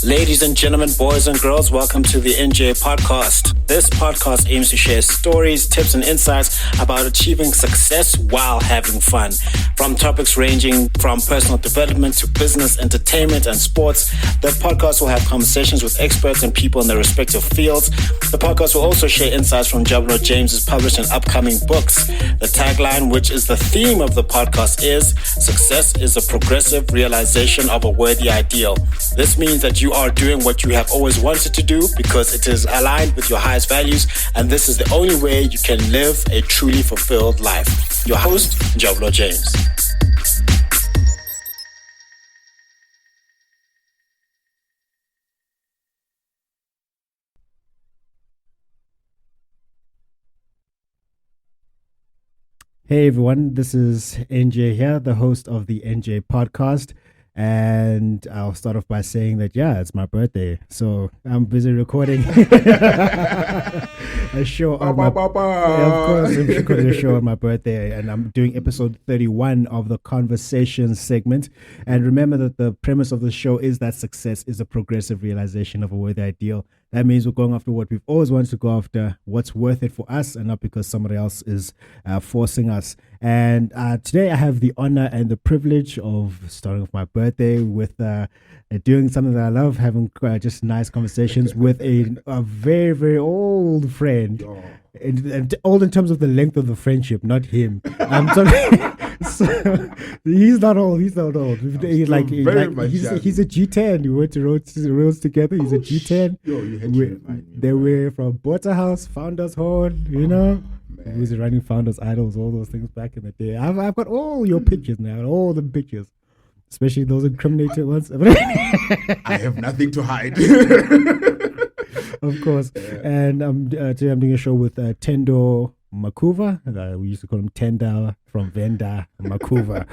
Ladies and gentlemen, boys and girls, welcome to the NJ podcast. This podcast aims to share stories, tips, and insights about achieving success while having fun. From topics ranging from personal development to business, entertainment, and sports, the podcast will have conversations with experts and people in their respective fields. The podcast will also share insights from Jabulo James's published and upcoming books. The tagline, which is the theme of the podcast, is "Success is a progressive realization of a worthy ideal." This means that you are doing what you have always wanted to do because it is aligned with your highest values, and this is the only way you can live a truly fulfilled life. Your host, Jabulo James. Hey everyone, this is NJ here, the host of the NJ podcast. And I'll start off by saying that, yeah, it's my birthday. So I'm busy recording a show on my I'm recording a show on my birthday, and I'm doing episode 31 of the conversation segment. And remember that the premise of the show is that success is a progressive realization of a worthy ideal. That means we're going after what we've always wanted to go after, what's worth it for us, and not because somebody else is forcing us. And today I have the honor and the privilege of starting off my birthday with doing something that I love, having just nice conversations with a very, very old friend. And old in terms of the length of the friendship, not him. So, he's not old. He's not old. He's a G10. We went to roads together. He's a G10. Yo, you had to remind me. They were from Butterhouse, Founders Hall. You know, he was running Founders Idols, all those things back in the day. I've got all your pictures now, all the pictures, especially those incriminated ones. I have nothing to hide. Of course. And today I'm doing a show with Thendo Makhuvha. We used to call him Tenda from Venda Makhuvha.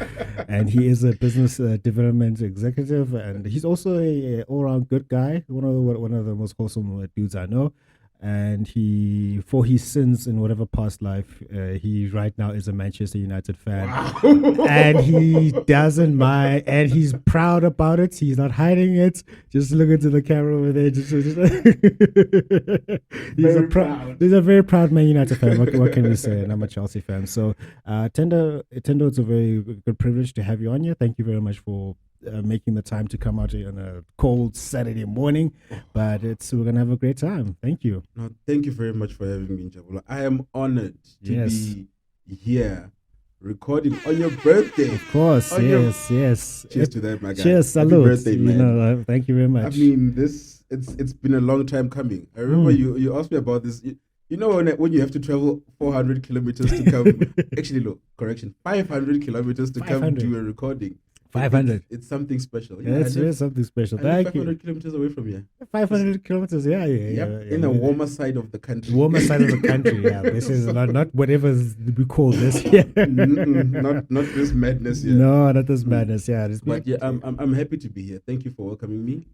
And he is a business development executive, and he's also a all-around good guy, one of the most wholesome dudes I know. And for his sins in whatever past life, he right now is a Manchester United fan. Wow. And he doesn't mind, and he's proud about it. He's not hiding it. Just look into the camera over there. He's a very proud Man United fan. What can we say? And I'm a Chelsea fan. So, Tendo, it's a very good privilege to have you on here. Thank you very much for making the time to come out here on a cold Saturday morning, but we're gonna have a great time. Thank you. No, thank you very much for having me, Jabulo. I am honored to be here recording on your birthday. Of course, yes. Cheers to that, my guy. Cheers, salute. Happy birthday, man. Thank you very much. I mean, it's been a long time coming. I remember you asked me about this. You know when you have to travel 400 kilometers to come. Actually, look, correction, 500 kilometers to come to a recording. 500. It's something special. Yeah, it's something special. Thank 500 you. kilometers away from here. 500 kilometers, yeah. In the warmer side of the country. Warmer side of the country, yeah. This is not whatever we call this here. Not this madness here. No, not this madness, yeah. But yeah, I'm happy to be here. Thank you for welcoming me.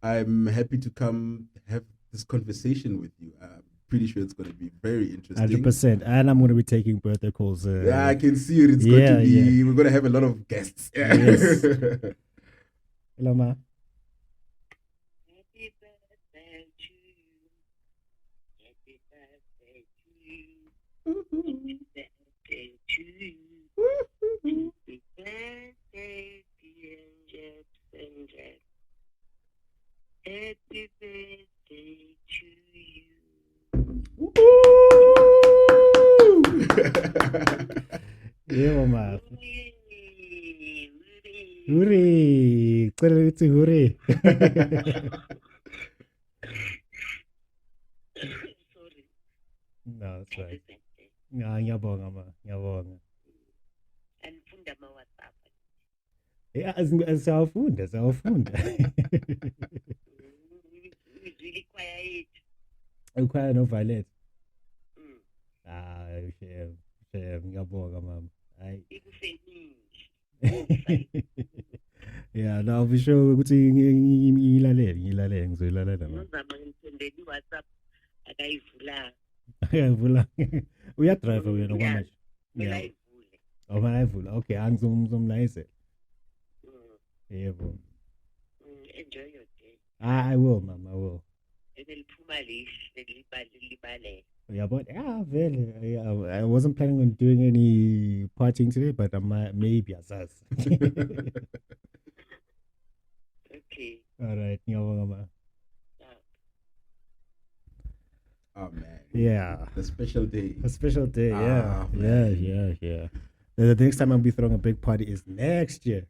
I'm happy to come have this conversation with you. Pretty sure it's going to be very interesting. 100%. And I'm going to be taking birthday calls. Yeah, I can see it. It's going to be, we're going to have a lot of guests. Yes. Hello, ma. Happy birthday to you. Happy birthday to you. Happy birthday to you. Happy birthday, dear James. Happy birthday to you. Yeah, ma. Hooray! Hooray! Sorry. No, that's right. Ngiyabonga, ma. Ngiyabonga. Anifunda ama-WhatsApp. Yeah, siyawafunda. Izwile ikwaya yethu. Ukhaya no Violet. Shame. Ngiyabonga, mama. Hayi. Ikuseningi. Yeah, now be sure ukuthi ngilalele ngizoyilalela mama. Ngizama ngimsendele iWhatsApp akayivulanga. Akayivula. Uyadrive wena kwamanje. Ngiyayivula. Awayivula. Okay, angizomlayise. Yebo. enjoy your day. I will, ma'am. I will. Yeah, but really, I wasn't planning on doing any partying today, but I might, maybe I says. Okay. All right, ngiyabonga, ma. Oh man. Yeah. The special day. A special day, yeah. Ah, Yeah, man. yeah. The next time I'll be throwing a big party is next year.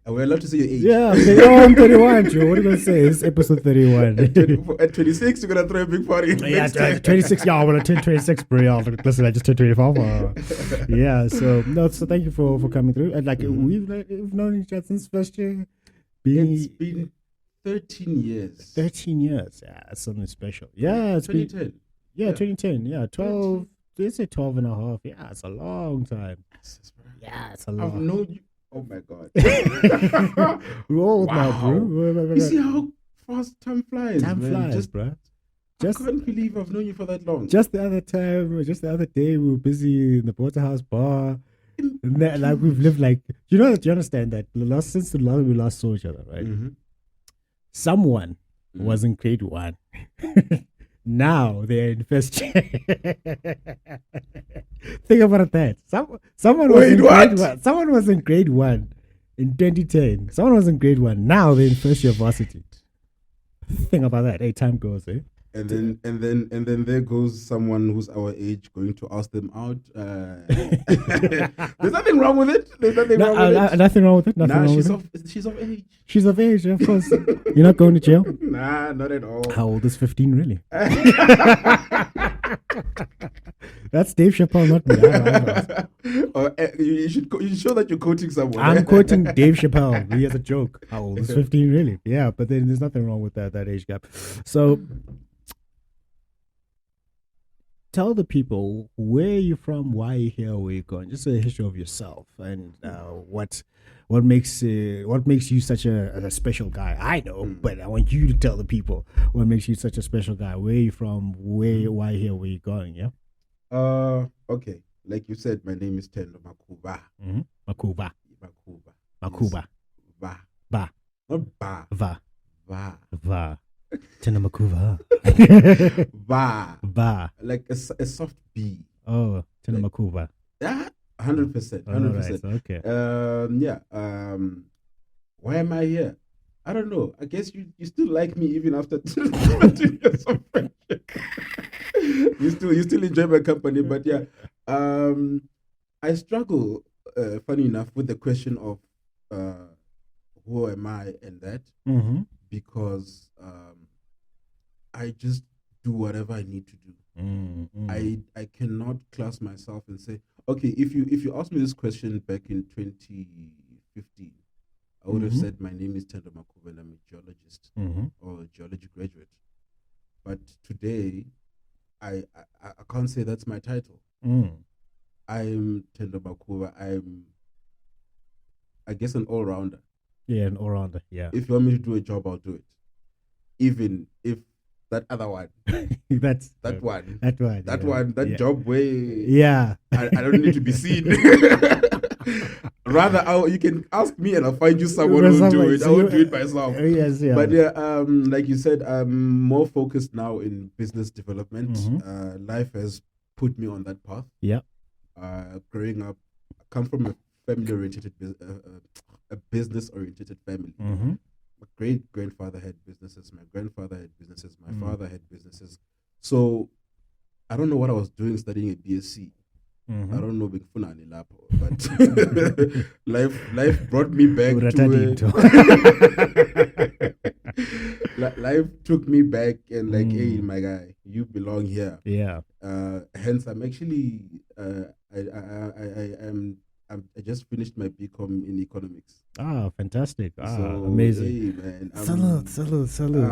Are we allowed to say your age? Yeah, I'm 31, Joe. What are you going to say? It's episode 31. At 26, you're going to throw a big party. Yeah, 26. Yeah, well, I turned 26, bro. Yeah, listen, I just turned 25. Yeah, so thank you for coming through. And we've known each other since first year. It's been 13 years. 13 years. Yeah, that's something special. Yeah, it's 2010. Yeah, 2010. Yeah, 12. They say 12 and a half. Yeah, it's a long time. Yeah, it's a long. I've known you. Oh my God. We're old now, bro. You see how fast time flies. Time man. flies, bro. I can't believe I've known you for that long. Just the other day, we were busy in the Porterhouse bar. And we've lived do you understand that since the last we last saw each other, right? Mm-hmm. Someone was in grade 1. Now they're in first year. Think about that. Someone was in grade 1 in 2010. Someone was in grade 1. Now they're in first year varsity. Think about that. Hey, time goes, eh? And then there goes someone who's our age going to ask them out. There's nothing wrong with it. Nothing wrong with it. She's of age. She's of age, of course. You're not going to jail? Nah, not at all. How old is 15 really? That's Dave Chappelle, not me. You should show that you're quoting someone. I'm quoting Dave Chappelle. He has a joke. How old is 15 really? Yeah, but then there's nothing wrong with that age gap. So tell the people where you're from, why you're here, where you're going. Just a history of yourself and what makes you such a special guy. I know, but I want you to tell the people what makes you such a special guy. Where you're from, why you're here, where you're going. Yeah. Okay. Like you said, my name is Thendo Makhuvha. Mm-hmm. Makhuvha. Yes. Va. Ba. Not ba. Va. Va. Thendo Makhuvha. Va. Like a soft B. Oh, Thendo Makhuvha. Yeah, 100%. 100%. Right, okay. Why am I here? I don't know. I guess you still like me even after 20 years of friendship. you still enjoy my company, but yeah. I struggle, funny enough, with the question of who am I and that, because I just do whatever I need to do. I cannot class myself and say, okay, if you asked me this question back in 2015, I would have said my name is Thendo Makhuvha and I'm a geologist or a geology graduate. But today, I can't say that's my title. I'm Thendo Makhuvha. I'm, I guess, an all-rounder. Yeah, an all-rounder, yeah. If you want me to do a job, I'll do it. Even if that other one. That job where yeah. I don't need to be seen. Rather, you can ask me and I'll find you someone who will do it. I won't do it myself. Yes, yeah. But yeah, like you said, I'm more focused now in business development. Life has put me on that path. Yeah. Growing up, I come from a family-oriented, a business-oriented family. My great-grandfather had businesses. My grandfather had businesses. My father had businesses. So I don't know what I was doing studying a BSc. I don't know Big Funani Lapo, but life brought me back life took me back and like, hey, my guy, you belong here. Yeah. Hence, I'm actually I just finished my BCom in economics. Ah, fantastic. So, amazing. Hey, man, salute.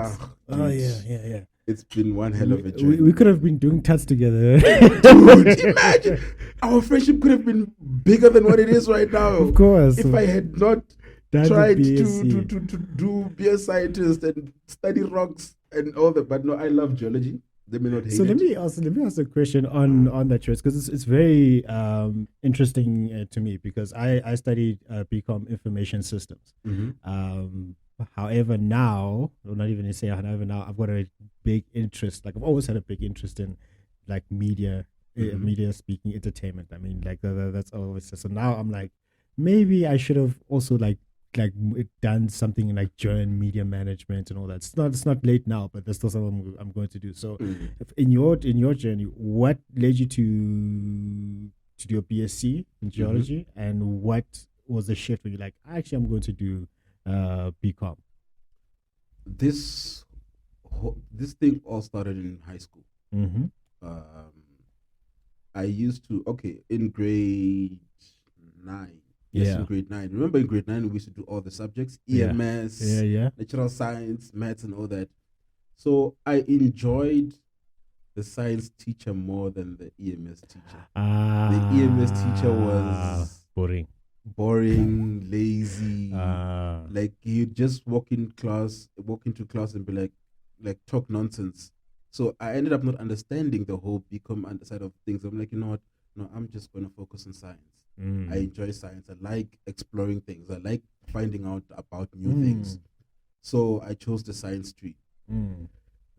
Oh, yeah. It's been one hell of a journey. We could have been doing tats together. Dude, imagine. Our friendship could have been bigger than what it is right now. Of course. If I had not tried to be a scientist and study rocks and all that. But no, I love geology. Let me not hate let me ask a question on that choice, because it's very interesting to me, because I studied BCom information systems. However, now, or not even to say however, now I've got a big interest. Like I've always had a big interest in like media, media speaking, entertainment. I mean, like that's always so. Now I'm like, maybe I should have also done something in like joint media management and all that. It's not late now, but that's still something I'm going to do. So, if in your journey, what led you to do a BSc in geology, and what was the shift where you're like, actually, I'm going to do BCom? This thing all started in high school. I used to in grade 9. Yes, in grade 9. Remember in grade 9 we used to do all the subjects, EMS, natural science, maths, and all that. So I enjoyed the science teacher more than the EMS teacher. The EMS teacher was boring, lazy. Like he'd just walk into class and be like talk nonsense. So I ended up not understanding the whole BCom side of things. I'm like, you know what? No, I'm just going to focus on science. I enjoy science. I like exploring things. I like finding out about new things. So I chose the science stream.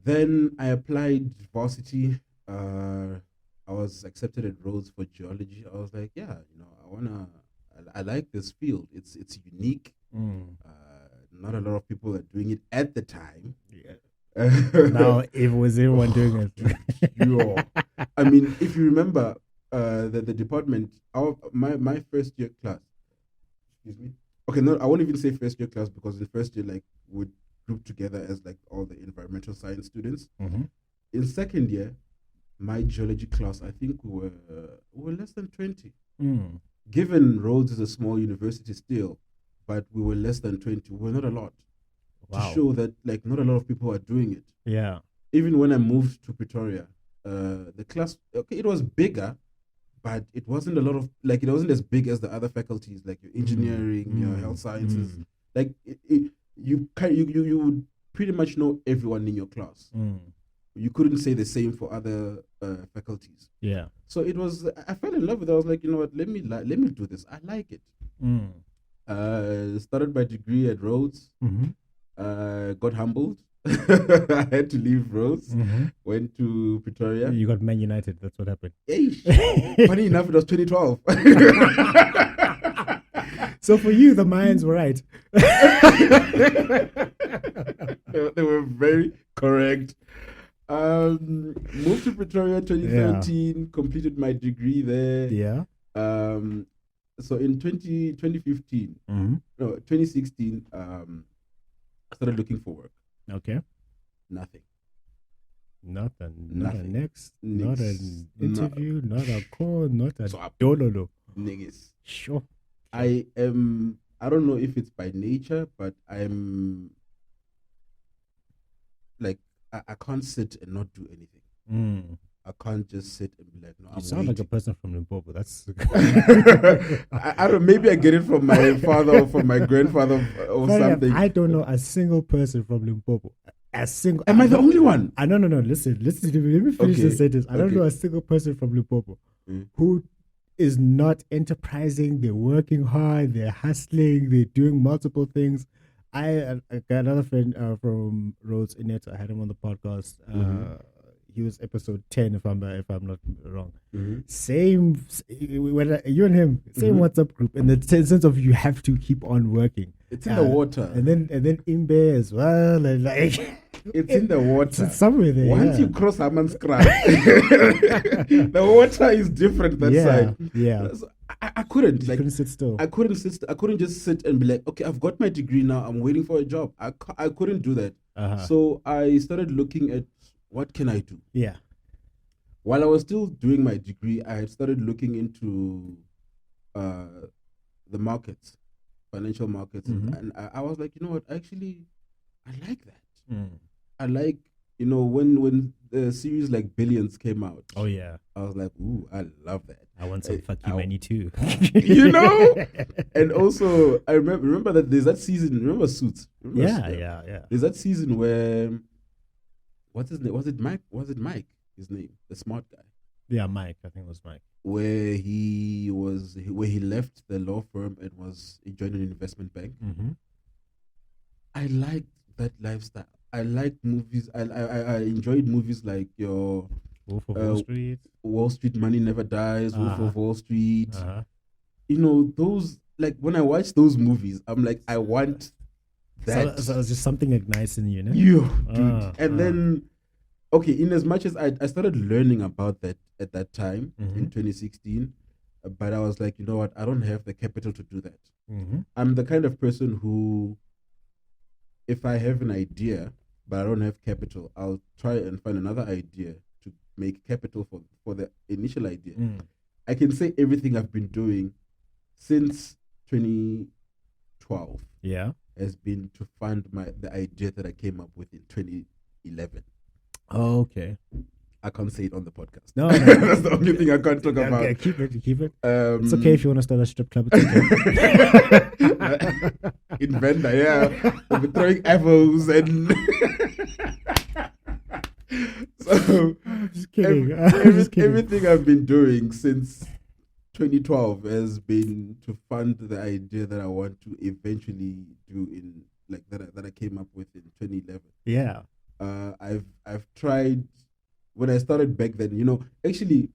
Then I applied varsity. I was accepted at Rhodes for geology. I was like, yeah, I like this field. It's unique. Not a lot of people are doing it at the time. Now, if was everyone doing it? I mean, if you remember, the department, my first year class. Excuse me. Okay, no, I won't even say first year class, because in first year, like, we'd group together as like all the environmental science students. In second year, my geology class, I think we were less than 20. Given Rhodes is a small university still, but we were less than 20. We were not a lot. Wow. To show that like not a lot of people are doing it. Yeah. Even when I moved to Pretoria, the class, it was bigger, but it wasn't a lot of, like, it wasn't as big as the other faculties, like your engineering, your health sciences. Like you would pretty much know everyone in your class. You couldn't say the same for other faculties. Yeah. So I fell in love with it. I was like, you know what, let me do this. I like it. Started my degree at Rhodes. Got humbled. I had to leave Rhodes. Went to Pretoria. You got Man United. That's what happened. Funny enough, it was 2012. So for you, the Mayans were right. They were very correct. Moved to Pretoria 2013. Completed my degree there. Yeah. So in 2016, I started looking for work. Okay. Nothing. Not a next, not an interview, not a call, not a dololo. Niggas. Sure. I don't know if it's by nature, but I'm like, I can't sit and not do anything. I can't just sit and be like, no, you sound like a person from Limpopo. That's I don't. Maybe I get it from my father or from my grandfather or something. I don't know a single person from Limpopo. Am I the only one? No. Listen to me. Let me finish the sentence. I don't know a single person from Limpopo who is not enterprising. They're working hard. They're hustling. They're doing multiple things. I got another friend from Rhodes, Inet. I had him on the podcast. He was episode 10, if I'm not wrong. Same, when you and him, same WhatsApp group, in the sense of you have to keep on working. It's in the water, and then Imbe as well, and like it's in the water. It's somewhere there. Once you cross Haman's Crab, the water is different that side. Yeah. So I couldn't sit still. I couldn't just sit and be like, okay, I've got my degree now. I'm waiting for a job. I couldn't do that. So I started looking at, what can I do? Yeah. While I was still doing my degree, I had started looking into the markets, financial markets. And I was like, you know what? Actually, I like that. I like, when the series like Billions came out. Oh, yeah. I was like, ooh, I love that. I want some fuck you money too. And also, I remember that there's that season. Remember Suits? Yeah. There's that season where, what's his name? Was it Mike? His name, the smart guy. Yeah, Mike. I think it was Mike. Where he left the law firm and he joined an investment bank. I liked that lifestyle. I liked movies. I enjoyed movies like your Wolf of Wall Street. Wall Street Money Never Dies, Wolf of Wall Street. You know, those, like, when I watch those movies, I'm like, I want that. So it's just something ignites in you, know? Dude. And then, okay, in as much as I started learning about that at that time in 2016, but I was like, you know what? I don't have the capital to do that. I'm the kind of person who, if I have an idea, but I don't have capital, I'll try and find another idea to make capital for the initial idea. I can say everything I've been doing since 2012 has been to fund the idea that I came up with in 2011. Oh, okay. I can't say it on the podcast. No. That's the only thing I can't talk about. Okay, keep it. It's okay if you want to start a strip club. It's okay. In Venda, yeah. We'll be throwing arrows and... So, I'm just kidding. Everything I've been doing since 2012 has been to fund the idea that I want to eventually do in, like, that I came up with in 2011. Yeah. I've tried, when I started back then, you know, actually,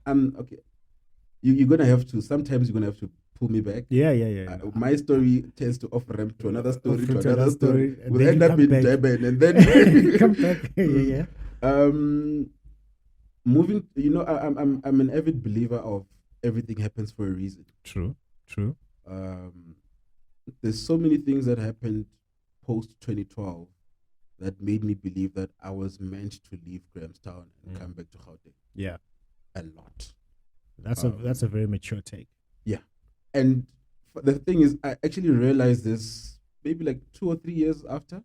okay, you're gonna have to, sometimes you're gonna have to pull me back. Yeah. My story tends to off ramp to another story, to another story. We'll end up in Durban and then come back. Yeah. Moving, you know, I'm an avid believer of everything happens for a reason. True. There's so many things that happened post 2012 that made me believe that I was meant to leave Grahamstown and come back to Gauteng. Yeah, a lot. That's a very mature take. Yeah, and the thing is, I actually realized this maybe like 2 or 3 years after.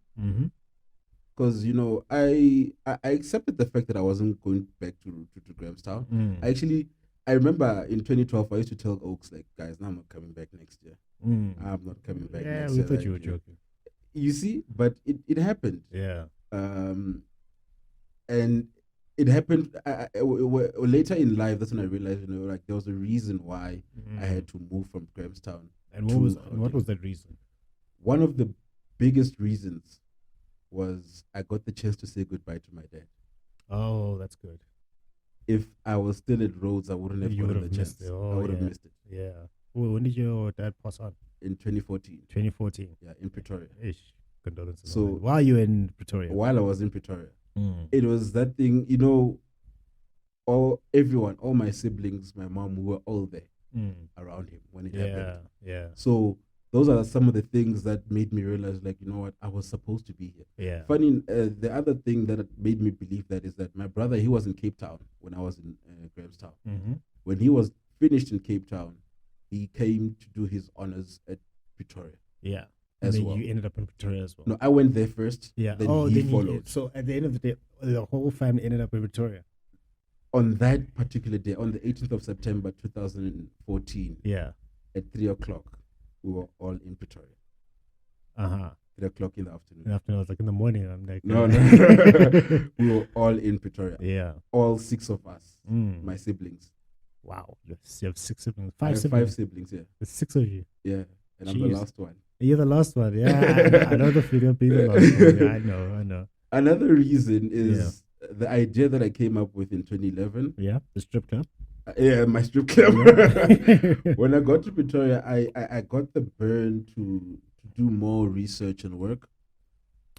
Because, you know, I accepted the fact that I wasn't going back to Grahamstown. I remember in 2012, I used to tell Oaks, like, guys, now I'm not coming back next year. I'm not coming back next year. Yeah, we thought you were joking. You see, but it happened. Yeah. And it happened later in life. That's when I realized, you know, like, there was a reason why I had to move from Grahamstown. And what was that reason? One of the biggest reasons was I got the chance to say goodbye to my dad. Oh, that's good. If I was still at Rhodes, I wouldn't have gotten the chance. I would have missed it. Yeah. Well, when did your dad pass on? In 2014. 2014. Yeah, in Pretoria. Condolences. So while you were in Pretoria? While I was in Pretoria. It was that thing, you know, all my siblings, my mom, we were all there around him when it happened. Yeah. So those are some of the things that made me realize, like, you know what, I was supposed to be here. Yeah. Funny, the other thing that made me believe that is that my brother, he was in Cape Town when I was in Grahamstown. When he was finished in Cape Town, he came to do his honors at Pretoria. Yeah. As and then well. You ended up in Pretoria as well. No, I went there first. Yeah. Then he followed. So at the end of the day, the whole family ended up in Pretoria. On that particular day, on the 18th of September 2014. Yeah. At 3:00, we were all in Pretoria. 3:00 in the afternoon. In the afternoon, I was like in the morning. I'm like, no. We were all in Pretoria. Yeah. All 6 of us, my siblings. Wow. You have 6 siblings. I have 5 siblings, yeah. There's 6 of you. Yeah. And I'm the last one. You're the last one. Yeah. I know the feeling of being the last one. Yeah, I know. Another reason is the idea that I came up with in 2011. Yeah. The strip club. Yeah, my strip club. When I got to Pretoria, I got the burn to do more research and work.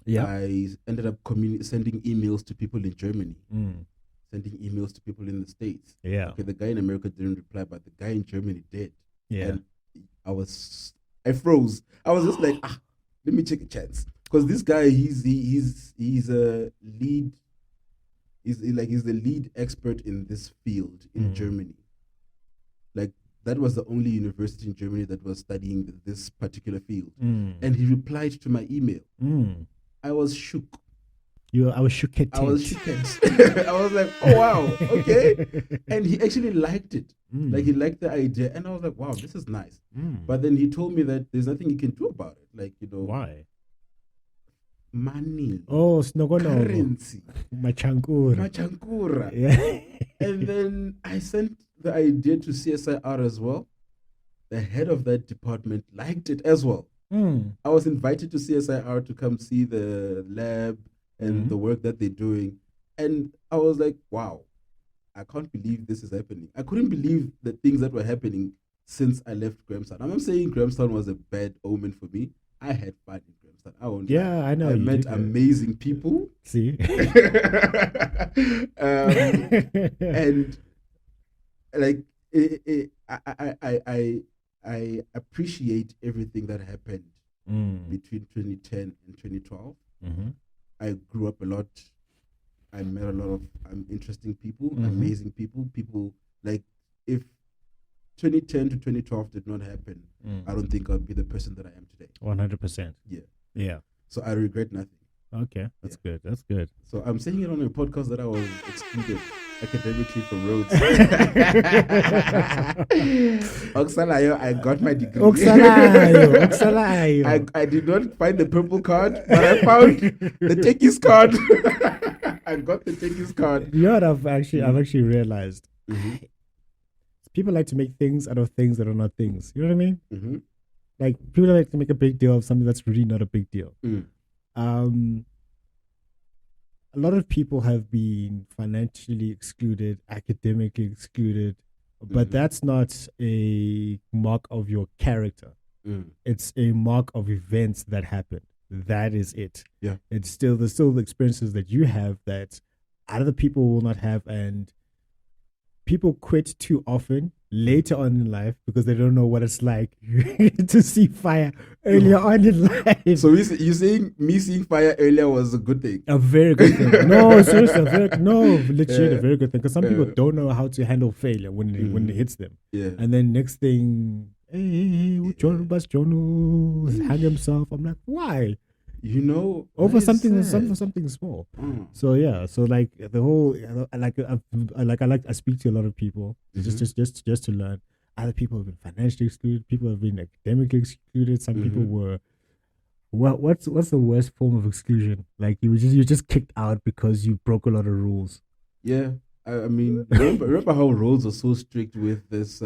Yeah. I ended up sending emails to people in Germany, sending emails to people in the States. Yeah. Okay, the guy in America didn't reply, but the guy in Germany did. Yeah. And I froze. I was just like, let me take a chance. Because this guy, he's a lead. He's the lead expert in this field in Germany. Like, that was the only university in Germany that was studying this particular field. And he replied to my email. I was shook. I was shook. I was like, oh wow, okay. And he actually liked it. Like, he liked the idea. And I was like, wow, this is nice. But then he told me that there's nothing he can do about it. Like, you know. Why? Money. Oh, currency. Machankura. Yeah. And then I sent the idea to CSIR as well. The head of that department liked it as well. I was invited to CSIR to come see the lab and the work that they're doing. And I was like, wow, I can't believe this is happening. I couldn't believe the things that were happening since I left Grahamstown. I'm not saying Grahamstown was a bad omen for me. I had fun in Grahamstown. I won't lie. I know. I met amazing people. See? And like, I appreciate everything that happened between 2010 and 2012. I grew up a lot. I met a lot of interesting people, amazing people. People like, if 2010 to 2012 did not happen, I don't think I'd be the person that I am today. 100%. Yeah. So I regret nothing. Okay, that's good. That's good. So I'm saying it on a podcast that I was excluded academically from Rhodes. Oxalayo, I got my degree. Oxalayo. I did not find the purple card, but I found the techies card. I got the techies card. You know what I've actually realized? People like to make things out of things that are not things. You know what I mean? Like, people like to make a big deal of something that's really not a big deal. A lot of people have been financially excluded, academically excluded, but that's not a mark of your character. It's a mark of events that happened. That is it. Yeah. It's still the experiences that you have that other people will not have, and people quit too often later on in life because they don't know what it's like to see fire earlier on in life. So you're saying me seeing fire earlier was a good thing? A very good thing. No, seriously, legit, a very good thing. Because some people don't know how to handle failure when it hits them. Yeah. And then next thing, John hang himself. I'm like, why? You know, over something small. So yeah, so like the whole, I speak to a lot of people just to learn. Other people have been financially excluded. People have been academically excluded. Some people were. What's the worst form of exclusion? Like you're just kicked out because you broke a lot of rules. Yeah, I mean, remember how roads are so strict with this.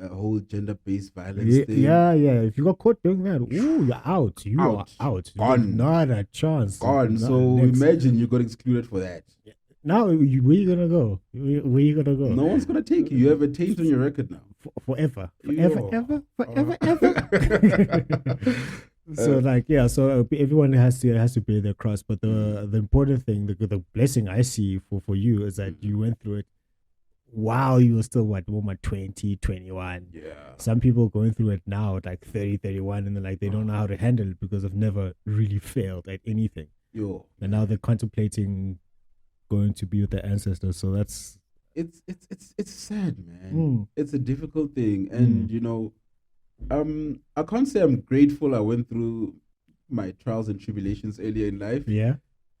Whole gender-based violence thing. Yeah. If you got caught doing that, you're out. You are out. Gone. Not a chance. Gone. So imagine you got excluded for that. Now, where you gonna go? Where you gonna go? No one's gonna take you. You have a taint on your record now. Forever. So everyone has to bear their cross. But the important thing, the blessing I see for you is that you went through it. Wow, you were still 20, 21. Yeah. Some people going through it now at like 30, 31, and they're like, they don't know how to handle it because they've never really failed at anything. And now they're contemplating going to be with their ancestors. So that's it's sad, man. It's a difficult thing, and I can't say I'm grateful I went through my trials and tribulations earlier in life. Yeah.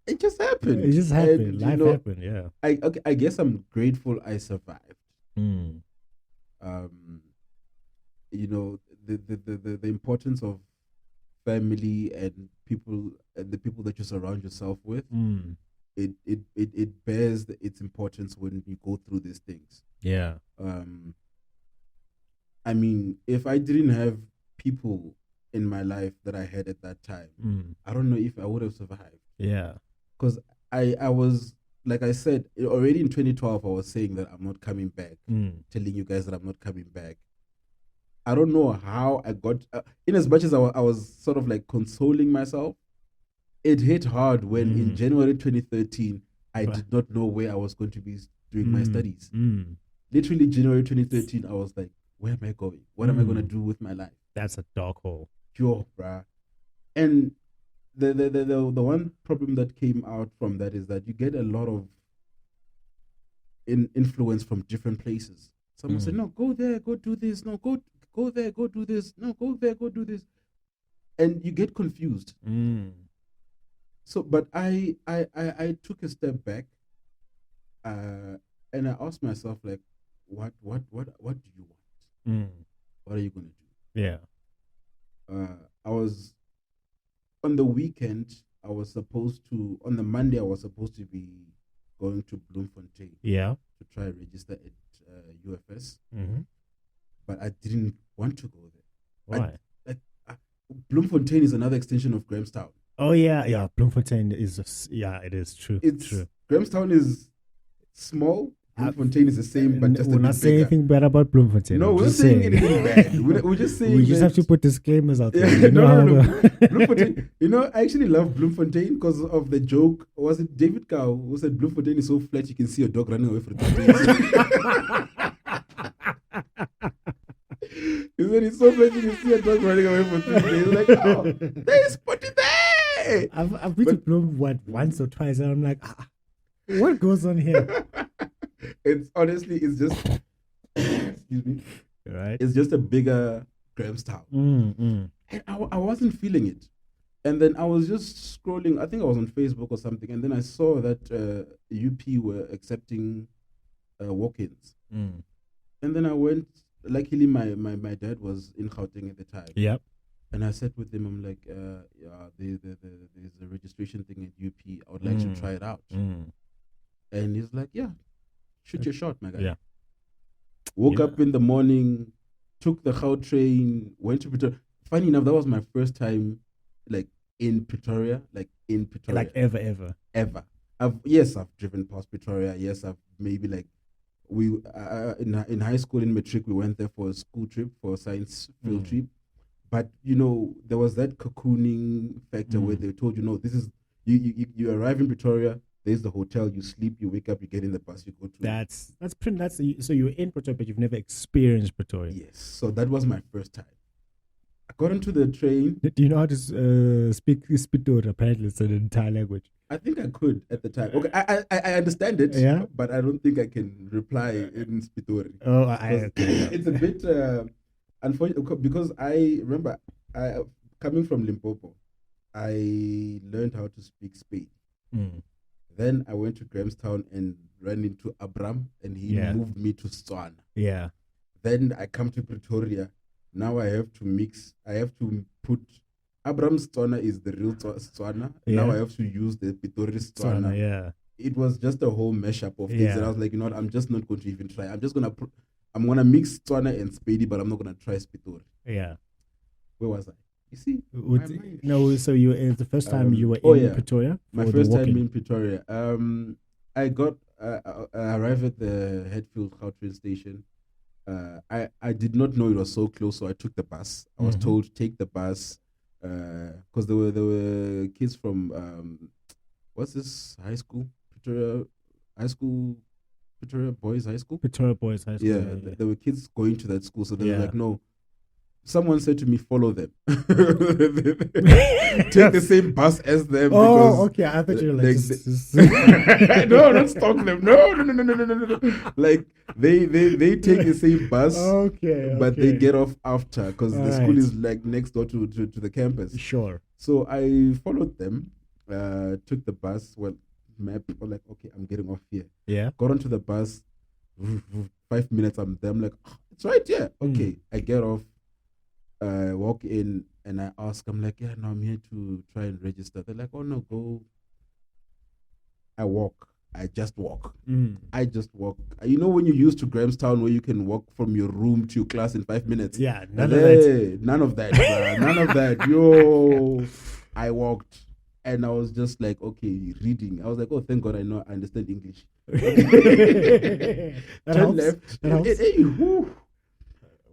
It just happened. And, life happened, yeah. I guess I'm grateful I survived. The importance of family and people and the people that you surround yourself with. It bears its importance when you go through these things. Yeah. I mean, if I didn't have people in my life that I had at that time, I don't know if I would have survived. Yeah. Because I was, like I said, already in 2012, I was saying that I'm not coming back, telling you guys that I'm not coming back. I don't know how I got, in as much as I was sort of like consoling myself, it hit hard when in January 2013, I did not know where I was going to be doing my studies. Literally January 2013, I was like, where am I going? What am I going to do with my life? That's a dark hole. Pure, bruh. And the one problem that came out from that is that you get a lot of influence from different places. Someone said, no, go there, go do this. No, go there, go do this. No, go there, go do this. And you get confused. So, but I took a step back, and I asked myself, like, what do you want? What are you gonna do? Yeah. I was on the weekend. On the Monday, I was supposed to be going to Bloemfontein. Yeah. To try and register at UFS. But I didn't want to go there. Why? Bloemfontein is another extension of Grahamstown. Oh yeah. Bloemfontein is it is true. It's true. Grahamstown is small. Bloemfontein is the same, but just a we're bit not saying bigger. anything bad about Bloemfontein. No, I'm we're not just saying anything bad. We're just saying we just that have to put disclaimers out there. Yeah, You know no. how the- Bloemfontein. You know, I actually love Bloemfontein because of the joke. Was it David Cow who said Bloemfontein is so flat you can see a dog running away from the He said it's so flat you can see a dog running away for 3 days. Like, oh, there's put it there. I've been to Bloem once or twice, and I'm like, what goes on here? It's honestly, it's just excuse me. Right? It's just a bigger Grahamstown. And I wasn't feeling it. And then I was just scrolling, I think I was on Facebook or something, and then I saw that UP were accepting walk-ins. And then I went, luckily my dad was in Gauteng at the time. Yep. And I sat with him, I'm like, there's a registration thing at UP. I would like to try it out. And he's like, yeah, shoot your shot, my guy. Yeah. Woke up in the morning, took the Gau train, went to Pretoria. Funny enough, that was my first time, like in Pretoria. Like ever. I've driven past Pretoria. Yes, I've maybe like in high school in matric we went there for a school trip, for a science field trip. But you know, there was that cocooning factor where they told you, no, this is you arrive in Pretoria. There's the hotel. You sleep. You wake up. You get in the bus. You go to. So you're in Pretoria, but you've never experienced Pretoria. Yes. So that was my first time. I got into the train. Do you know how to speak Pretoria? Apparently, it's an entire language. I think I could at the time. Okay, I understand it. Yeah. But I don't think I can reply in Spitori. Oh, it's a bit unfortunate because I remember coming from Limpopo, I learned how to speak Spade. Then I went to Grahamstown and ran into Abram, and he moved me to Setswana. Yeah. Then I come to Pretoria. Now I have to mix. I have to put Abram's Setswana is the real Setswana. Yeah. Now I have to use the Pitori Setswana. Yeah. It was just a whole mashup of things, Yeah. and I was like, you know what? I'm just not going to even try. I'm gonna mix Setswana and Spady, but I'm not gonna try Spitori. Yeah. Where was I? You see, so it's the first time you were in Pretoria? My first time in Pretoria. I arrived at the Hatfield train station. I did not know it was so close, so I took the bus. I was told to take the bus because there were kids from what's this high school? Pretoria Boys High School. Pretoria Boys High School. Yeah, there were kids going to that school, so they were like, no. Someone said to me, follow them. Take the same bus as them. Oh, okay. I thought you were like, no, don't stalk them. No. Like they take the same bus. Okay. But they get off after because the school is like next door to the campus. Sure. So I followed them, took the bus. Well, map. Like, okay, I'm getting off here. Yeah. Got onto the bus. 5 minutes, I'm there. I'm like, it's right here. Okay, I get off. Walk in and I ask, I'm like, yeah, no, I'm here to try and register. They're like, oh no, go. I walk. I just walk. I just walk. You know when you used to Grahamstown where you can walk from your room to your class in 5 minutes? Yeah, none of that. None of that. Yo, I walked and I was just like, okay, reading. I was like, oh, thank God I understand English. Turn left.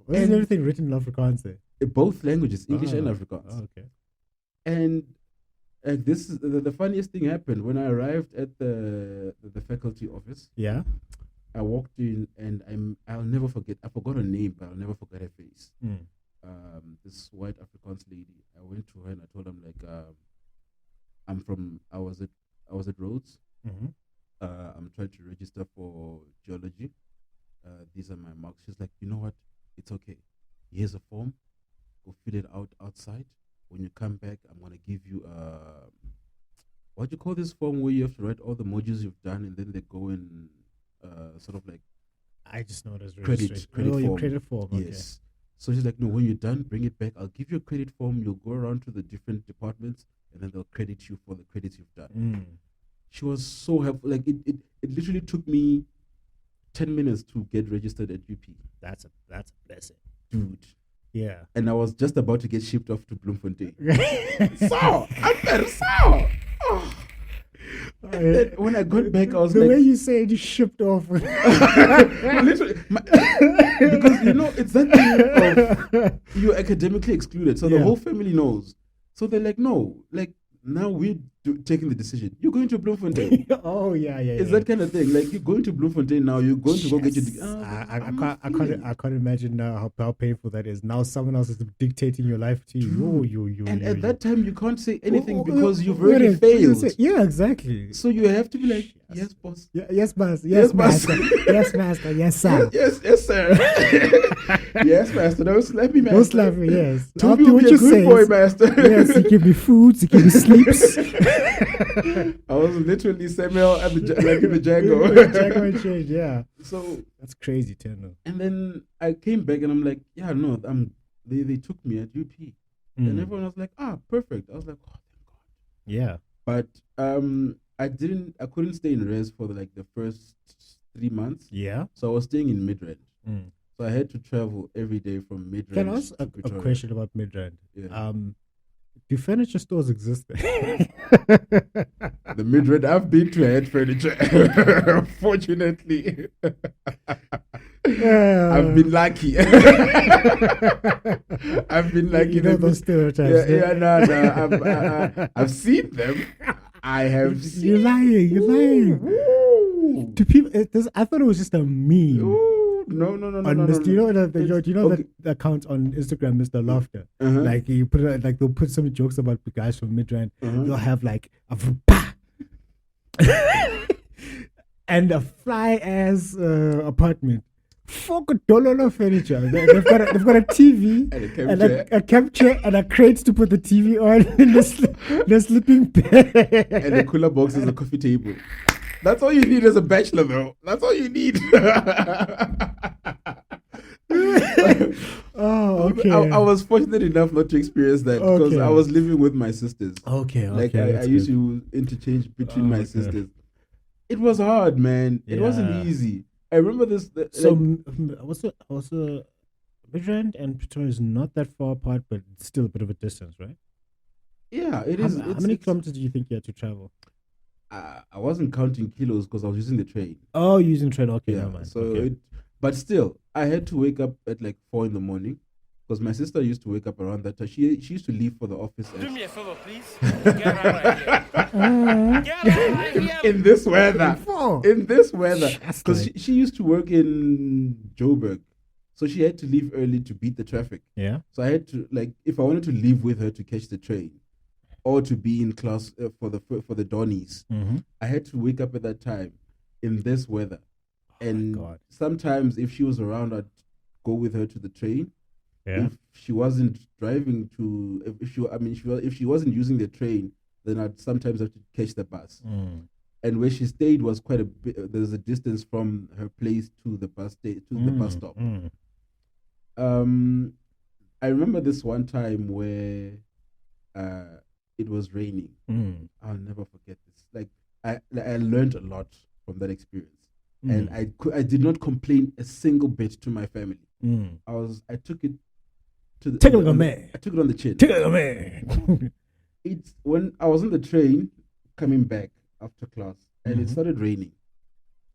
Wasn't everything written in Afrikaans there? Both languages, English and Afrikaans. Oh, okay. And this is the funniest thing happened when I arrived at the faculty office. Yeah. I walked in and I'll never forget. I forgot her name, but I'll never forget her face. This white Afrikaans lady. I went to her and I told her, I was at Rhodes. I'm trying to register for geology. These are my marks. She's like, you know what? It's okay. Here's a form. Go fill it out outside. When you come back, I'm gonna give you what do you call this form where you have to write all the modules you've done, and then they go and sort of like. I just know it as credit form. Your credit form. Yes. Okay. So she's like, no, when you're done, bring it back. I'll give you a credit form. You'll go around to the different departments, and then they'll credit you for the credits you've done. She was so helpful. Like it literally took me 10 minutes to get registered at UP. That's a blessing, dude. Yeah. And I was just about to get shipped off to Bloemfontein. So, I'm very sour. Oh. And then when I got back, I was the like, way you say it, you shipped off. literally, because it's that thing of you're academically excluded, so the whole family knows. So they're like, no, like now we're taking the decision. You're going to Bloemfontein. Oh yeah. It's that kind of thing. Like you're going to Bloemfontein now. You're going to go get your. I can't imagine how painful that is. Now someone else is dictating your life to you. And at that time, you can't say anything because you've already failed. Yeah, exactly. So you have to be like, yes, boss. Yes, boss. Yes, master. Yes, master. Yes, sir. Yes, sir. Yes, master. Don't slap me, master. Don't slap me. Yes. I'll be a good boy, master. Yes, he give me food. He give me sleeps. I was literally Samuel at in the Django. Django and change, yeah. So that's crazy, Thendo. And then I came back and I'm like, yeah, no, they took me at UP, and everyone was like, perfect. I was like, oh, thank God. Yeah. But I couldn't stay in res for the first 3 months. Yeah. So I was staying in Midrand. So I had to travel every day from Midrand. Can I ask a question about Midrand? Yeah. Do furniture stores exist there? The Midrand, I've been to had furniture. Fortunately. I've been lucky. I've been lucky. You know those stereotypes. No. I've seen them. I have seen. You're lying. Ooh. To people, I thought it was just a meme. Ooh. No. Do you know the account on Instagram, Mr. Laughter? Like you put it, like they'll put some jokes about the guys from Midrand. They'll have like a and a fly ass apartment. $4 furniture. They've got a TV and a camp chair and a crate to put the TV on in the sleeping bed. And the cooler box is a coffee table. That's all you need as a bachelor, though. That's all you need. Oh, okay. I was fortunate enough not to experience that because I was living with my sisters. Okay. Like I used to interchange between my sisters. It was hard, man. It wasn't easy. I remember this. Also, Midrand and Pretoria is not that far apart, but it's still a bit of a distance, right? Yeah, it is. How many kilometers do you think you had to travel? I wasn't counting kilos because I was using the train. Oh, using train. Okay, yeah. No mind. So, but still, I had to wake up at like 4 a.m. because my sister used to wake up around that time. She used to leave for the office. Do me a favor, please. Get out right here. In this weather. Because she used to work in Joburg. So she had to leave early to beat the traffic. Yeah. So I had to, like, if I wanted to leave with her to catch the train or to be in class for the Donnies, I had to wake up at that time in this weather. And sometimes if she was around, I'd go with her to the train. Yeah. If she wasn't driving if she wasn't using the train, then I'd sometimes have to catch the bus. And where she stayed was quite a bit. There's a distance from her place to the bus stop. I remember this one time where it was raining. I'll never forget this. Like I learned a lot from that experience, and I did not complain a single bit to my family. I took it to the. Take it like a man. I took it on the chin. Take it like a man. It's when I was on the train coming back after class, and it started raining.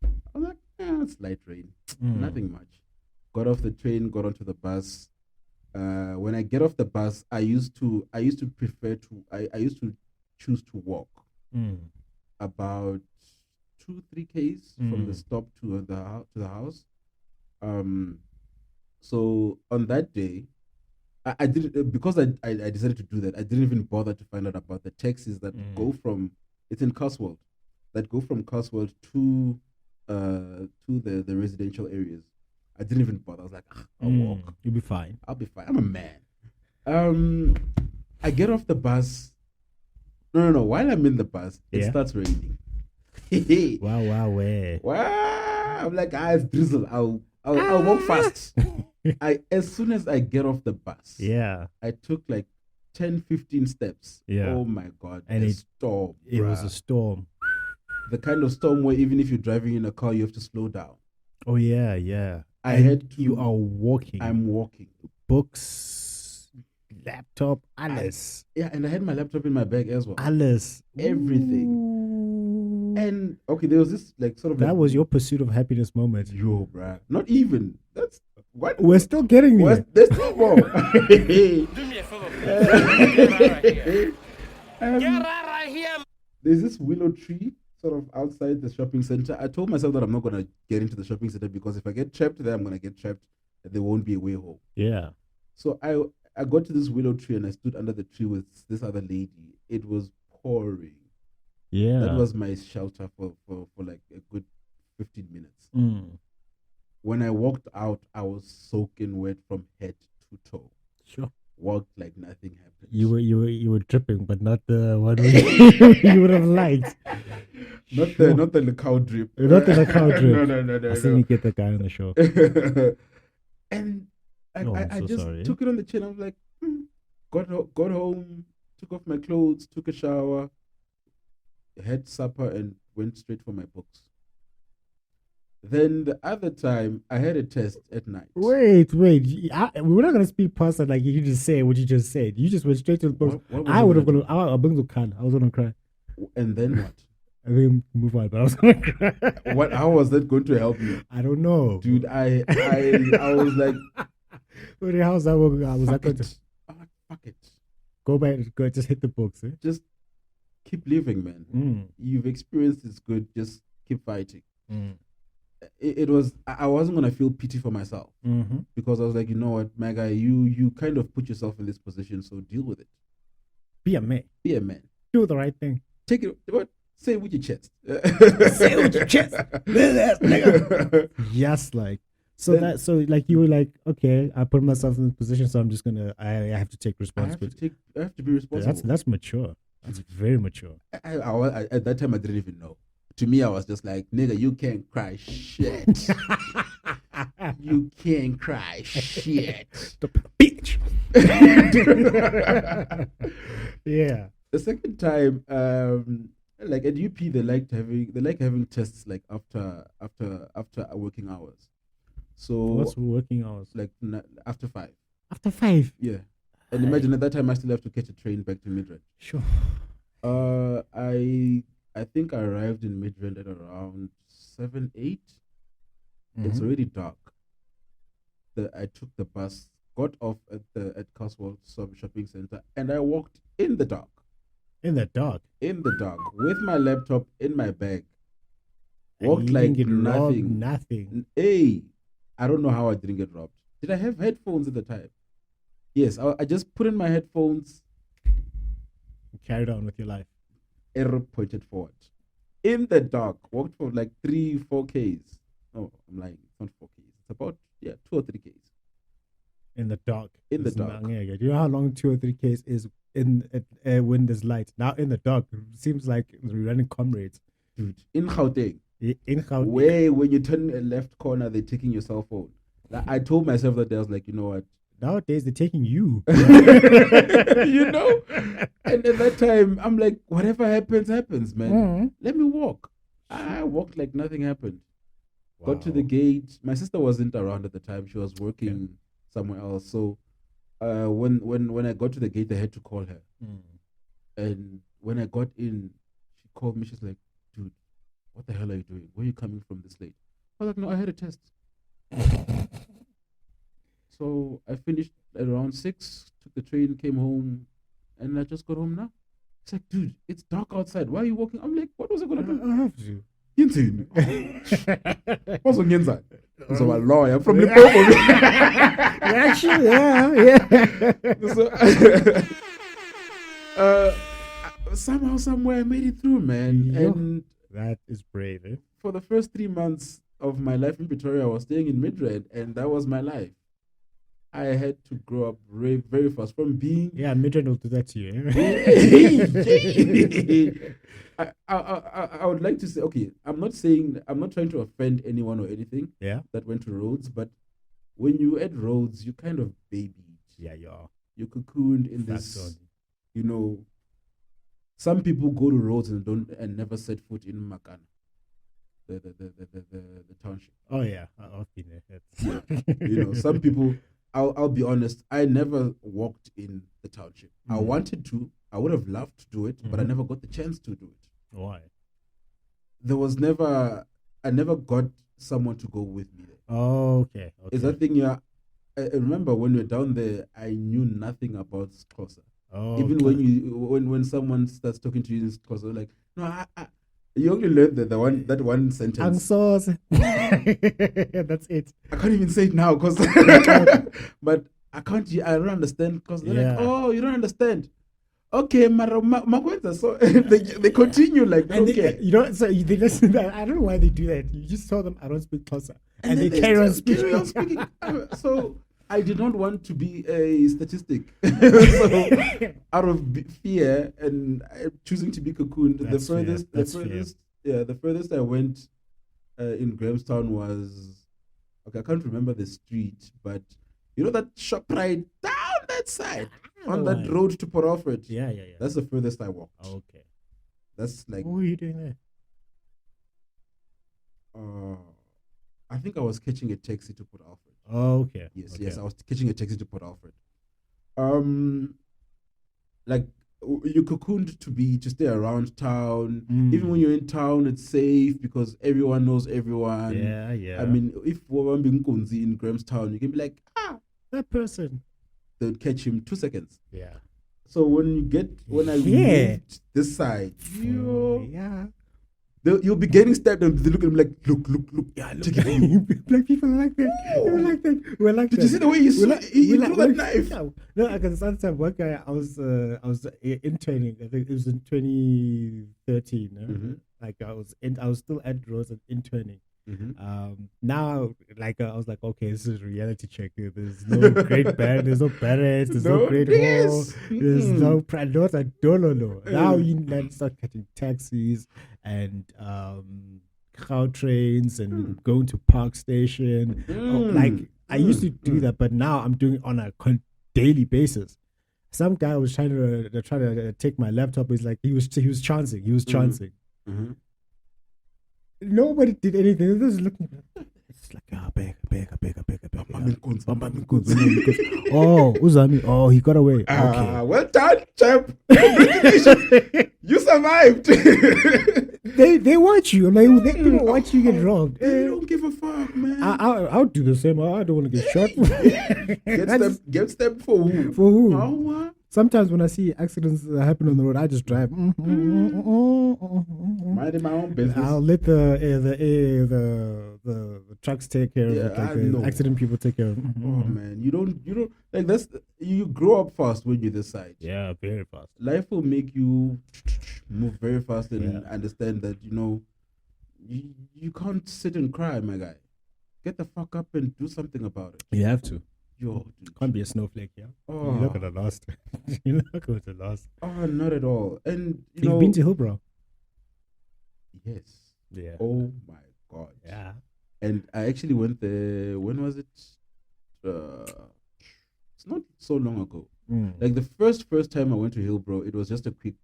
I was like, it's light rain, nothing much. Got off the train, got onto the bus. When I get off the bus, I used to choose to walk about 2-3 k's from the stop to the house. So on that day, I did because I decided to do that. I didn't even bother to find out about the taxis that go from. It's in Cotswold, that go from Cotswold to the residential areas. I didn't even bother. I was like, I'll walk. You'll be fine. I'll be fine. I'm a man. I get off the bus. No. While I'm in the bus, it starts raining. Wow. I'm like, it's drizzle. I'll walk fast. As soon as I get off the bus, I took like 10-15 steps. Oh my God. And a storm. It was a storm. The kind of storm where even if you're driving in a car, you have to slow down. Oh yeah. You are walking. I'm walking. Books. laptop, alles. Yeah, and I had my laptop in my bag as well. Alles. Everything. Ooh. And okay, there was this like sort of That like, was your pursuit of happiness moment. yo, bruh. Not even. That's what We're still getting there. there's still more. Do me a favor, please. Get out of here. Get out of here. There's this willow tree sort of outside the shopping center. I told myself that I'm not gonna get into the shopping center because if I get trapped there, I'm gonna get trapped and there won't be a way home. Yeah. So I got to this willow tree and I stood under the tree with this other lady. It was pouring. Yeah. That was my shelter for like a good 15 minutes. Mm. When I walked out, I was soaking wet from head to toe. Sure. Walked like nothing happened. You were dripping, but not the one you would have liked. Not the cow drip. Not the cow drip. No. I still need to get the guy on the show. And I so just sorry. took it on the chin. I was like, got home, took off my clothes, took a shower, had supper, and went straight for my books. Then the other time, I had a test at night. Wait. We're not gonna speak past that like you just say what you just said. You just went straight to the books. What was I you would have gonna gonna. I was gonna cry. And then what? I mean, move on, but I was gonna cry. How was that going to help me? I don't know, Dude, I was like, Wait, how's that working? I was like, fuck it. Fuck it. go back, go just hit the books. Eh? Just keep living, man. Mm. You've experienced it's good. Just keep fighting. Mm. It was, I wasn't going to feel pity for myself Mm-hmm. because I was like, you know what, my guy, you kind of put yourself in this position, so deal with it. Be a man. Be a man. Do the right thing. Take it, what? Say it with your chest. Say it with your chest. Yes, like. So like you were like, okay, I put myself in this position, so I'm just gonna I have to take responsibility. I have to be responsible. That's mature. That's very mature. I at that time I didn't even know. To me, I was just like, nigga, you can't cry shit. You can't cry shit. Bitch. Yeah. The second time, like at UP, they like having tests like after working hours. So What's working hours? like after 5. After 5. Yeah. And imagine at that time I still have to catch a train back to Midrand. Sure. I think I arrived in Midrand at around 7, 8. It's Mhm. already dark. I took the bus, got off at Castle Shopping Center, and I walked in the dark. In the dark. With my laptop in my bag. And Walked you like didn't get robbed, nothing. nothing. Hey, I don't know how I didn't get robbed. Did I have headphones at the time? Yes, I just put in my headphones, Carried on with your life. arrow pointed forward. In the dark, walked for like 3-4 Ks. No, I'm lying. It's not 4 Ks. It's about 2 or 3 Ks. In the dark. In the It's dark. not- yeah, do you know how long 2 or 3 Ks is when there's light? Now in the dark, it seems like we're running comrades. Dude, in Gauteng, In how where when you turn a left corner, they're taking your cell phone. Like, I told myself that day, I was like, you know what? nowadays they're taking you. You know? And at that time, I'm like, whatever happens, happens, man. Mhm. Let me walk. I walked like nothing happened. Got to the Wow. gate. My sister wasn't around at the time. She was working somewhere else. So when I got to the gate, I had to call her. Mm. And when I got in, she called me. She's like, dude, what the hell are you doing? Where are you coming from this late? I was like, no, I had a test. So I finished at around 6, took the train, came home, and I just got home now. It's like, dude, it's dark outside. Why are you walking? I'm like, what was I going to do? I have to. Yinzini. What's on Yenza? So a lawyer from Limpopo. Actually, yeah. So, somehow, somewhere, I made it through, man. Yo. And That is brave, eh? for the first 3 months of my life in Pretoria, I was staying in Midrand, and that was my life. I had to grow up very, very fast from being. Yeah, Midrand will do that to you. Eh? I would like to say, okay, I'm not trying to offend anyone or anything Yeah. that went to Rhodes, but when you at Rhodes, you kind of babied. Yeah, yeah. You're cocooned in Facts this, on. you know. Some people go to Rhodes and never set foot in Makana, the township. Oh yeah, I've been there. That's- You know, some people I'll be honest. I never walked in the township. I wanted to. I would have loved to do it, but I never got the chance to do it. Why? There was never. I never got someone to go with me there. Oh, okay. Is that thing? Yeah. I remember when we were down there, I knew nothing about Xhosa. Oh, Even when someone starts talking to you in Xhosa, like, no, you only learned that one sentence. That's it. I can't even say it now because, but I don't understand because they're like, oh, you don't understand. Okay, Makwenza. So they continue like, and okay. They listen. I don't know why they do that. You just tell them I don't speak Xhosa, and they carry on speaking. So I did not want to be a statistic. So out of fear and choosing to be cocooned, the furthest I went in Grahamstown was, okay, I can't remember the street, but you know that shop right down that side on that road to Port Alfred. Yeah. That's the furthest I walked. Okay. That's like. What were you doing there? I think I was catching a taxi to Port Alfred. Oh, okay. Yes, I was catching a taxi to Port Alfred. Like you cocooned to stay around town. Even when you're in town, it's safe because everyone knows everyone. Yeah. I mean, if we're being Kunzi in Grahamstown, you can be like, that person. They'll catch him 2 seconds. Yeah. So when I moved this side, you'll be getting stabbed and they look at him like, look. Yeah, look at you. Black people are like that. We're like that. Did you see the way he threw that knife? No, because at the time, one guy, I was interning. I think it was in 2013. Like I was still at Rose and interning. Now, like I was like, okay, this is reality check. There's no great band, there's no parents, there's no great hall, there's no not a dollar. Now you then start catching taxis and cow trains and going to Park Station. Like I used to do that, but now I'm doing it on a daily basis. Some guy was trying to take my laptop. He's like he was chancing. Nobody did anything. They was looking. It's like beg. Oh, Uzami. Oh, he got away. Okay. Well done, champ. Congratulations. You survived. They watch you. Like they don't watch you get robbed. They don't give a fuck, man. I'll do the same. I don't want to get shot. Get stabbed for who? For who? Oh, sometimes when I see accidents happen on the road, I just drive. Minding my own business. I'll let the trucks take care of it. Like the accident people take care of it. Oh man, you don't like that's you grow up fast when you're this side. Yeah, very fast. Life will make you move very fast and understand that you can't sit and cry, my guy. Get the fuck up and do something about it. You have to. Yo, dude. Can't be a snowflake, yeah. Oh. You're not gonna last. You're not going to last. Oh, not at all. And you've been to Hillbrow? Yes. Yeah. Oh my god. Yeah. And I actually went there. When was it? It's not so long ago. Like the first time I went to Hillbrow, it was just a quick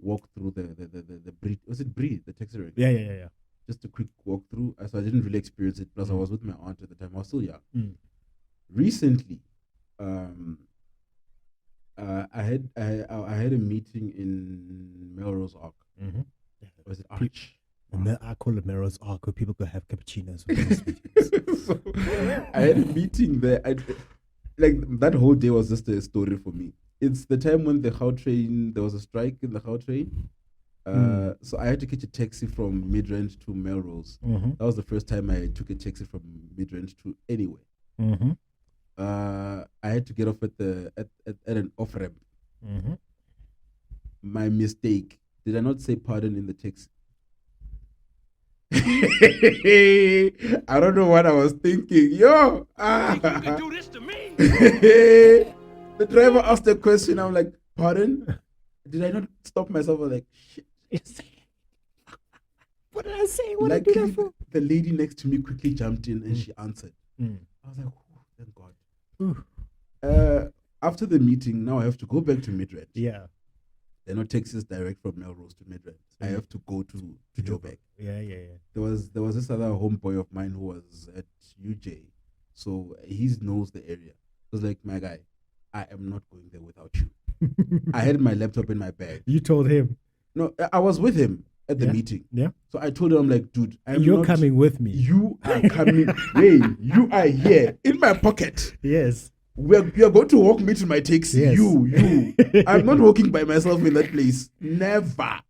walk through the Brie. Was it Brie, the taxi rank? Yeah. Just a quick walk through. So I didn't really experience it. Plus, I was with my aunt at the time. I was still young. Recently, I had a meeting in Melrose Arc. Was it Arch? I call it Melrose Arc where people go have cappuccinos. So I had a meeting there. Like that whole day was just a story for me. It's the time when there was a strike in the Gautrain. So I had to catch a taxi from Midrand to Melrose. That was the first time I took a taxi from Midrand to anywhere. I had to get off at an off ramp. My mistake. Did I not say pardon in the taxi? I don't know what I was thinking. Yo, You can do this to me. The driver asked a question. I'm like, pardon? Did I not stop myself? I was like, shit. What did I say? What did I do that for? The lady next to me quickly jumped in and she answered. I was like, oh, thank God. After the meeting, now I have to go back to Midrand. Yeah. There are no taxis direct from Melrose to Midrand. I have to go to Joburg. Yeah. There was this other homeboy of mine who was at UJ. So he knows the area. I was like, my guy, I am not going there without you. I had my laptop in my bag. You told him. No, I was with him at the meeting. Yeah. So I told him, I'm like, dude, You're coming with me. You are coming. Hey, you are here in my pocket. Yes. We are going to walk me to my taxi. Yes. You. I'm not walking by myself in that place. Never.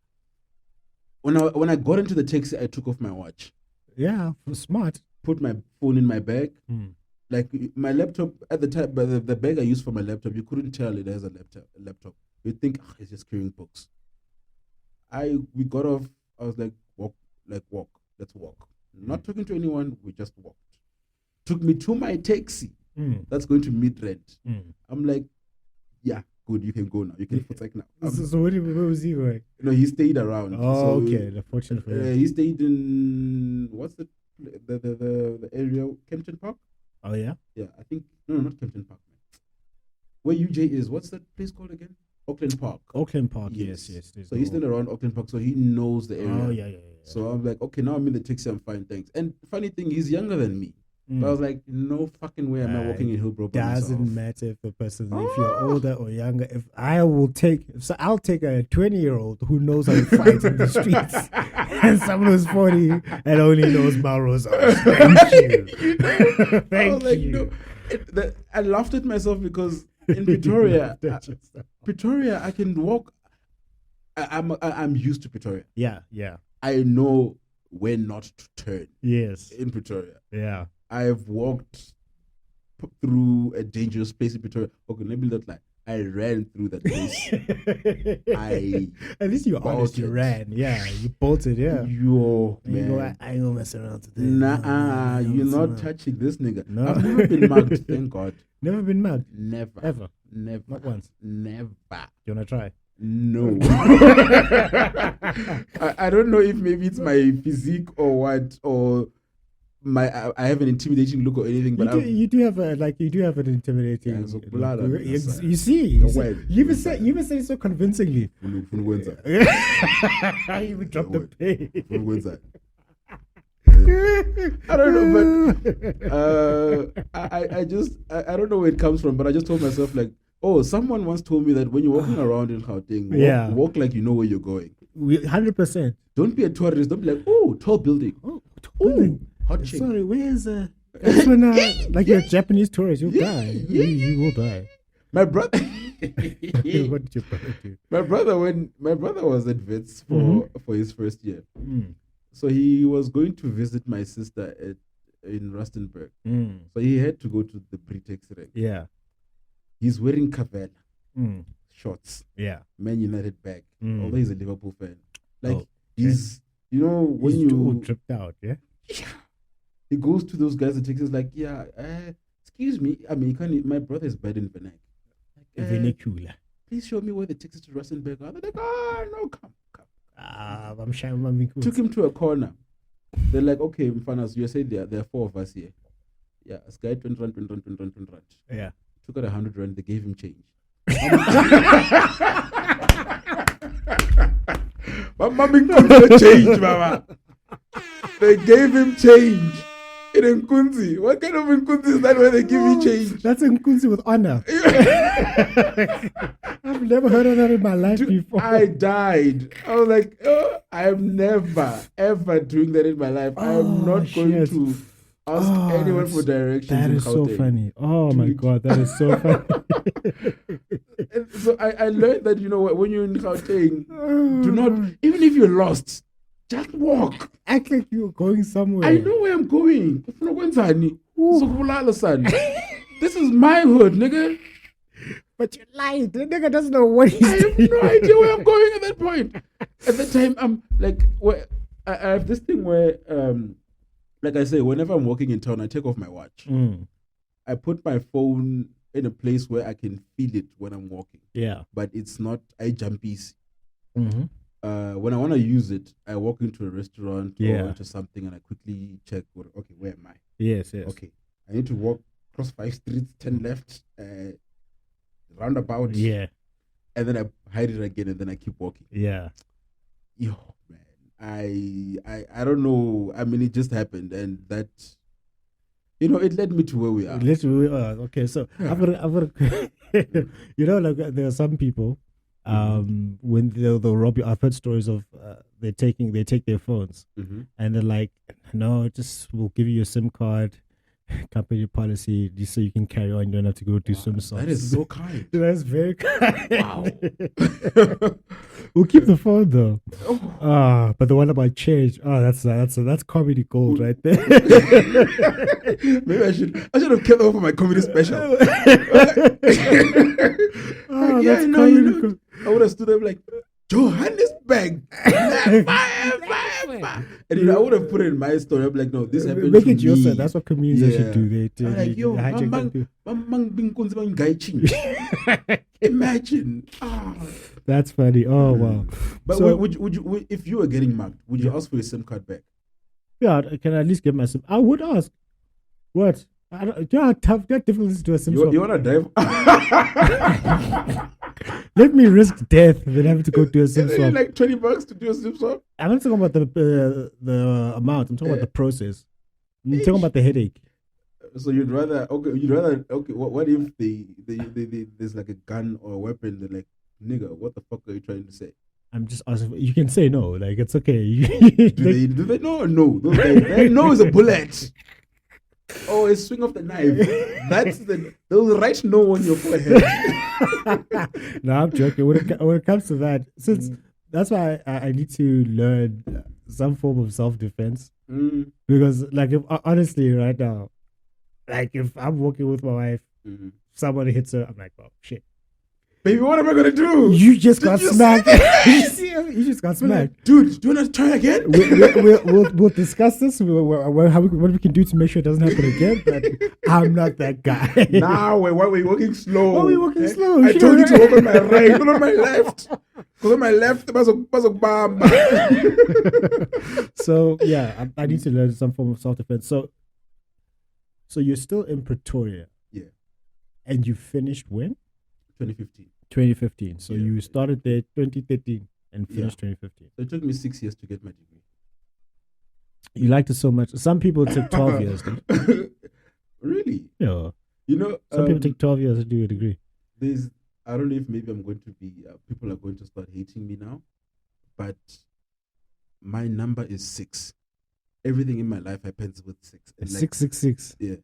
When I got into the taxi, I took off my watch. Yeah, smart. Put my phone in my bag. Mm. Like my laptop at the time, but the bag I used for my laptop, you couldn't tell it has a laptop. You'd think it's just carrying books. We got off. I was like, walk. Let's walk. Not talking to anyone. We just walked. Took me to my taxi. That's going to Midrand. I'm like, yeah, good. You can go now. You can protect now. So where was he going? No, he stayed around. Oh, so, okay. Fortunately, he stayed in what's the area? Kempton Park. Oh yeah. Yeah, I think no, not Kempton Park. Man. Where UJ is, what's that place called again? Auckland Park. Auckland Park. Yes. So he's still around Auckland Park, so he knows the area. Oh yeah. So I'm like, okay, now I'm in the taxi. I'm fine, thanks. And funny thing, he's younger than me. But I was like, no fucking way am I walking in Hillbrook by myself. Doesn't matter if the person, if you're older or younger. I'll take a 20-year-old who knows how to fight in the streets, and someone who's 40 and only knows Malrose. Thank you. Thank you. No, I laughed at myself because in Pretoria, I can walk. I'm used to Pretoria. Yeah. I know where not to turn. Yes. In Pretoria. Yeah. I've walked through a dangerous place in Pretoria. Okay, let me not lie. I ran through that place. At least you're honest. You ran. Yeah. You bolted. Yeah. Yo, man. I ain't gonna mess around today. Nah, you're not touching this nigga. No. I've never been mugged, thank God. Never been mugged? Never. Ever? Never. Not once? Never. You wanna try? No. I don't know if maybe it's my physique or what, or I have an intimidating look or anything, but you do have an intimidating look. You see, you even say it so convincingly. You even dropped the pay. I don't know, but I don't know where it comes from, but I just told myself like, oh, someone once told me that when you're walking around in Gauteng, walk like you know where you're going. 100%. Don't be a tourist. Don't be like, oh, tall building. Oh, tall building. Hot chick. Sorry, where's like you're a Japanese tourist, you'll die. You will die. My brother. What did your brother do? My brother was at Wits for his first year. So he was going to visit my sister in Rustenburg. So he had to go to the Britex ring. Yeah. He's wearing Cavella shorts. Yeah. Man United bag. Although he's a Liverpool fan. Like he's when he's you all tripped out, yeah? He goes to those guys and takes us like, excuse me. I mean, my brother is bad in vernac. Vernacular. Please show me where the tickets to Rustenburg are. They're like, no, come. I'm shy. Took him to a corner. They're like, okay, Mfanas, you said there are 4 of us here. Yeah, a guy 20 rand. Yeah. Took out 100 rand. They gave him change. My mommy couldn't change, mama. They gave him change. In Nkunzi. What kind of Nkunzi is that where they give you change? That's Nkunzi with honor. I've never heard of that in my life before. I died. I was like, I am never, ever doing that in my life. I am not going to ask anyone for directions. That is so funny. Oh my God, that is so funny. So I learned that, when you're in Gauteng, do not, even if you're lost, just walk. Act like you're going somewhere. I know where I'm going. This is my hood, nigga. But you lied. The nigga doesn't know what he's doing. I have no idea where I'm going at that point. At that time, I'm like, I have this thing where, like I say, whenever I'm walking in town, I take off my watch. I put my phone in a place where I can feel it when I'm walking. Yeah. But it's not, I jump easy. When I want to use it, I walk into a restaurant or into something and I quickly check, okay, where am I? Yes. Okay, I need to walk across 5 streets, 10 left, roundabout. Yeah. And then I hide it again and then I keep walking. Yeah. Yo, man. I don't know. I mean, it just happened and that it led me to where we are. Literally, okay. So I've got, like there are some people, when they'll rob you. I've heard stories of they take their phones, and they're like, no, just we'll give you a SIM card, company policy, just so you can carry on. You don't have to go do SIM songs. That is so kind. That's very kind. Wow. We'll keep the phone though. But the one about change, that's comedy gold right there. Maybe I should have kept that for my comedy special. That's comedy gold. I would have stood up like Johannesburg. And I would have put it in my story. I'm like, no, this happened Make to it me. yourself. That's what comedians should do. I'm like, yo, imagine. That's funny. Oh wow. But So- would you, if you were getting mugged, would you ask for your SIM card back? Yeah, can I at least get my SIM? I would ask. What? I don't, you know how tough, how difficult it is to do a SIM swap? You want to dive? Let me risk death than having to go do a SIM swap. Like $20 to do a SIM swap? I'm not talking about the amount. I'm talking about the process. I'm talking about the headache. So you'd rather what if they there's like a gun or a weapon? They're like, nigga, what the fuck are you trying to say? I'm just asking. You can say no. Like, it's okay. Do they no? Those guys, no is a bullet. Oh, a swing of the knife. They'll write no on your forehead. No, I'm joking. When it comes to that, since that's why I need to learn some form of self-defense. Because, like, if honestly, right now, like, if I'm walking with my wife, somebody hits her, I'm like, oh shit. Baby, what am I gonna do? You just got smacked. You just got smacked. Dude, do you want to try again? We'll discuss this. What we can do to make sure it doesn't happen again. But I'm not that guy. Nah, why were you walking slow? Why were you walking slow? I told you to walk on my right, not on my left. Because on my left, there's a bam. So yeah, I need to learn some form of self-defense. So you're still in Pretoria. Yeah. And you finished when? 2015. 2015. So Yeah. you started there 2013 and finished 2015. So it took me 6 years to get my degree. You liked it so much. Some people took 12 years. Dude. Really? Yeah. You know, Some people take 12 years to do a degree. I don't know if maybe I'm going to be, people are going to start hating me now, but my number is 6. Everything in my life I pencil with 6. And 666. Yeah.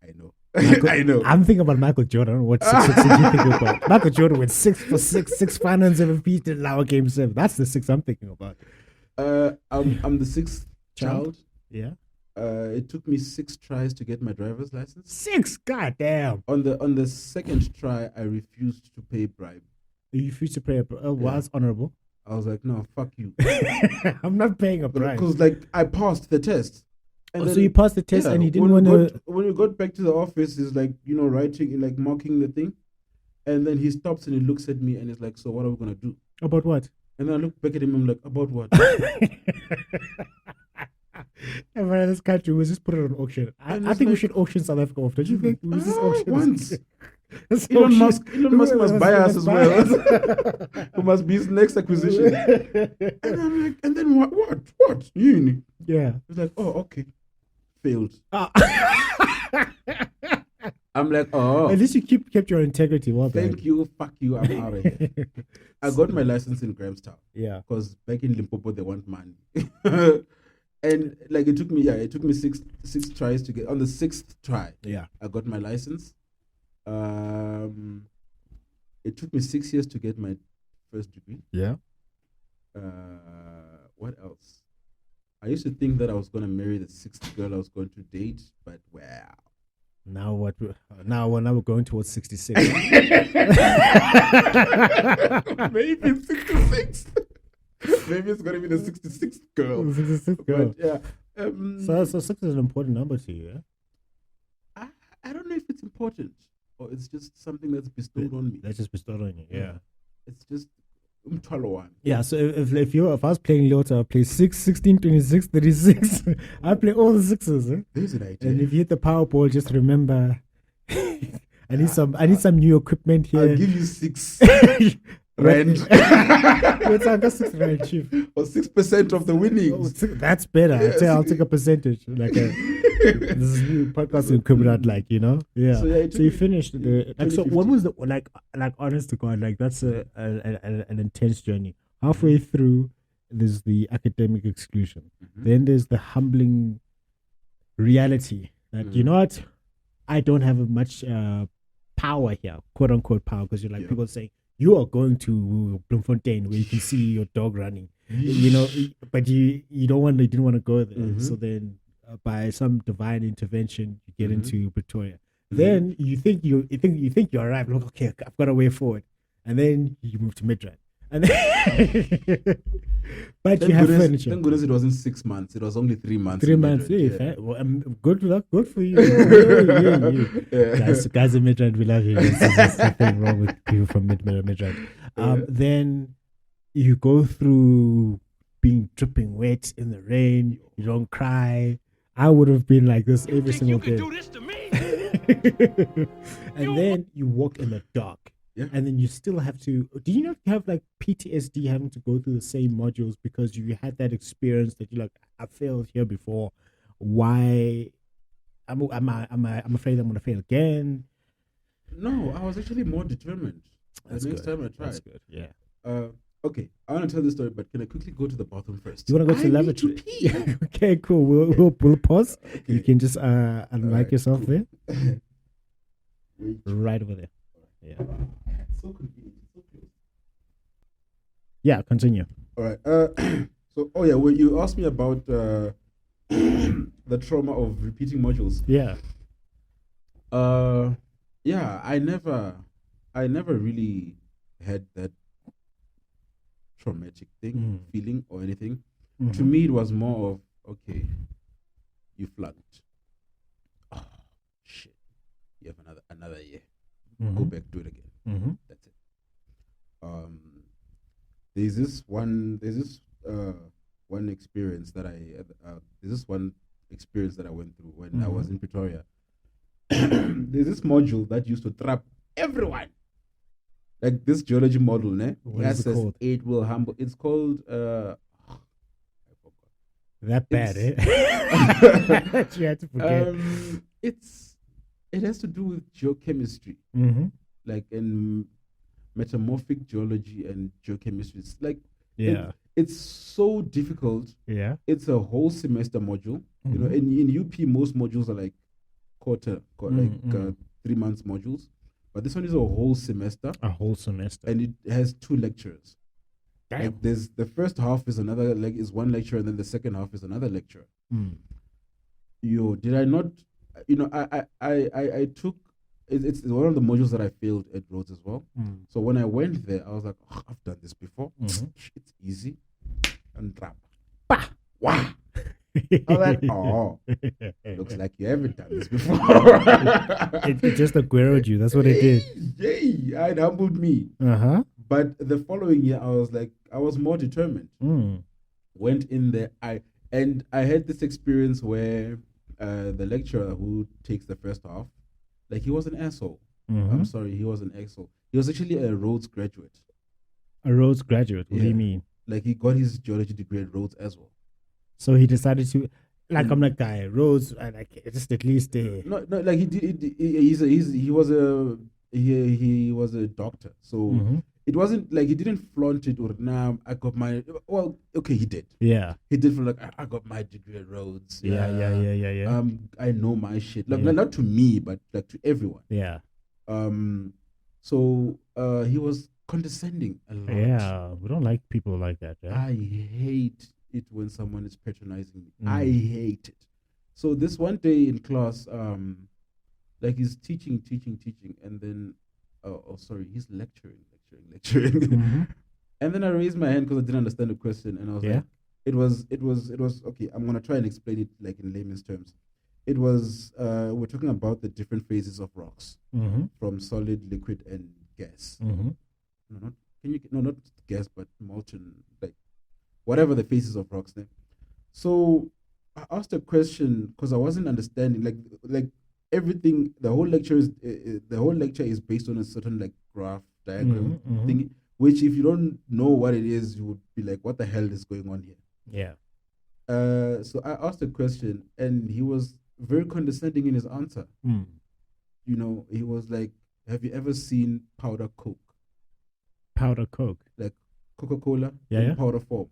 I know. Michael, I know. I'm thinking about Michael Jordan. What 666 you think about? Michael Jordan went 6 for 6 finals MVP to allow a game 7. That's the 6 I'm thinking about. I'm the 6th child. Yeah. It took me 6 tries to get my driver's license. 6, goddamn. On the second try, I refused to pay bribe. You refused to pay was honorable. I was like, no, fuck you. I'm not paying a price. Because like I passed the test. And so you passed the test and you didn't want to. When we got back to the office, he's like, writing, like marking the thing. And then he stops and he looks at me and he's like, so what are we going to do? About what? And then I look back at him and I'm like, about what? Everyone in this country, we'll just put it on auction. I think we should auction South Africa off. Don't you think? We'll just auction once. Elon Musk must buy us as well. Who must be his next acquisition. And I'm like, and then what? Uni? Yeah. He's like, oh, okay. Failed. I'm like, oh. At least you kept your integrity. Well done. Thank you. Fuck you. I'm out of here. I got my license in Grahamstown. Yeah. Because back in Limpopo, they want money. And like it took me 6 tries to get. On the 6th try, yeah, I got my license. It took me 6 years to get my first degree. Yeah. What else? I used to think that I was gonna marry the 6th girl I was going to date, but wow. Now what? Now we're going towards 66. Maybe 66. Maybe it's gonna be the 66th girl. 66th girl. But, yeah. So 6 is an important number to you, yeah? I don't know if it's important or it's just something that's bestowed on me. That's just bestowed on you, yeah. It's just one. Yeah, so if I was playing Lotto, I'd play 6, 16, 26, 36. I play all the 6s. Eh? There's an idea. And if you hit the Powerball, just remember I need some new equipment here. I'll give you 6. rand What's our 6 rand, chief? or 6% of the Oh, winnings. that's better. I'll take a percentage. Like this is new podcast equivalent, like yeah. So, yeah, it So took you me- finished the like. So 2050. what was the like honest to God, like that's an intense journey. Halfway through, there's the academic exclusion. Then there's the humbling reality that you know what, I don't have much power here, quote unquote power, because you're like people saying you are going to Bloemfontein where you can see your dog running, but you didn't want to go there. So then by some divine intervention, you get into Pretoria. Then you think you arrive. Like, okay, I've got a way forward, and then you move to Midrand, and then but you have furniture. Thank goodness it wasn't 6 months. It was only 3 months. 3 in months, Midrand, yeah. Well, good luck, good for you. Yeah. Guys in Midrand, we love you. There's nothing wrong with people from Midrand. Then you go through being dripping wet in the rain. You don't cry. I would have been like this every Think single you can day. do this to me? And then you walk in the dark. Yeah. And then you still have to. Do you not have like PTSD having to go through the same modules because you had that experience that you're like, I failed here before. Why? I'm afraid I'm gonna fail again. No, I was actually more determined. That's the next good. time I tried. That's good. Yeah. Okay, I want to tell this story, but can I quickly go to the bathroom first? You want to go to the I need to lavatory? pee. Okay, cool. We'll pause. You Okay. can just unmic Alright, yourself cool. there, Wait, right over there. Yeah. so convenient. So close. Yeah. Continue. All right. So, well, you asked me about the trauma of repeating modules. Yeah. Yeah, I never really had that traumatic thing, feeling or anything. To me, it was more of, okay, you flunked. Oh, shit. You have another year. Go back, do it again. That's it. There's this one experience that I went through when I was in Pretoria. There's this module that used to trap everyone. Like this geology model, ne? What is it called? It will humble. It's called I forgot. That bad, It's- eh? You had to forget. It has to do with geochemistry, like in metamorphic geology and geochemistry. It's like it's so difficult. Yeah. It's a whole semester module. You know, in UP most modules are like quarter 3 months modules, but this one is a whole semester. A whole semester. And it has 2 lectures. Damn. Like there's the first half is one lecture, and then the second half is another lecture. Did I not? I took. It's one of the modules that I failed at Rhodes as well. So when I went there, I was like, I've done this before. It's easy. And rap. Bah! Wow. I was like, looks like you haven't done this before. It just Agueroed you. That's what it did. Yay! It humbled me. But the following year, I was more determined. Went in there. I had this experience where the lecturer who takes the first half, like he was an asshole. I'm sorry, he was an asshole. He was actually a Rhodes graduate. A Rhodes graduate. What do Yeah. you mean? Like he got his geology degree at Rhodes as well. So he decided to, like, I'm like, guy, Rhodes, like, just at least No, like he was a doctor. So it wasn't like he didn't flaunt it or I got my, well, okay, he did. Yeah. He did feel like I got my degree at Rhodes. Yeah. I know my shit. Like not to me, but like to everyone. Yeah. So he was condescending a lot. Yeah. We don't like people like that. Yeah? I hate it when someone is patronizing me. I hate it. So this one day in class, like he's teaching, and then he's lecturing. And then I raised my hand because I didn't understand the question, and I was like, it was okay. I'm gonna try and explain it like in layman's terms. It was we're talking about the different phases of rocks, from solid, liquid, and gas. Not gas, but molten, like whatever the phases of rocks there. So I asked a question because I wasn't understanding, like everything. The whole lecture is based on a certain like graph diagram thingy, which if you don't know what it is, you would be like, what the hell is going on here? Yeah. So I asked a question, and he was very condescending in his answer. Mm. You know, he was like, have you ever seen powder Coke? Powder Coke. Like Coca-Cola Yeah, in yeah. powder form.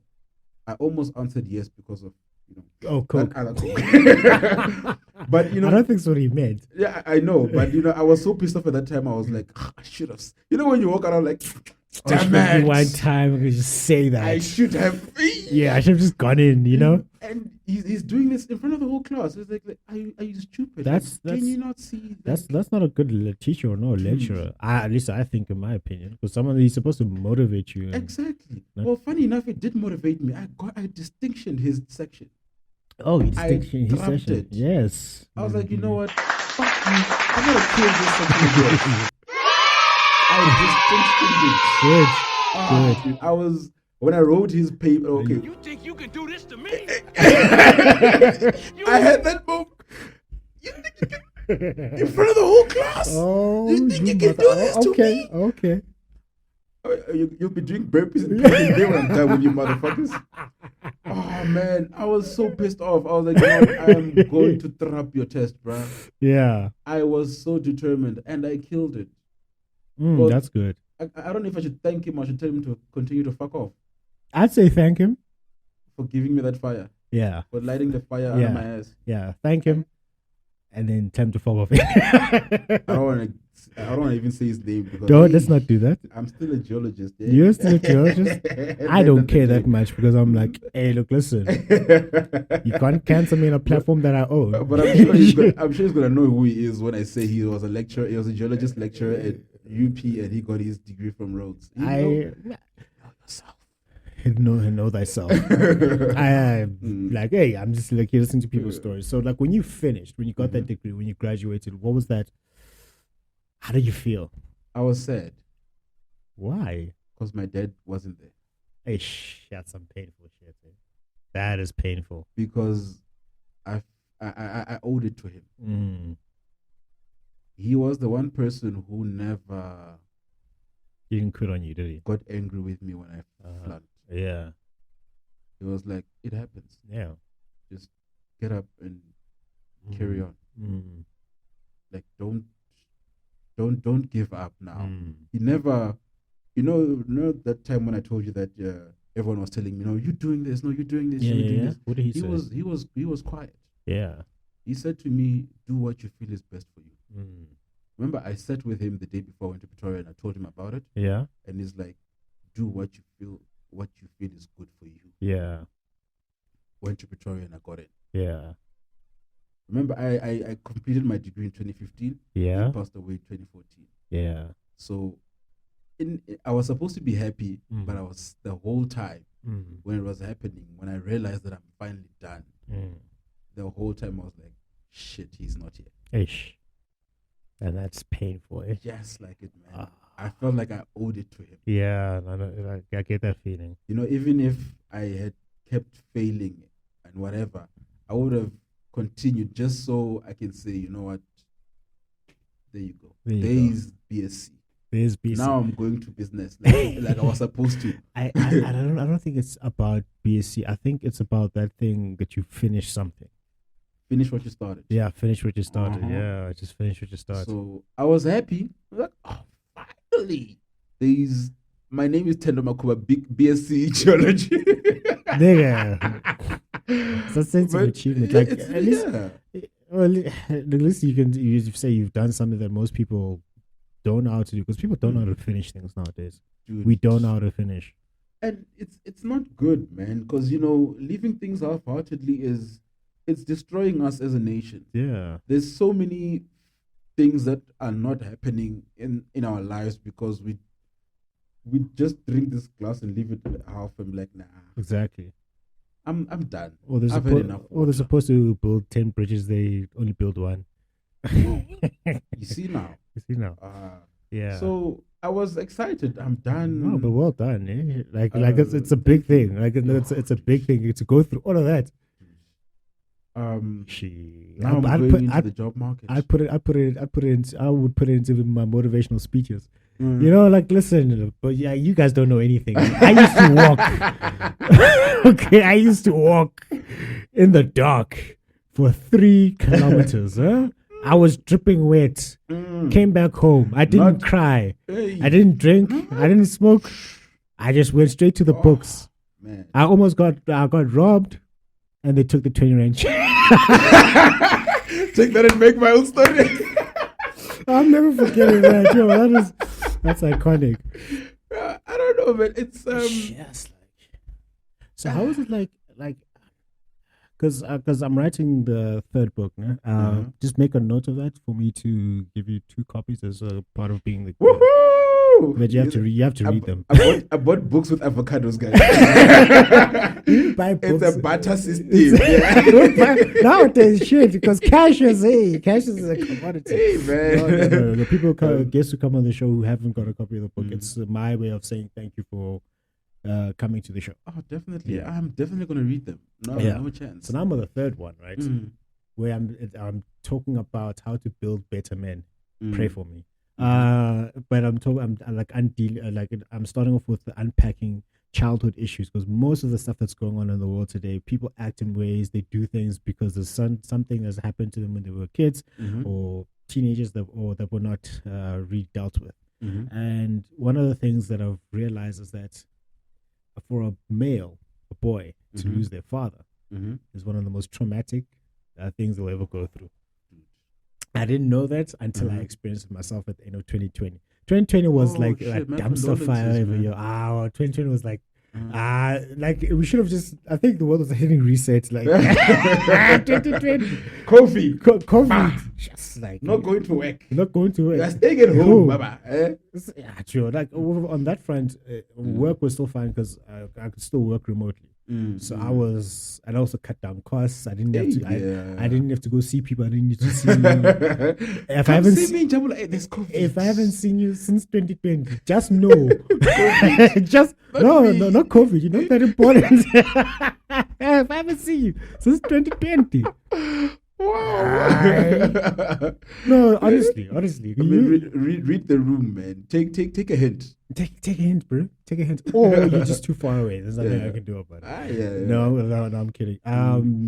I almost answered yes because of, you know, Oh, Coke. that other Coke. But, you know, I don't think that's what he meant. yeah, I know. But, you know, I was so pissed off at that time. I was like, I should have. You know, when you walk around like, damn it. One time I could just say that. I should have. Yeah, I should have just gone in, you know? And he's doing this in front of the whole class. It's like are you stupid? Can you not see that? That's not a good teacher or no lecturer. At least I think, in my opinion, because someone he's supposed to motivate you. Exactly. Well, funny enough, it did motivate me. I got a distinction his section. Oh, distinction his dropped session. it. Yes. I was like, you know what? Fuck you. I'm gonna kill this section again. I distinctioned it. Good. Dude, I was when I wrote his paper. Okay, You think you can do this to me? I had that book. You think you can in front of the whole class? Oh, you think you can do this to me? Okay. You'll be doing burpees and pushing there when I'm done with you motherfuckers. Oh man, I was so pissed off. I was like, you know what? I am going to throw up your test, bruh. Yeah. I was so determined, and I killed it. Well, That's good. I don't know if I should thank him or I should tell him to continue to fuck off I'd say thank him. for giving me that fire, Yeah. for lighting the fire out of my ass. Yeah. Thank him. And then tell him to fuck off. I don't want to even say his name because Let's not do that. I'm still a geologist. Eh? You're still a geologist? I don't care that much because I'm like, hey, look, listen. You can't cancel me on a platform that I own. But I'm sure he's gonna know who he is when I say he was a lecturer. He was a geologist lecturer at UP, and he got his degree from Rhodes. Know yourself. Know thyself. Like, hey, I'm just like listening to people's stories. So, like, when you finished, when you got that degree, when you graduated, what was that? How did you feel? I was sad Why? because my dad wasn't there. Hey, that's some painful shit. Man. That is painful. Because I owed it to him. Mm. He was the one person who never He didn't quit on you, did he? got angry with me when I flunked. Yeah. He was like, it happens. Yeah. Just get up and carry on. Mm. Like don't give up now. Mm. He never, you know that time when I told you that everyone was telling me, no, you're doing this, no, you're doing this, you're doing this. What did he say? He was quiet. Yeah. He said to me, do what you feel is best for you. Mm. Remember, I sat with him the day before I went to Pretoria and I told him about it. Yeah. And he's like, do what you feel is good for you. Yeah. Went to Pretoria and I got it. Yeah. Remember, I completed my degree in 2015. Yeah. He passed away in 2014. Yeah. So I was supposed to be happy, but I was the whole time when it was happening, when I realized that I'm finally done, the whole time I was like, shit, he's not here. Ish. And that's painful, eh? Just like it, man. I felt like I owed it to him. Yeah, I get that feeling. You know, even if I had kept failing and whatever, I would have continued just so I can say, you know what? There you go. There's BSc. There's BSc. Now I'm going to business like I was supposed to. I don't think it's about BSc. I think it's about that thing that you finish something. Finish what you started. Yeah, finish what you started. Yeah, just finish what you started. So I was happy. I was like, oh, finally. My name is Thendo Makhuvha, big BSc geology. Nigga. It's a sense of achievement. Like, at least, well, at least you say you've done something that most people don't know how to do, because people don't know how to finish things nowadays. Dude. We don't know how to finish. And it's not good, man, because, you know, leaving things half-heartedly it's destroying us as a nation. Yeah. There's so many things that are not happening in our lives because we just drink this glass and leave it half and like, nah. Exactly. I'm done. Or they're, they're supposed to build 10 bridges, they only build one. You see now. Yeah. So I was excited. I'm done. No, but well done. Eh? Like it's a big thing. Like it's a big thing to go through all of that. Now I'm going into the job market. I would put it into my motivational speeches. You know, like, listen, but yeah, you guys don't know anything. I used to walk. Okay, I used to walk in the dark for 3 kilometers. Huh? I was dripping wet. Came back home. I didn't cry. Hey. I didn't drink. I didn't smoke. I just went straight to the books. Man. I got robbed, and they took the 20 Rand. Take that and make my own story. I'm never forgetting that. Yo, that's iconic. I don't know, man. It's Yes. So how is it like? Because I'm writing the 3rd book. Nah? Just make a note of that for me to give you 2 copies as a part of being the. Woohoo! But you have to read them. I bought books with avocados, guys. You buy books. It's a barter system. Nowadays, shit, because cash is a commodity. Hey, man. No. The people guests who come on the show who haven't got a copy of the book, it's my way of saying thank you for coming to the show. Oh, definitely. Yeah. I'm definitely going to read them. No chance. So now I'm on the 3rd one, right? Where I'm talking about how to build better men. Pray for me. But I'm starting off with the unpacking childhood issues, because most of the stuff that's going on in the world today, people act in ways, they do things because there's something that's happened to them when they were kids or teenagers that were not really dealt with. And one of the things that I've realized is that for a boy to lose their father is one of the most traumatic things they'll ever go through. I didn't know that until I experienced it myself at the end of 2020. 2020 was like dumpster fire every year. 2020 was like we should have just. I think the world was hitting reset. Like 2020, COVID, just like not going to work. You're staying at home, Baba. Yeah, true. Like on that front, work was still fine because I could still work remotely. So I also cut down costs. I didn't have to. I didn't have to go see people. I didn't need to see. If I haven't seen you since 2020, just know. Not COVID. You're not that important. If I haven't seen you since 2020. Wow. No, honestly. I mean, read the room, man. Take a hint. Take a hint, bro. Take a hint. Or you're just too far away. There's nothing I can do about it. No, I'm kidding.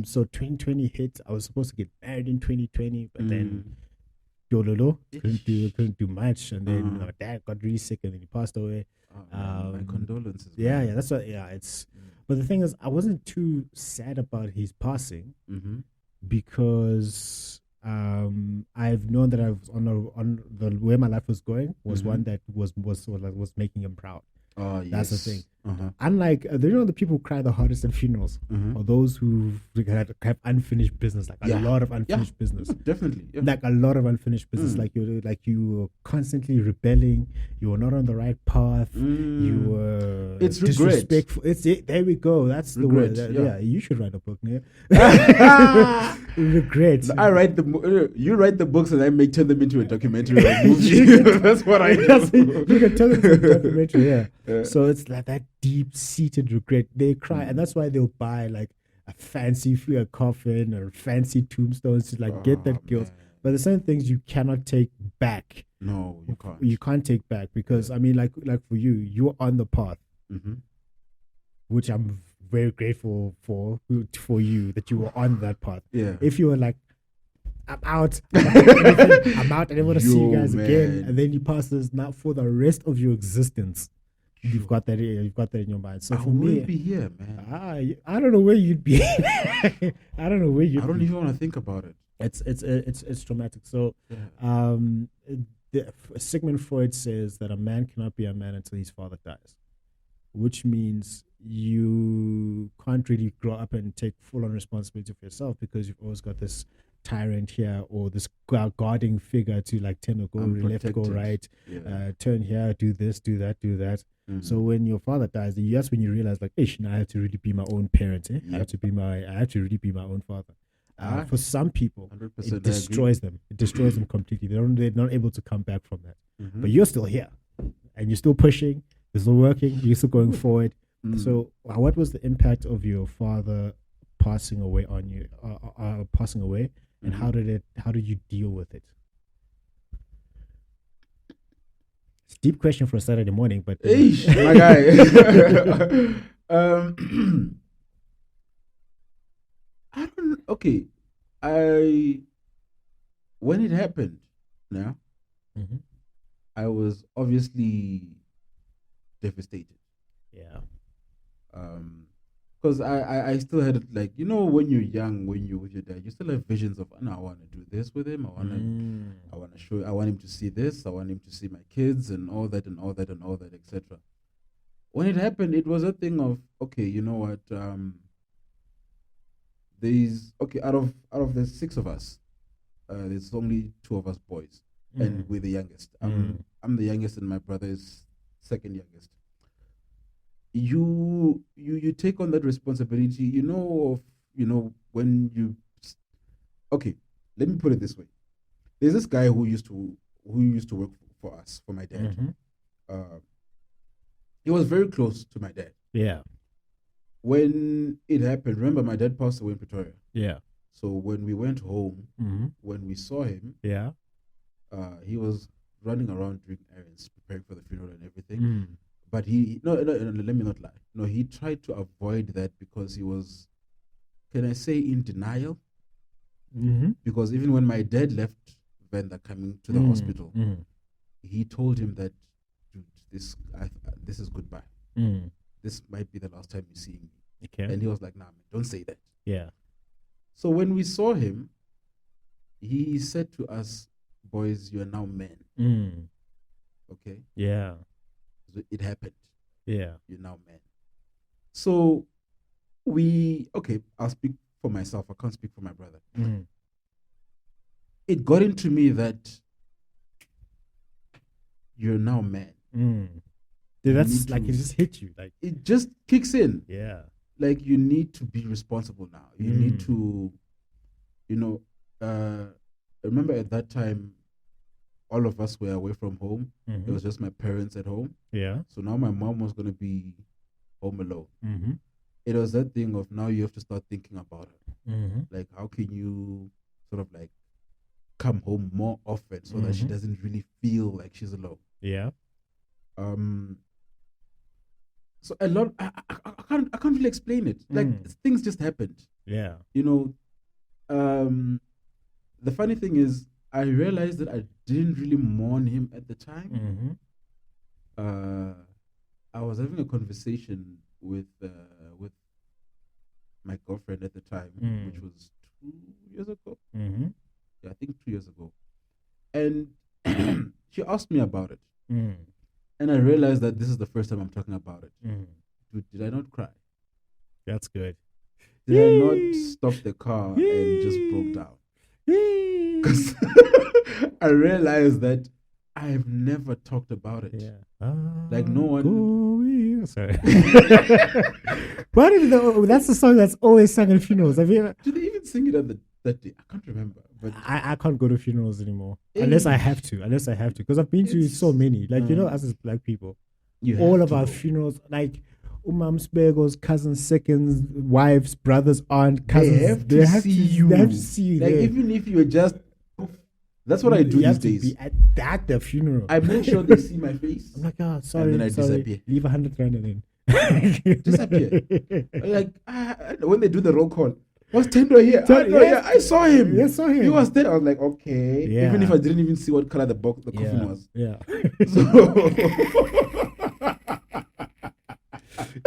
So 2020 hit. I was supposed to get married in 2020, but then couldn't do much. And then my dad got really sick, and then he passed away. My condolences. Yeah, that's what. Yeah, it's. But the thing is, I wasn't too sad about his passing. Because I've known that I was on the way my life was going was one that was making him proud. Oh, yes. That's the thing. Unlike the people who cry the hardest at funerals, or those who have unfinished business, like a lot of unfinished business. Definitely, like a lot of unfinished business. Like you were constantly rebelling. You were not on the right path. You were disrespectful. There we go. That's regret, the word. You should write a book, yeah. Regret. I write you write the books, and I turn them into a documentary or movie. That's what I do. You can turn them into a documentary. Yeah. So it's like that deep-seated regret. They cry, and that's why they'll buy like a fancy coffin or fancy tombstones to get that guilt. But there's certain things you cannot take back. No, you can't. You can't take back because I mean, like for you, you're on the path, which I'm very grateful for you that you were on that path. Yeah. If you were like, I'm out. I'm out. I don't want to see you guys again. And then you pass this now for the rest of your existence. You've got that. You've got that in your mind. So for me, I wouldn't be here, man. I don't know where you'd be. I don't even want to think about it. It's traumatic. So, Sigmund Freud says that a man cannot be a man until his father dies, which means you can't really grow up and take full on responsibility for yourself because you've always got this tyrant here or this guarding figure to Thendo, go left, go right, turn here, do this, do that, do that. So when your father dies, that's when you realize now I have to really be my own parent. I have to really be my own father. For some people, it destroys them. It destroys them completely. They're not able to come back from that. But you're still here, and you're still pushing. You're still working. You're still going forward. So, what was the impact of your father passing away on you? And how did you deal with it? It's a deep question for a Saturday morning, but Eish, my guy. I don't. Okay, when it happened, now Mhm. I was obviously devastated. Yeah. Because I still had it, like, when you're young, when you're with your dad, you still have visions of, no, I want to do this with him. I want to show. I want him to see this. I want him to see my kids and all that and all that and all that, etc. When it happened, it was a thing of, okay, you know what? Out of the six of us, there's only two of us boys, and we're the youngest. I'm the youngest, and my brother is second youngest. You take on that responsibility, when you. Okay, let me put it this way. There's this guy who used to work for us, for my dad. He was very close to my dad. Yeah. When it happened, remember, my dad passed away in Pretoria. Yeah. So when we went home, when we saw him, Yeah. He was running around doing errands, preparing for the funeral and everything. But no, let me not lie. No, he tried to avoid that because he was, can I say, in denial? Because even when my dad left Venda coming to the hospital, he told him that, dude, this is goodbye. This might be the last time you're seeing me. Okay. And he was like, nah, man, don't say that. Yeah. So when we saw him, he said to us, boys, you are now men. Okay? Yeah. So it happened. Yeah. You're now men. So I'll speak for myself. I can't speak for my brother. It got into me that you're now men. Dude, that's like, it just hit you. Like, it just kicks in. Yeah. Like, you need to be responsible now. You need to, remember at that time, all of us were away from home. It was just my parents at home. Yeah. So now my mom was going to be home alone. It was that thing of, now you have to start thinking about her. Like, how can you sort of like come home more often so that she doesn't really feel like she's alone? Yeah. So a lot, I can't really explain it. Like, things just happened. Yeah. The funny thing is, I realized that I didn't really mourn him at the time. I was having a conversation with my girlfriend at the time, which was 2 years ago. Yeah, I think 2 years ago. And she asked me about it. And I realized that this is the first time I'm talking about it. Dude, did I not cry? That's good. Did I not stop the car and just broke down? Because I realized that I've never talked about it. Yeah. Like, no one. Sorry. Why did that's the song that's always sung at funerals. Have you ever? Did they even sing it that day? I can't remember. But I can't go to funerals anymore unless I have to. Because I've been to so many. Like, us as black people, all of our funerals, like Umam Sbego's cousins, seconds, wives, brothers, aunt, cousins, they have to see you. Like, there. even if you're just, that's what I do you these have to days. be at the funeral. I make sure they see my face. I'm like, oh, sorry, and then I disappear. Leave 100 rand and then disappear. Like, when they do the roll call, was Thendo here? Yeah, I saw him. Yeah, I saw him. He was there. I was like, okay. Yeah. Even if I didn't even see what color the coffin was. Yeah. So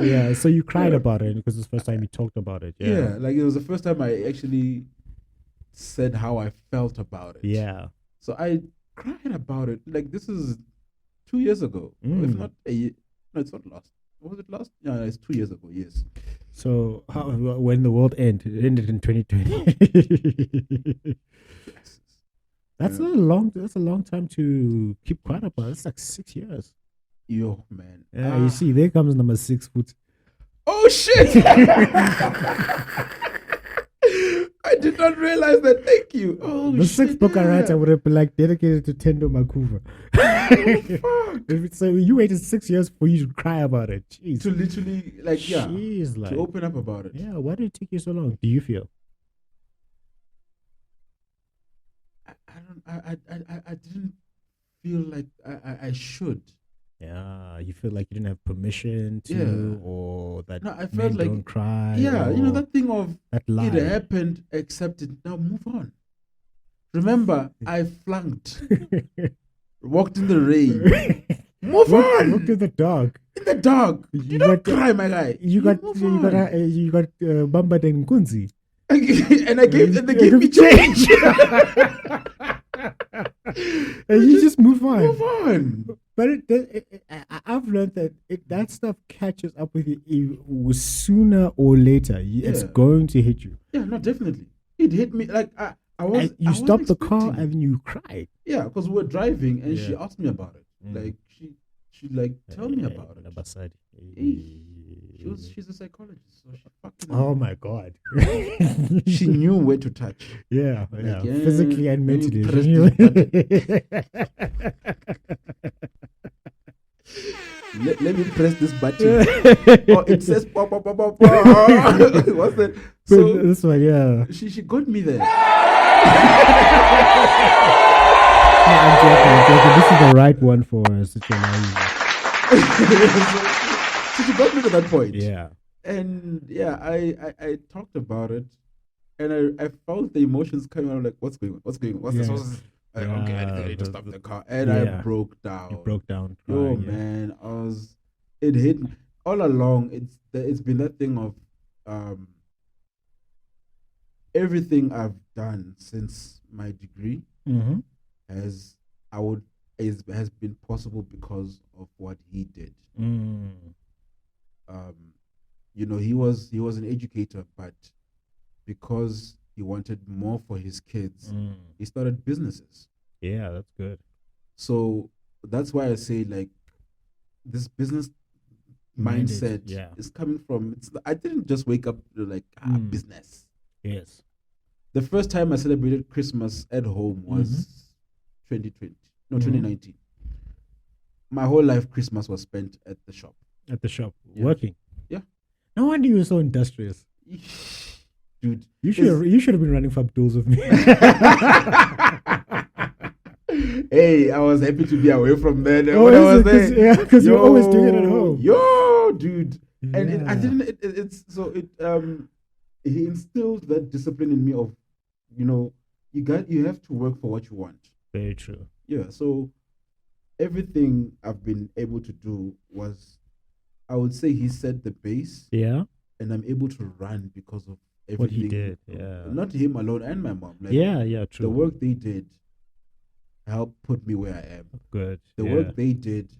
yeah. So you cried about it because it's the first time you talked about it. Yeah. Like, it was the first time I actually said how I felt about it. Yeah. So I cried about it. Like, this is 2 years ago. If not a year. No, it's not last. Was it last? Yeah, it's 2 years ago. Yes. So when the world ended, it ended in 2020. That's a long time to keep quiet about. It's like 6 years. Yo, man. Yeah, you see, there comes number 6 foot. Oh shit! I did not realize that. Thank you. Oh, the sixth book I write, I would have been like dedicated to Thendo Makhuvha. So you waited 6 years for you to cry about it. Jeez. To literally, like, Jeez, to open up about it. Yeah, why did it take you so long? Do you feel? I didn't feel like I should. Yeah, you feel like you didn't have permission to, Yeah. or that No, I felt men like don't cry. yeah, or that thing of that it lie. happened, accept it, now move on. Remember, I flunked, walked in the rain. Move on. Walk to the dog. In the dark. You don't cry, my guy. You got Bamba and Kunzi. And they gave me change. And you just move on. Move on. But I've learned that that stuff catches up with you sooner or later. It's going to hit you. Yeah, no, definitely. It hit me like you stopped the car and you cried. Yeah, because we were driving and she asked me about it. Like she like tell me about it. She's a psychologist, so she fucking. Oh my god. She knew where to touch. Yeah, physically and mentally. Let me press this button. Oh, it says pop, pop, pop, pop, pop. What's that? So this one, yeah. She got me there. No, I'm joking. This is the right one for such a So she got me to that point. Yeah. And yeah, I talked about it, and I felt the emotions coming out. Like, what's going on? What's going on? What's this? Okay, I need to stop the car, and I broke down. You broke down. Oh man, it hit me all along. It's been that thing of everything I've done since my degree has been possible because of what he did. He was an educator, but because he wanted more for his kids, he started businesses. Yeah, that's good. So that's why I say, like, this business mindset is coming from. I didn't just wake up like business. Yes. The first time I celebrated Christmas at home was 2019. My whole life, Christmas was spent at the shop. Working. Yeah. No wonder you were so industrious. Dude, you should have been running for duels with me. Hey, I was happy to be away from that. When I was there, yeah, because you're always doing it at home. Yo, dude, and I didn't. He instilled that discipline in me of, you have to work for what you want. Very true. Yeah, so everything I've been able to do was, I would say, he set the base. Yeah, and I'm able to run because of everything. What he did. Yeah, not him alone and my mom. Like, true. The work they did helped put me where I am. Good. The work they did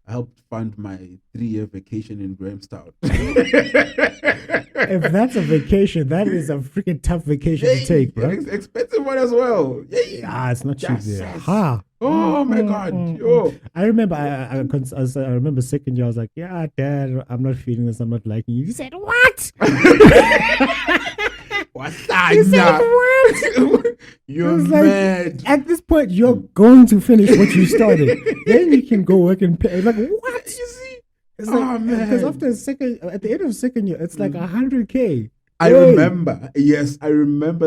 helped fund my 3-year vacation in Grahamstown. If that's a vacation, that is a freaking tough vacation to take, bro. Expensive one as well. Yeah, it's not cheap there. Oh my God. Yo. I remember I remember second year, I was like, yeah, Dad, I'm not feeling this, I'm not liking you. He said, what? What's that? He said, what? You're mad. At this point, you're going to finish what you started. Then you can go work and pay. Like, what? You see? It's man. Because at the end of second year, it's like 100K. I remember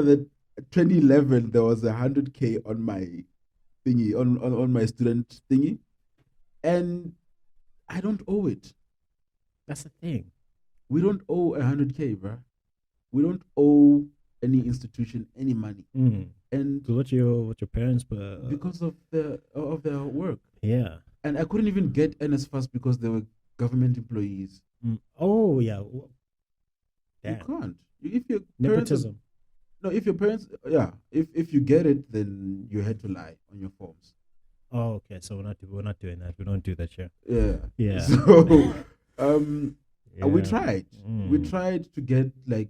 that 2011, there was 100K on my thingy, on my student thingy. And I don't owe it. That's the thing. We don't owe 100K, bro. We don't owe any institution any money. And so what your parents because of their work. Yeah. And I couldn't even get NSFAS because they were government employees. Oh yeah. You can't. If your nepotism. If your parents, if you get it, then you had to lie on your forms. Oh, okay. So we're not doing that. We don't do that here. Yeah. So, we tried. We tried to get I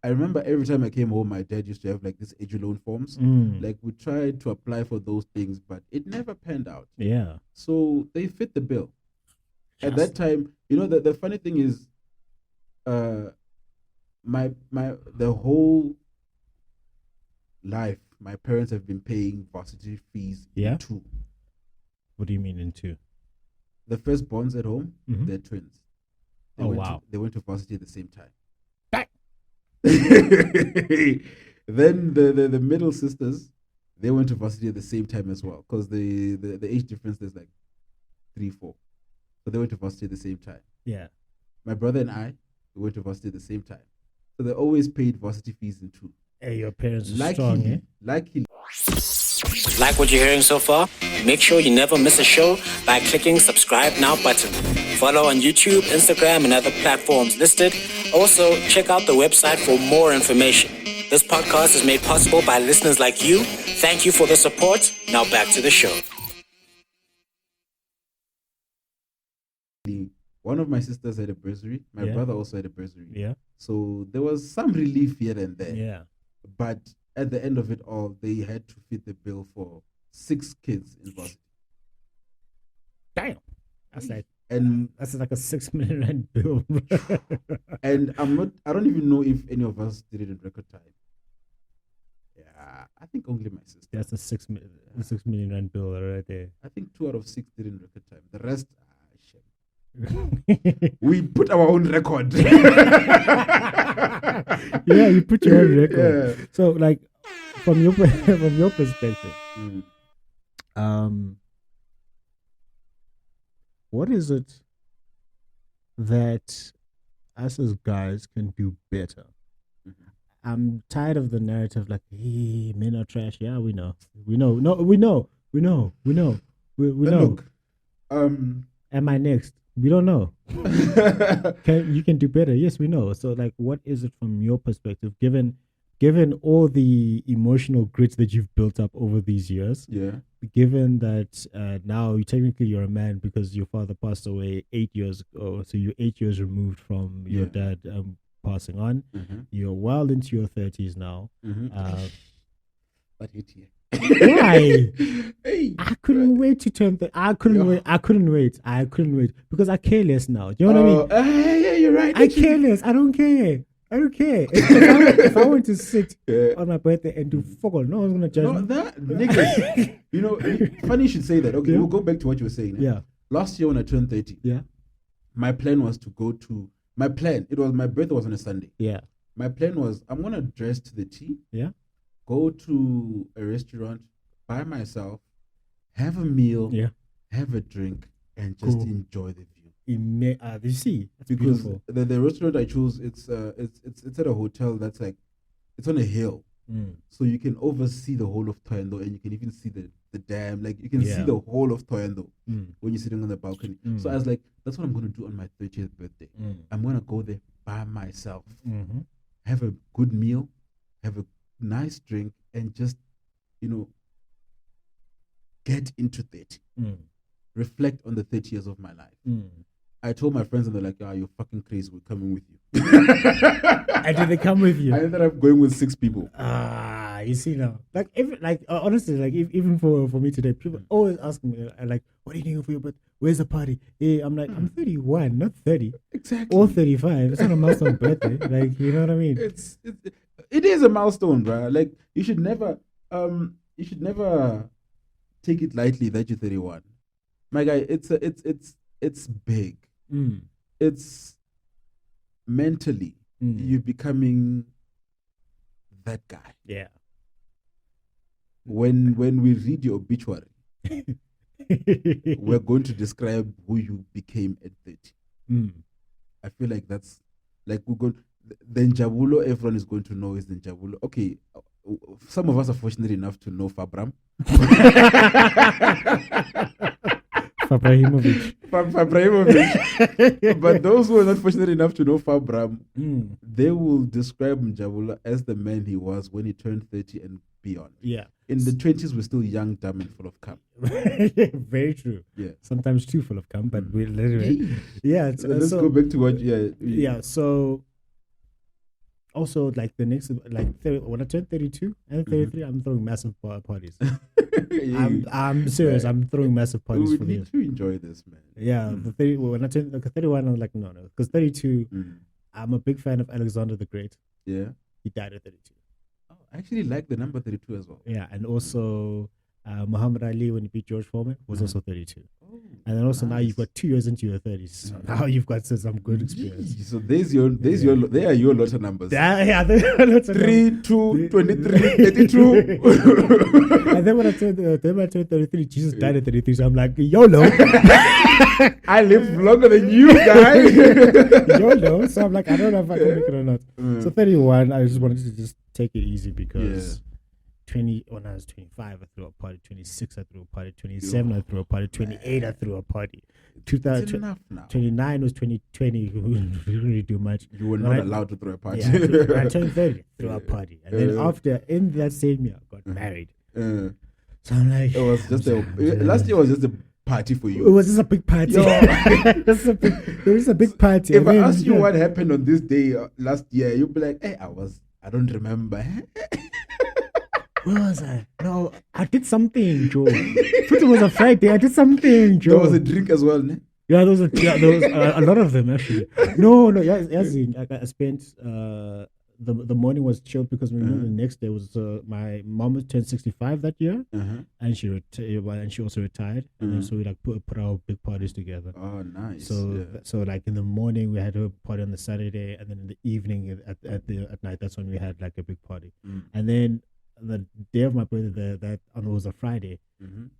remember every time I came home, my dad used to have like these loan forms. Like we tried to apply for those things, but it never panned out. Yeah. So they fit the bill. At that time, the funny thing is, the whole life, my parents have been paying varsity fees in 2. What do you mean in 2? The first bonds at home, they're twins. They went to varsity at the same time. Then the middle sisters, They went to varsity at the same time as well, because the age difference is like 3-4. So they went to varsity at the same time. Yeah. My brother and I, we went to varsity at the same time. So they always paid varsity fees in two. Hey, your parents are strong, eh? Luckily. Like what you're hearing so far? Make sure you never miss a show by clicking subscribe now button. Follow on YouTube, Instagram, and other platforms listed. Also, check out the website for more information. This podcast is made possible by listeners like you. Thank you for the support. Now back to the show. One of my sisters had a bursary. My Yeah. brother also had a bursary. Yeah. So there was some relief here and there. Yeah. But at the end of it all, they had to fit the bill for 6 kids in varsity. Damn. That's like And a 6 million rand bill. and I don't even know if any of us did it in record time. Yeah, I think only my sister. That's a 6 million rand bill right there. I think 2 out of 6 did in record time. The rest, shit. We put our own record. Yeah, you put your own record. Yeah. So, like, from your perspective, what is it that us as guys can do better? I'm tired of the narrative like, hey, men are trash. Yeah, we know. We know. We know. But know. look, Am I next? We don't know. You can do better. Yes, we know. So, like, what is it from your perspective, given all the emotional grit that you've built up over these years? yeah, Given that now you're a man because your father passed away 8 years ago, so you're 8 years removed from your dad passing on. You're well into your 30s now. but 8 years. Why? Hey, I couldn't wait to turn. I couldn't wait because I care less now. Do you know what I mean? Yeah, you're right. I care less. I don't care. If I want to sit on my birthday and do fuck all, no one's gonna judge No, me. that niggas. Funny you should say that. Okay, Yeah. we'll go back to what you were saying. Yeah. Last year when I turned 30, Yeah. my plan was to go to my birthday was on a Sunday. Yeah. My plan was I'm gonna dress to the T. Yeah. Go to a restaurant by myself, have a meal, Yeah. have a drink, and just Cool. enjoy the view. You see, that's Because beautiful. the restaurant I chose, it's at a hotel that's like it's on a hill, so you can oversee the whole of Thendo, and you can even see the dam. Like you can see Yeah. the whole of Thendo Mm. when you're sitting on the balcony. So I was like, that's what I'm gonna do on my 30th birthday. Mm. I'm gonna go there by myself, Mm-hmm. have a good meal, have a nice drink, and just get into 30. Mm. Reflect on the 30 years of my life. Mm. I told my friends and they're like, you're fucking crazy. We're coming with you. And did they come with you? I ended up going with 6 people. You see now, like honestly, like even for me today, people always ask me like, "What are you doing for your birthday? Where's the party?" Hey, I'm like, I'm 31, not 30, Exactly. or 35. It's not a milestone birthday, like you know what I mean? It is a milestone, bro. Like you should never take it lightly that you're 31. My guy, it's big. Mm. It's mentally you becoming that guy. Yeah. When we read your obituary, we're going to describe who you became at 30. Mm. I feel like that's like we're going. The Njabulo everyone is going to know is the Njabulo. Okay, some of us are fortunate enough to know Fabram. Fabrahimovic. Fabrahimovic. But those who are not fortunate enough to know Fabram, Mm. they will describe Njabulo as the man he was when he turned 30 and beyond. Yeah. In the 20s, we're still young, dumb, and full of cum. Very true. Yeah. Sometimes too full of cum, but we're literally. Yeah. Let's go back to what. Yeah. So also like the next when I turn 32 and 33, I'm throwing massive parties. I'm serious. I'm throwing massive parties We for need this. to enjoy this, man. Yeah. When I turned 31, I was like, no, because 32, I'm a big fan of Alexander the Great. Yeah. He died at 32. Oh, I actually like the number 32 as well. Yeah, and also Muhammad Ali, when he beat George Foreman, was also 32. Oh, And then also now nice. you've got 2 years into your 30s. So now you've got some good experience. So they are your lotto numbers. Yeah, 3, 2, 23, 32. And then when I turned 33, Jesus died at 33. So I'm like, YOLO. I live longer than you, guys. YOLO. So I'm like, I don't know if I can make it or not. So 31, I just wanted to just take it easy because 20 when I was 25, I threw a party. 26, I threw a party. 27, I threw a party. 28, I threw a party. 2029 was 2020. We didn't really do much. You were not allowed to throw a party. Yeah, when I turned 30, threw a party. And then after, in that same year, I got married. So I'm like, it was just last year was just a party for you. It was just a big party. It was a big party. If I ask you what happened on this day last year, you'd be like, hey, I don't remember. Where was I? No, I did something, Joe. It was a Friday. I did something, Joe. There was a drink as well, ne? Yeah, there was a lot of them actually. No, Yazin. I spent the morning was chilled because we knew the next day was my mom turned 65 that year, and she also retired, and then so we like put our big parties together. Oh, nice. So like in the morning we had a party on the Saturday, and then in the evening at night that's when we had like a big party, and then the day of my birthday, that it was a Friday.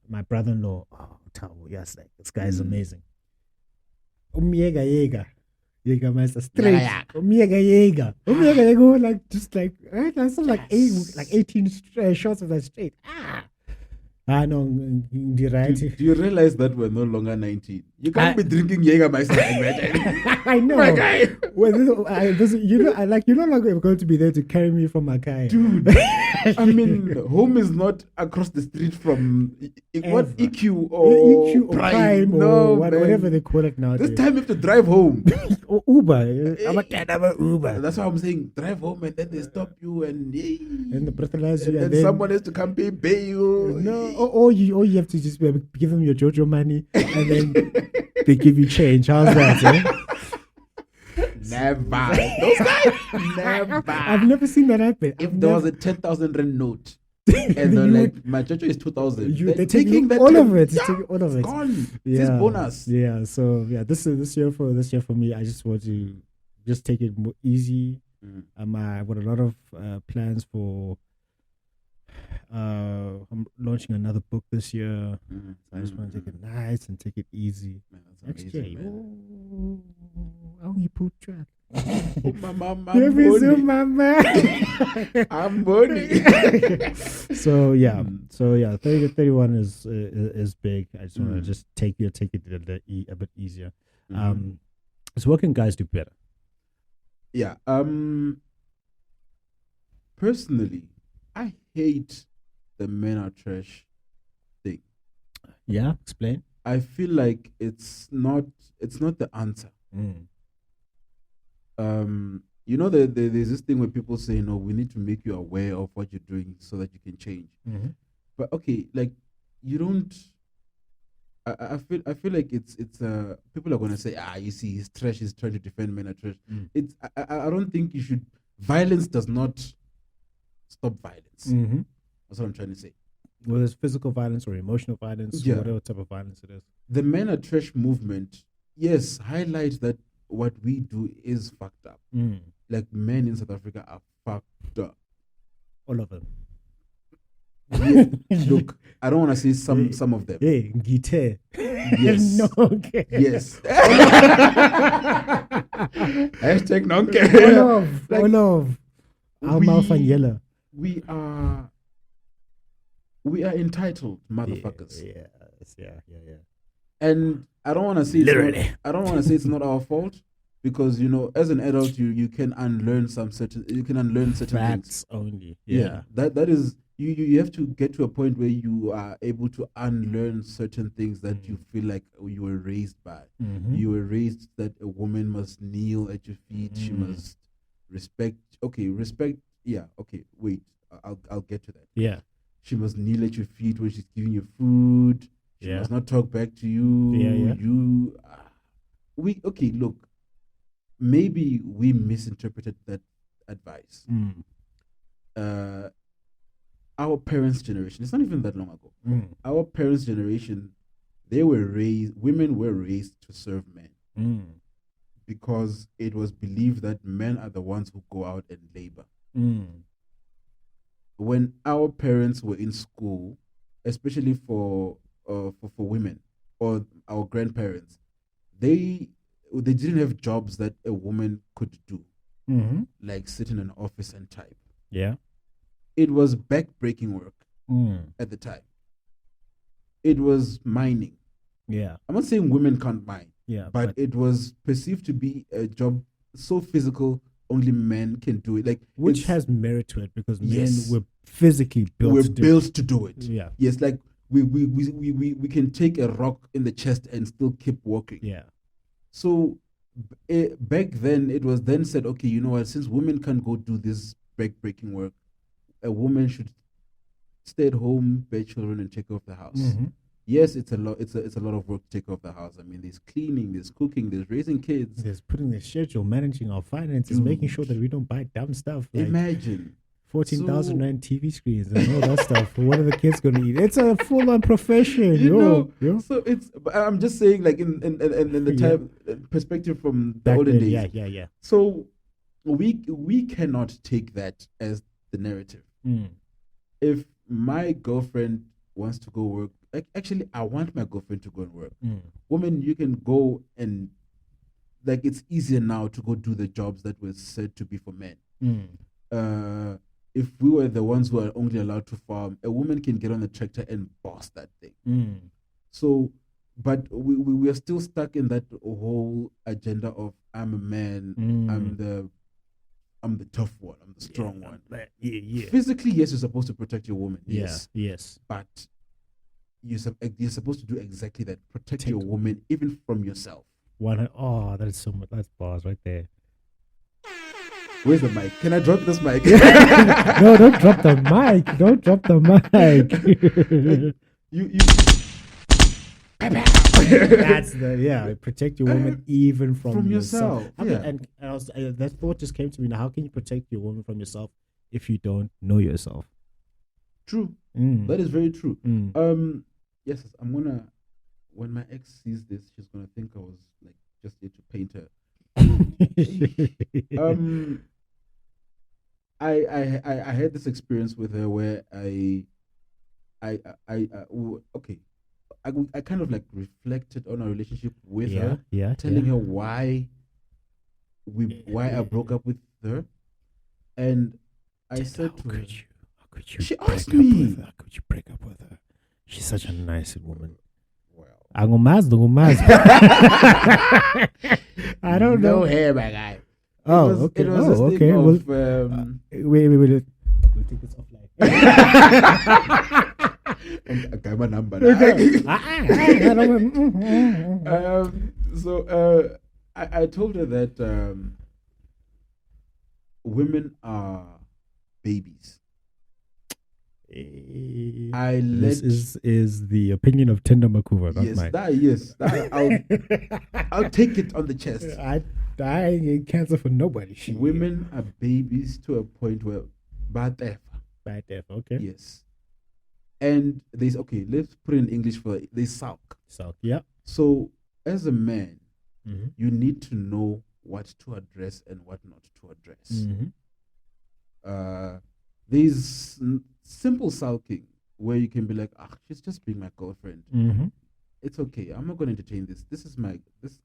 My brother-in-law, yes, like this guy is amazing. Jäger, Jägermeister straight. Jäger, like just like right, that's like 18 shots of that straight. No, right. Do you realize that we're no longer 19? You can't be drinking Jägermeister. I know. My guy. You're no longer going to be there to carry me from my car. Dude, I mean, home is not across the street from what EQ or Prime or whatever they call it now. This time you have to drive home. Or Uber. I'm a Uber. That's what I'm saying. Drive home and then they stop you and they breathalyze you. And then someone has to come pay you. No, or you have to just give them your Jojo money and then they give you change. How's that? Never. Those guys, never. I've never seen that happen. If there was a 10,000 rand note and they're like, my Jojo is 2,000, they're taking that all of it. All of it. Gone. This bonus. Yeah. So this year for me, I just want to just take it more easy. I've got a lot of plans for. I'm launching another book this year. So I just want to take it nice and take it easy. Next year, only put track. Mama. I'm money. So 30 to 31 is big. I just want to just take it a bit easier. So what can guys do better? Yeah. Personally, I hate the men are trash thing. Yeah, explain. I feel like it's not the answer. There's this thing where people say, no, we need to make you aware of what you're doing so that you can change. But okay, like you don't. I feel like it's people are gonna say, you see, he's trash. He's trying to defend men are trash. I don't think you should. Violence does not stop violence. That's what I'm trying to say. Whether it's physical violence or emotional violence, or whatever type of violence it is. The Men Are Trash movement, yes, highlights that what we do is fucked up. Like men in South Africa are fucked up. All of them. Look, I don't want to say some of them. Hey, guitar. Yes. No, okay. Yes. Hashtag nonke. All of. Alma We are entitled, motherfuckers. Yeah. And I don't want to say it's not our fault, because as an adult you can unlearn certain facts things. Only. That is you have to get to a point where you are able to unlearn certain things that you feel like you were raised by. You were raised that a woman must kneel at your feet. She must respect. Yeah. Okay. Wait. I'll get to that. Yeah. She must kneel at your feet when she's giving you food. She must not talk back to you. Look, maybe we misinterpreted that advice. our parents' generation, it's not even that long ago. Mm. Our parents' generation, women were raised to serve men because it was believed that men are the ones who go out and labor. When our parents were in school, especially for women or our grandparents, they didn't have jobs that a woman could do, like sit in an office and type. Yeah. It was back-breaking work at the time. It was mining. Yeah. I'm not saying women can't mine. Yeah. But it was perceived to be a job so physical, only men can do it. Like, which has merit to it because men Yes. were physically built to do it. Yeah. Yes, like we can take a rock in the chest and still keep walking. Yeah. So back then, it was then said, okay, you know what? Since women can't go do this back-breaking work, a woman should stay at home, bear children, and take care of the house. Yes, it's a lot. It's a lot of work to take care of the house. I mean, there's cleaning, there's cooking, there's raising kids, there's putting the schedule, managing our finances, making sure that we don't buy dumb stuff. Like imagine 14,000 rand TV screens and all that stuff. What are the kids going to eat? It's a full-on profession, you know. So it's. I'm just saying, like in the time perspective from the olden days. Yeah. So we cannot take that as the narrative. If my girlfriend wants to go work, actually, I want my girlfriend to go and work. Women, you can go and, like, it's easier now to go do the jobs that were said to be for men. If we were the ones who are only allowed to farm, a woman can get on the tractor and boss that thing. So, but we are still stuck in that whole agenda of I'm a man, I'm the tough one, I'm the strong one. Yeah. Physically, yes, you're supposed to protect your woman. Yes. But you're supposed to do exactly that. Protect your woman, even from yourself. That is so much. That's bars right there. Where's the mic? Can I drop this mic? No, don't drop the mic. Don't drop the mic. you. That's protect your woman even from yourself. And that thought just came to me now. How can you protect your woman from yourself if you don't know yourself? True. That is very true. Yes, I'm gonna. When my ex sees this, she's gonna think I was like just here to paint her. I had this experience with her where I kind of like reflected on our relationship with her, telling her why I broke up with her, and I said to her, how could you she asked me, how could you break up with her? She's such a nice woman. Well, I don't know. No hair, my guy. Okay. It was this thing of, wait. We'll take this offline. I got my number. So I told her that women are babies. This is the opinion of Thendo Makhuvha, not mine. I'll take it on the chest. I ain't cancer for nobody. Women are babies to a point where bad death. Okay. Yes. And let's put it in English for they sulk. Yeah. So as a man, you need to know what to address and what not to address. There's simple sulking where you can be like, she's just being my girlfriend. It's okay. I'm not going to entertain this.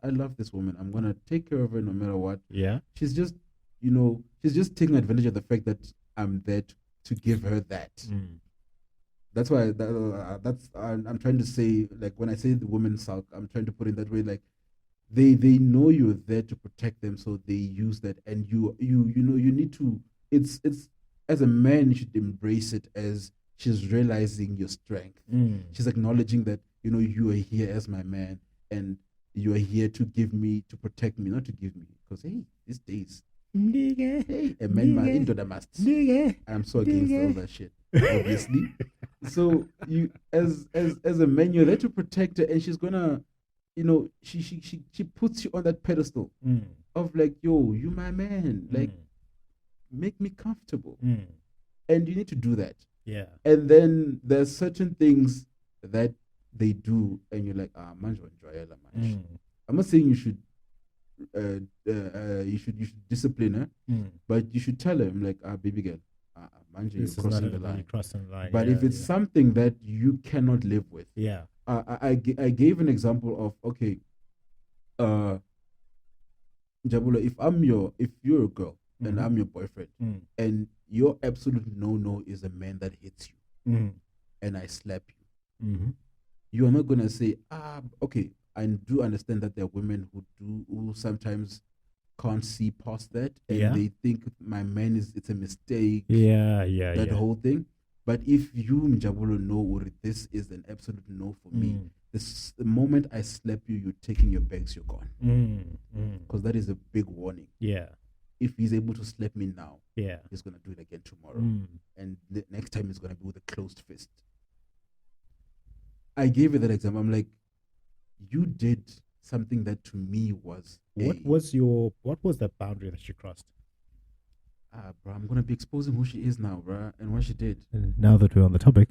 I love this woman. I'm going to take care of her no matter what. Yeah. She's just, she's just taking advantage of the fact that I'm there to give her that. That's why I'm trying to say, like, when I say the women sulk, I'm trying to put it that way, like, they know you're there to protect them, so they use that, and you need to. It's as a man, you should embrace it as she's realizing your strength. She's acknowledging that you are here as my man, and you are here to protect me, not to give me. Because these days, a man must. I'm so against all that shit, obviously. So you, as a man, you're there to protect her, and she's gonna, she puts you on that pedestal of like, yo, you my man, like, make me comfortable, and you need to do that. Yeah. And then there's certain things that they do, and you're like, manje wanjwayela manje. I'm not saying you should you should discipline her, but you should tell him like, baby girl, manje, you're crossing the line. Crossing the line. But if it's something that you cannot live with, I gave an example of, okay, Jabula, if you're a girl and I'm your boyfriend, and your absolute no is a man that hits you, and I slap you, you are not gonna say, okay, I do understand that there are women who sometimes can't see past that, and they think my man it's a mistake. That whole thing. But if you, Mjabulo, know this is an absolute no for me, the moment I slap you, you're taking your bags, you're gone. Because that is a big warning. If he's able to slap me now, he's gonna do it again tomorrow, and the next time he's gonna be with a closed fist. I gave you that example. I'm like, you did something that to me was what was the boundary that you crossed? Bro, I'm gonna be exposing who she is now, bro, and what she did. Now that we're on the topic,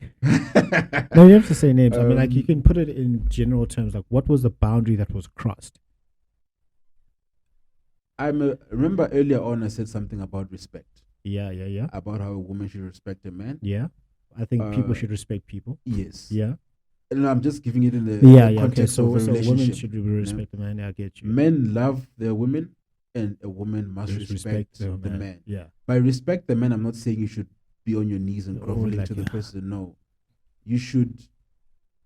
no, you have to say names. I mean, like, you can put it in general terms. Like, what was the boundary that was crossed? Remember earlier on I said something about respect. Yeah. About how a woman should respect a man. Yeah, I think people should respect people. Yes. Yeah. And I'm just giving it in the context of a relationship. So women should respect the man. I get you. Men love their women, and a woman must respect the man. Yeah. By respect the man, I'm not saying you should be on your knees and groveling to the person. No. You should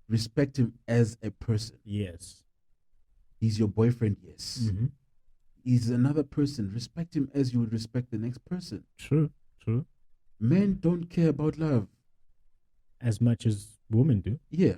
respect him as a person. Yes. He's your boyfriend, yes. He's another person. Respect him as you would respect the next person. True. Men don't care about love as much as women do. Yeah.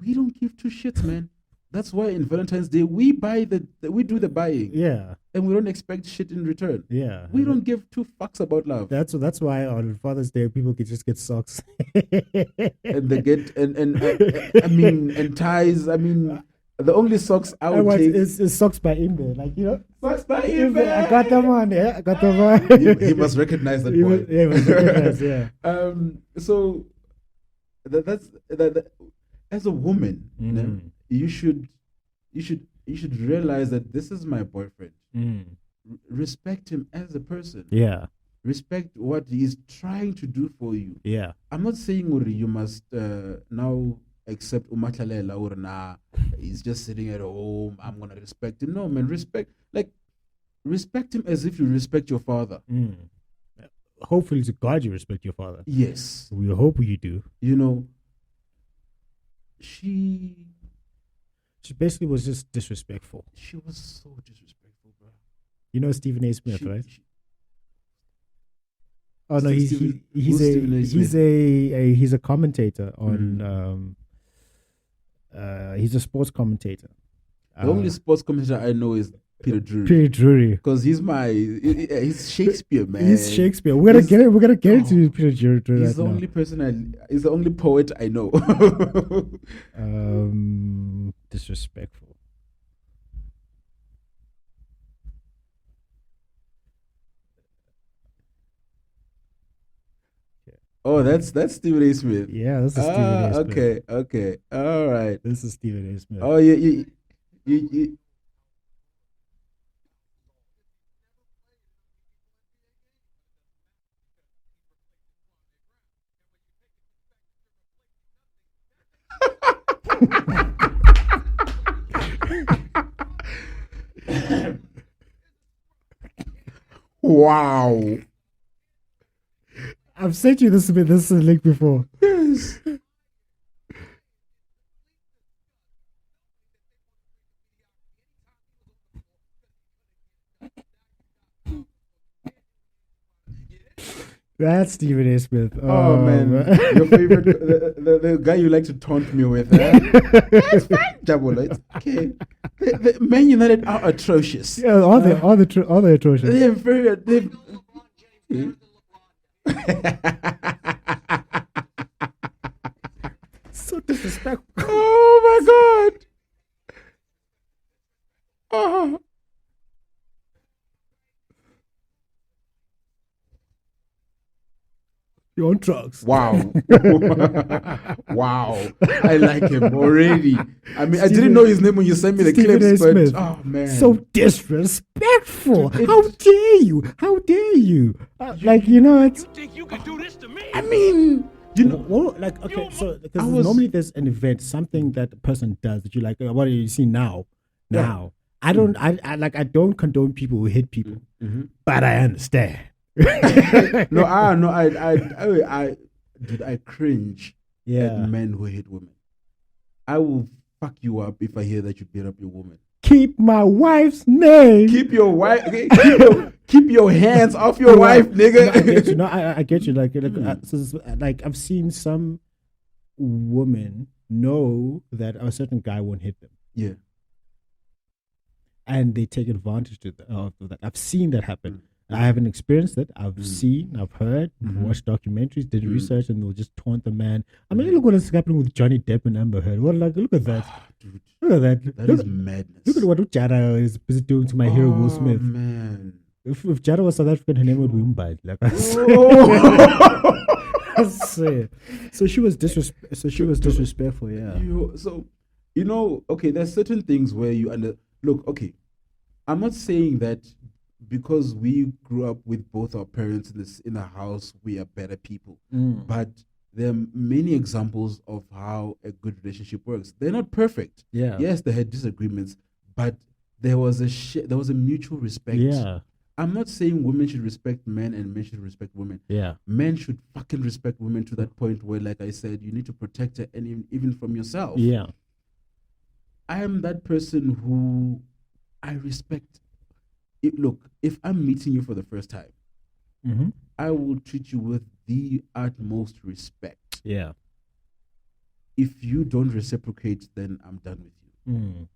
We don't give two shits, man. That's why in Valentine's Day we we do the buying. Yeah. And we don't expect shit in return. Yeah. We don't give two fucks about love. That's why on Father's Day people can just get socks. And they get and ties. I mean, the only socks I would take is socks by Imbe. Like, you know, socks by Imbe. I got them on. Yeah, I got them on. He must recognize that boy. He must recognize. Yeah. So that's as a woman, you know, you should realize that this is my boyfriend. Respect him as a person. Yeah. Respect what he's trying to do for you. Yeah. I'm not saying you must now accept umatlalela or nah, he's just sitting at home, I'm gonna respect him. No, man, respect him as if you respect your father. Hopefully to God you respect your father. Yes. We hope you do. You know, she basically was just disrespectful. She was so disrespectful, bro. You know Stephen A. Smith, right? He's a commentator on he's a sports commentator. The only sports commentator I know is Peter Drury. Because he's Shakespeare, man. He's Shakespeare. We're gonna get into Peter Drury. He's the only person he's the only poet I know. Disrespectful. Oh, that's Stephen A. Smith. Yeah, this is Stephen A. Smith. Okay. All right. This is Stephen A. Smith. Oh, you Wow. I've sent you this link before. Yes. That's Stephen A. Smith. Oh man. Your favorite, the guy you like to taunt me with. That's fine, Jabola. It's okay. The Man United are atrocious. Yeah, all the atrocious. They're very. So disrespectful. Oh my god. Oh. You're on drugs. Wow. Wow. I like him already. I mean, I didn't know his name when you sent me the Stephen A. clips, but Smith. oh man. So disrespectful. Dude, How dare you? How dare you? Like, you know, it's. You think you can do this to me? I mean, you know, Well, like, okay, so because I was- normally there's an event, something that a person does that you like, what do you see now? Yeah. Now. I don't, I don't condone people who hit people, but I understand. no, dude, I cringe at Yeah. men who hit women. I will fuck you up if I hear that you beat up your woman. Keep my wife's name. Keep your wife, okay? keep your hands off your wife, nigga. No, I get you. No, I get you. Like I've seen some women know that a certain guy won't hit them, Yeah. and they take advantage of that. I've seen that happen. I haven't experienced it. I've seen, I've heard, watched documentaries, did research, and they'll just taunt the man. I mean, look what is happening with Johnny Depp and Amber Heard. What, like, look at that. Dude, Look at that. that Look, is madness. look at what Jada is busy doing to my hero Will Smith. Man. If Jada was South African, her name would be Mumbai. Like I said. I swear. So she was disrespectful. Yeah. So, you know, okay, there's certain things where you look, okay, I'm not saying that because we grew up with both our parents in a house, we are better people. But there are many examples of how a good relationship works. They're not perfect. Yeah. Yes, they had disagreements, but there was a mutual respect. Yeah. I'm not saying women should respect men and men should respect women. Yeah. Men should fucking respect women to that point where, like I said, you need to protect her and even from yourself. Yeah. I am that person who I respect. Look, if I'm meeting you for the first time, I will treat you with the utmost respect. Yeah. If you don't reciprocate, then I'm done with you.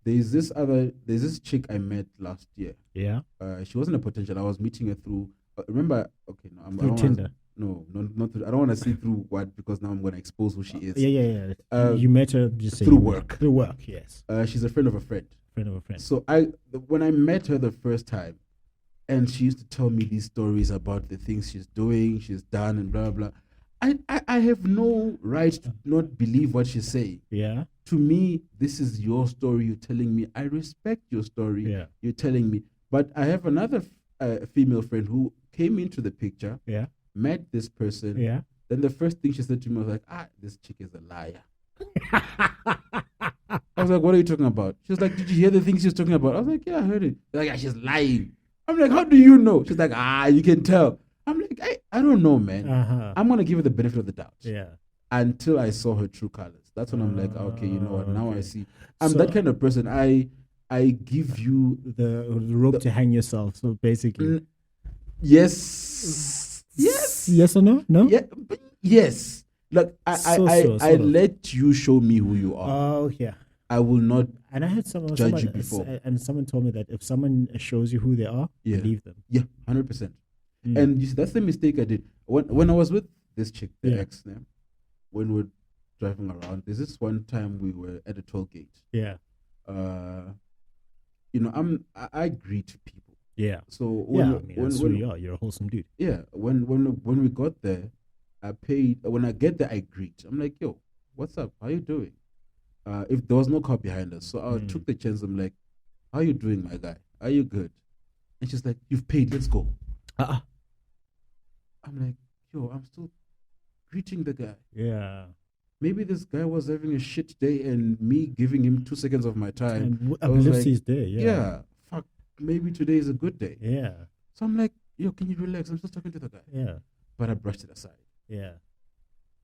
There's this chick I met last year. Yeah. She wasn't a potential. I was meeting her through. Remember? Okay, no, Through Tinder. Not through. I don't want to see through what, because now I'm going to expose who she is. Yeah. You met her just through work. Through work, yes. She's a friend of a friend. Friend of a friend. So when I met her the first time, and she used to tell me these stories about the things she's doing, she's done, and blah blah. I have no right to not believe what she's saying. Yeah. To me, this is your story. You're telling me. I respect your story. Yeah. You're telling me. But I have another female friend who came into the picture. Yeah. Met this person. Yeah. Then the first thing she said to me was like, this chick is a liar. I was like, what are you talking about? She was like, did you hear the things she was talking about? I was like, yeah, I heard it. They're like, yeah, she's lying. I'm like, how do you know? She's like, you can tell. I'm like, I don't know, man. I'm going to give her the benefit of the doubt. Yeah. Until I saw her true colors. That's when I'm like, okay, you know what? Now I see. I'm So- that kind of person. I give you The rope to hang yourself. So basically. yes. Yes. Yes or no? No? Yeah. But yes. Like I Sort of. let you show me who you are. Oh, yeah. I will not. And I had someone Judge you before. and someone told me that if someone shows you who they are, Yeah. believe them. Yeah, 100%. And you see, that's the mistake I did when I was with this chick, the Yeah. ex. Yeah, when we were driving around, there's this one time we were at a toll gate. Yeah. You know, I greet people. Yeah. So That's who you are. You're a wholesome dude. yeah, when we got there, I paid. When I get there, I greet. I'm like, yo, what's up? How you doing? If there was no car behind us, so I took the chance. I'm like, how you doing, my guy? Are you good? And she's like, you've paid. Let's go. I'm like, yo, I'm still greeting the guy. Yeah. Maybe this guy was having a shit day and me giving him 2 seconds of my time. And I was uplifts like, his day. Yeah. yeah, fuck, maybe today is a good day. Yeah. So I'm like, yo, can you relax? I'm just talking to the guy. Yeah. But I brushed it aside. Yeah.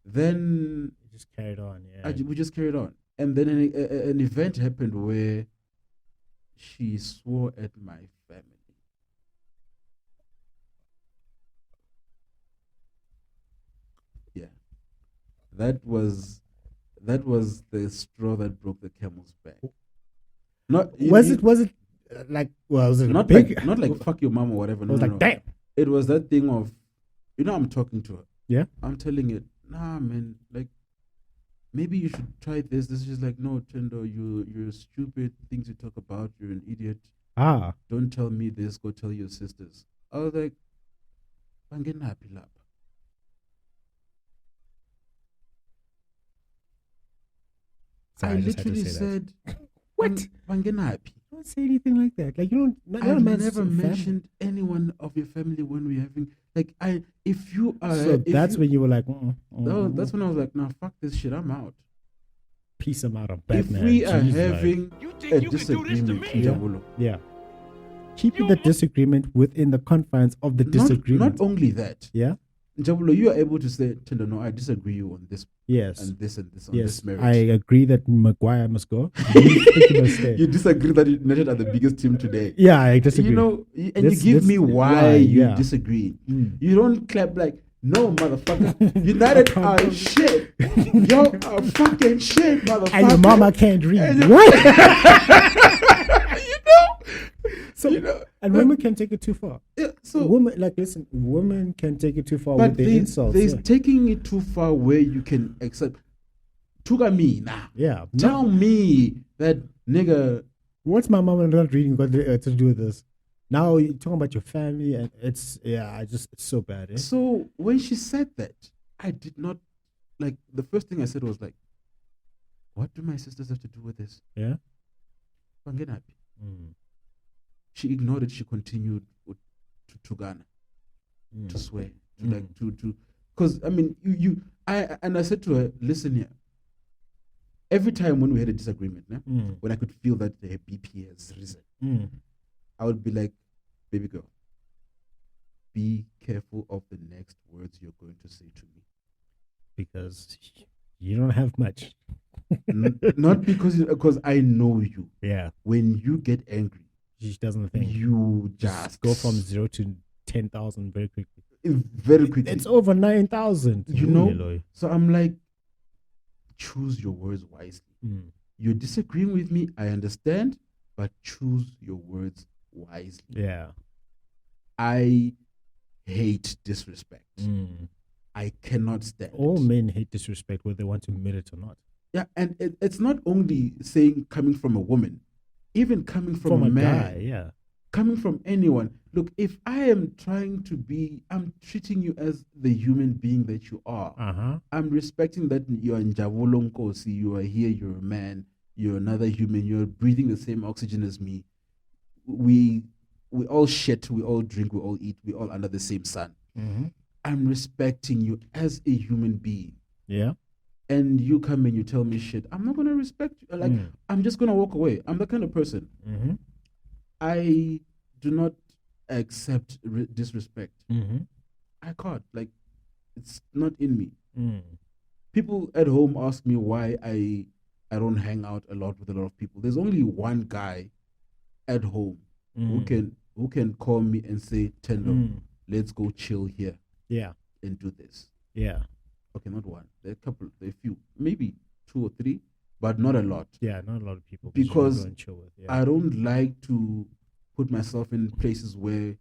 Then You just carried on. Yeah. we just carried on. And then an event happened where she swore at my family. Yeah. That was the straw that broke the camel's back. Was it like, well, was it not big? like not like fuck your mom or whatever. I No, was no, like, no. damn. It was that thing of, I'm talking to her. Yeah. I'm telling it, nah, man, like, maybe you should try this. This is like, no, Thendo, you're stupid. Things you talk about, you're an idiot. Don't tell me this. Go tell your sisters. I was like, I'm getting happy lap. So I just had to literally say that. said, What? Bangenapi. Don't say anything like that. Like, you don't. Not I've a man's never family. mentioned anyone of your family when we're having if you are So that's when you were like, that's when I was like, nah, fuck this shit, I'm out. peace him out of If Batman. we are Jeez, having You a think you can do this to disagreement, me? Njabulo, yeah. Keeping the disagreement within the confines of the disagreement. not only that, Yeah. Njabulo, you are able to say, Thendo, no, I disagree you on this Yes. and this and this on Yes. this marriage. I agree that Maguire must go. You think he must stay. You disagree that United are the biggest team today. Yeah, I disagree. You know, and This- you give this- me why you yeah. disagree. Mm. You don't clap like, no, motherfucker. United are shit. Y'all are fucking shit, motherfucker. And your mama can't read. And- What? So, You know, and women can take it too far. yeah, so, Women, like, listen, women can take it too far but with their insults. there's Yeah. taking it too far where you can accept. Tuga me now. Yeah. Tell me that nigga. What's my mama not reading got to do with this? Now you're talking about your family, and it's so bad. Eh? So when she said that, I did not like. The first thing I said was like, "What do my sisters have to do with this?" Yeah. Bangenapi. Mm. She ignored it. She continued to Ghana, Mm. to swear, to Mm. like to, because I mean I said to her, listen here. Every time when we had a disagreement, Mm. when I could feel that the BP has risen, Mm. I would be like, baby girl, be careful of the next words you're going to say to me. Because you don't have much. Not because I know you. Yeah. When you get angry, She doesn't think. you just Go from 0 to 10,000 very quickly. very quickly. It's over 9,000. You know? So I'm like, choose your words wisely. Mm. You're disagreeing with me, I understand, but choose your words wisely. Yeah. I hate disrespect. Mm. I cannot stand All it. men hate disrespect, whether they want to admit it or not. Yeah, and it's not only saying coming from a woman, even coming from a man, guy, yeah. coming from anyone. Look, if I am trying to be, I'm treating you as the human being that you are. Uh-huh. I'm respecting that you're in Njabulo Nkosi, you are here, you're a man, you're another human, you're breathing the same oxygen as me. We all shit, we all drink, we all eat, we all under the same sun. Mm-hmm. I'm respecting you as a human being. Yeah. And you come and you tell me shit, I'm not going to respect you. Like, I'm just going to walk away. I'm the kind of person. Mm-hmm. I do not accept disrespect. Mm-hmm. I can't. Like, it's not in me. Mm. People at home ask me why I don't hang out a lot with a lot of people. There's only one guy at home who can call me and say, Thendo, let's go chill here. Yeah. And do this. Yeah. Okay, not one. There are a few, maybe 2 or 3, but not a lot. Yeah, not a lot of people. Because you go and chill with. Yeah. I don't like to put myself in places where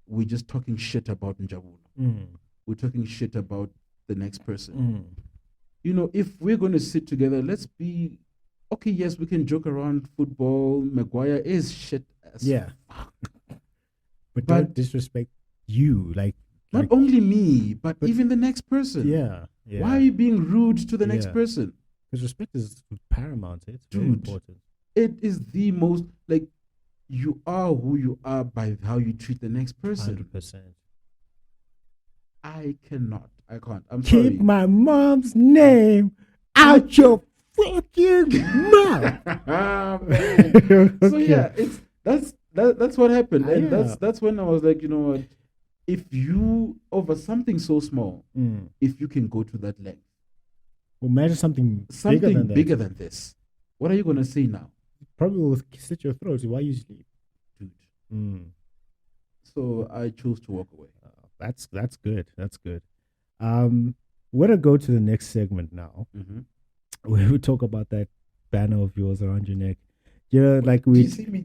we're just talking shit about Njabulo. We're talking shit about the next person. You know, if we're going to sit together, let's be, okay, yes, we can joke around football. Maguire is shit as fuck. But don't disrespect you. Not only me, but even the next person. Yeah. Why are you being rude to the next person? Because respect is paramount. It's very Dude, important. It is the most, like, you are who you are by how you treat the next person. 100%. I can't. I'm Keep sorry. my mom's name out your fucking mouth. Man. So yeah, that's what happened, and Yeah. that's when I was like, you know what? If you over something so small, if you can go to that length, Well, imagine something bigger than this, what are you gonna say now? Probably will slit your throat. Why you sleep, dude? So I chose to walk away. That's good. That's good. We're gonna go to the next segment now, where we talk about that banner of yours around your neck. You know, like we. Do you see me?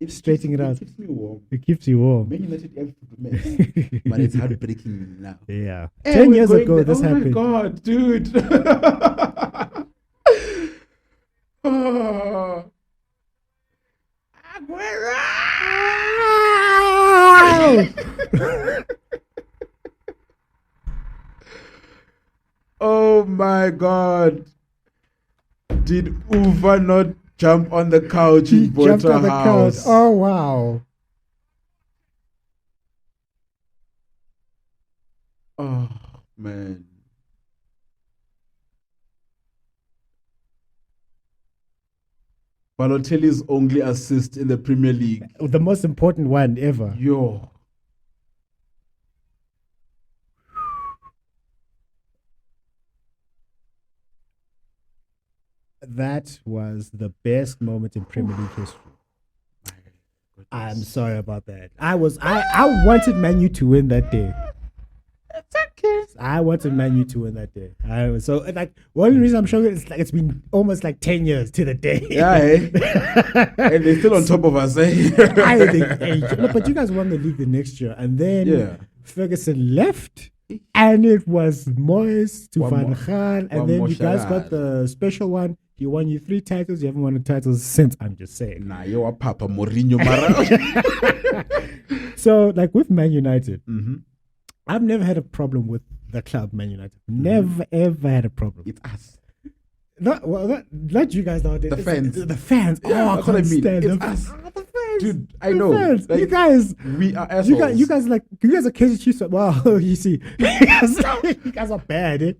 Straightening it out. It keeps me warm. It keeps you warm. But it's heartbreaking now. Yeah. Hey, 10 years ago, this happened. Oh my God, dude. Oh. Oh my God. Did Uva not jump on the couch He in jumped on the couch. House? Oh wow. Oh man. Balotelli's only assist in the Premier League. The most important one ever. Yo. That was the best moment in Premier League history. I'm sorry about that. I wanted Man U to win that day. I wanted Man U to win that day. One reason I'm showing it is like it's been almost like 10 years to the day. Yeah, eh? And they're still on top of us, eh? I think, no, but you guys won the league the next year, and then Ferguson left, and it was Moyes to Van Gaal, and then you guys got the special one. He won you 3 titles. You haven't won a title since. I'm just saying. Nah, you're a Papa Mourinho, Mara. So, like with Man United, I've never had a problem with the club, Man United. Never, ever had a problem. It's us. Not you guys nowadays. The fans. The fans. Yeah, that's what I mean. It's us. The fans. Dude, I know. Like, you guys. We are assholes. You guys are crazy Chiefs. Wow, you see. You guys are bad. Eh?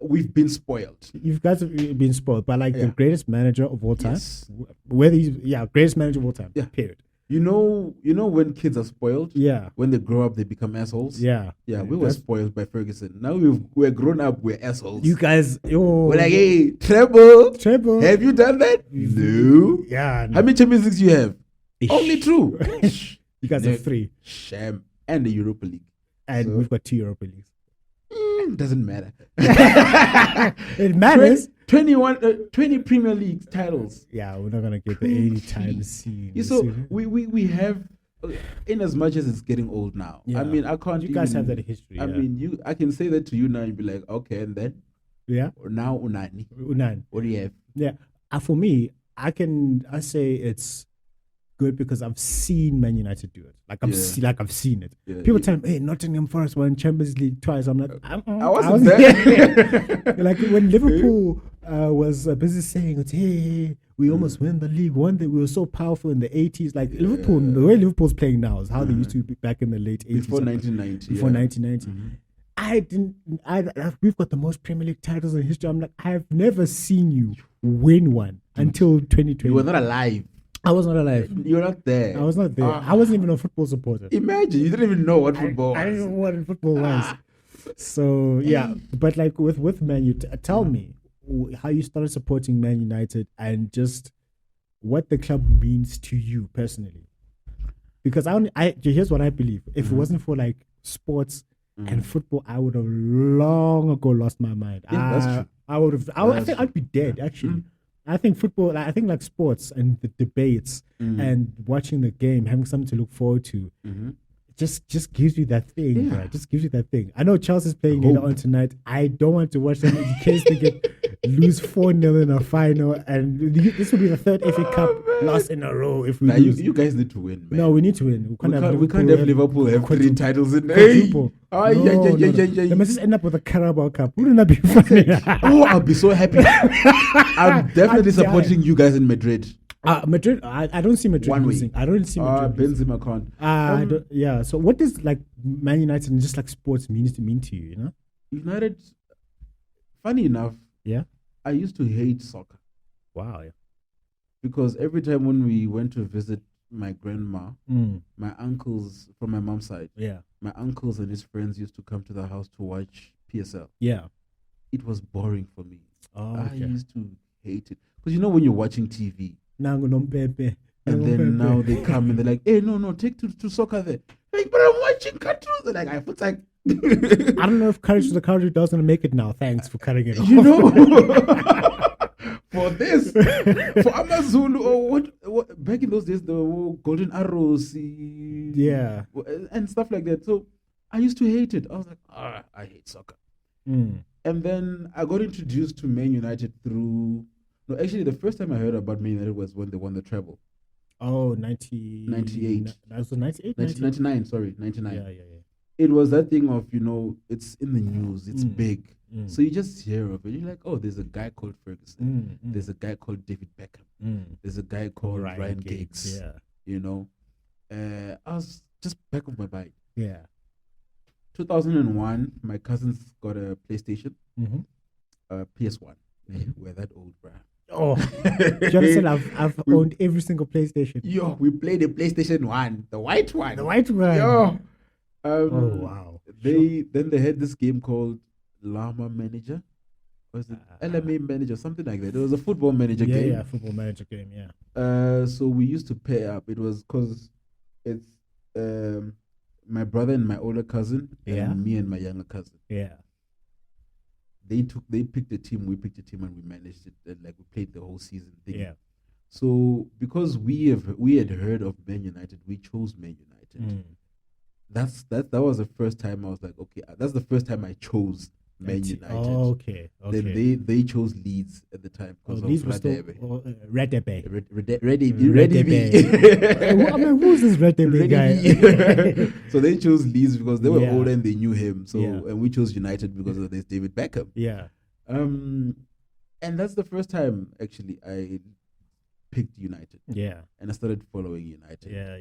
We've been spoiled. You guys have been spoiled by the greatest manager of all time. Yes. Greatest manager of all time. Yeah. Period. You know when kids are spoiled? Yeah. When they grow up, they become assholes? Yeah. Yeah, we were spoiled by Ferguson. Now we're grown up, we're assholes. You guys, we're like, hey, treble. Have you done that? No. Yeah. No. How many Champions Leagues do you have? Only 2. You guys have 3. Sham. And the Europa League. And we've got 2 Europa Leagues. Doesn't matter. It matters. 20 Premier League titles. Yeah, we're not gonna get the 80 times scene. So we have, in as much as it's getting old now. Yeah. I mean, I can't. You guys have that history. I mean, I can say that to you now and be like, okay, and then. Yeah. Now Unani. What do you have? Yeah. For me, I say it's good because I've seen Man United do it. I've seen it. Yeah, people tell me, "Hey, Nottingham Forest won Champions League twice." I'm like, I wasn't there. Like when Liverpool was busy saying, "Hey, we almost win the league. One day we were so powerful in the 80s." Like Liverpool, the way Liverpool's playing now is how they used to be back in the late 80s. Before 1990. Before 1990. We've got the most Premier League titles in history. I'm like, I've never seen you win one until 2020. You were not alive. I was not alive. You were not there. I was not there. I wasn't even a football supporter. Imagine, you didn't even know what football was. I didn't know what football was. So, yeah. But like with Man U, tell me how you started supporting Man United and just what the club means to you personally. Because here's what I believe. If it wasn't for like sports and football, I would have long ago lost my mind. Yeah, that's true. I think I'd be dead, actually. I think football, I think like sports and the debates and watching the game, having something to look forward to, just gives you that thing, right? Just gives you that thing. I know Chelsea's playing later on tonight. I don't want to watch them in case they lose 4-0 in a final, and this will be the 3rd FA Cup loss in a row if we lose. You guys need to win, man. No, we need to win. We can't have Liverpool have 3 titles in there. They must just end up with a Carabao Cup. Wouldn't that be funny? I'll be so happy. I'm definitely supporting you guys in Madrid. Madrid, I don't see Madrid losing. I don't see Madrid losing. Benzema can't. So what does like Man United and just like sports mean to you, you know? United, funny enough, I used to hate soccer. Wow. Because every time when we went to visit my grandma, my uncles from my mom's side, my uncles and his friends used to come to the house to watch PSL. Yeah. It was boring for me. I used to hate it. Because you know when you're watching TV, and then now they come and they're like, hey, no, take to soccer there. Like, but I'm watching cartoons. Like, I feel like... I don't know if Courage to the Cowardly Dog's going to make it now. Thanks for cutting it off. You know, for this, for Amazulu, or what back in those days, the Golden Arrows, and stuff like that. So I used to hate it. I was like, I hate soccer. And then I got introduced to Man United through... No, actually, the first time I heard about Man United was when they won the treble. Oh, 98. That was 98? 99, sorry, 99. Yeah. It was that thing of, it's in the news, it's big. So you just hear of it. You're like, oh, there's a guy called Ferguson. There's a guy called David Beckham. There's a guy called Ryan Giggs. Yeah. You know, I was just back of my mind. Yeah. 2001, my cousins got a PlayStation, PS1. We're that old, bruh. Oh, do you understand? I've owned every single PlayStation. Yo, we played the PlayStation 1, the white one. The white one. Yo. Oh, wow. Then they had this game called Llama Manager. Was it LMA Manager, something like that? It was a football manager game. Yeah, football manager game, yeah. So we used to pair up. It was because it's my brother and my older cousin, and me and my younger cousin. Yeah. They picked a team, we picked a team, and we managed it. And like we played the whole season thing. Yeah. So because we had heard of Man United, we chose Man United. That was the first time I was like, okay, that's the first time I chose Man United. Oh, okay. Then they chose Leeds at the time because Leeds of was still Redebe. I mean, who's this Redebe guy? So they chose Leeds because they were older and they knew him. So and we chose United because of this David Beckham. Yeah. And that's the first time actually I picked United. Yeah. And I started following United. Yeah.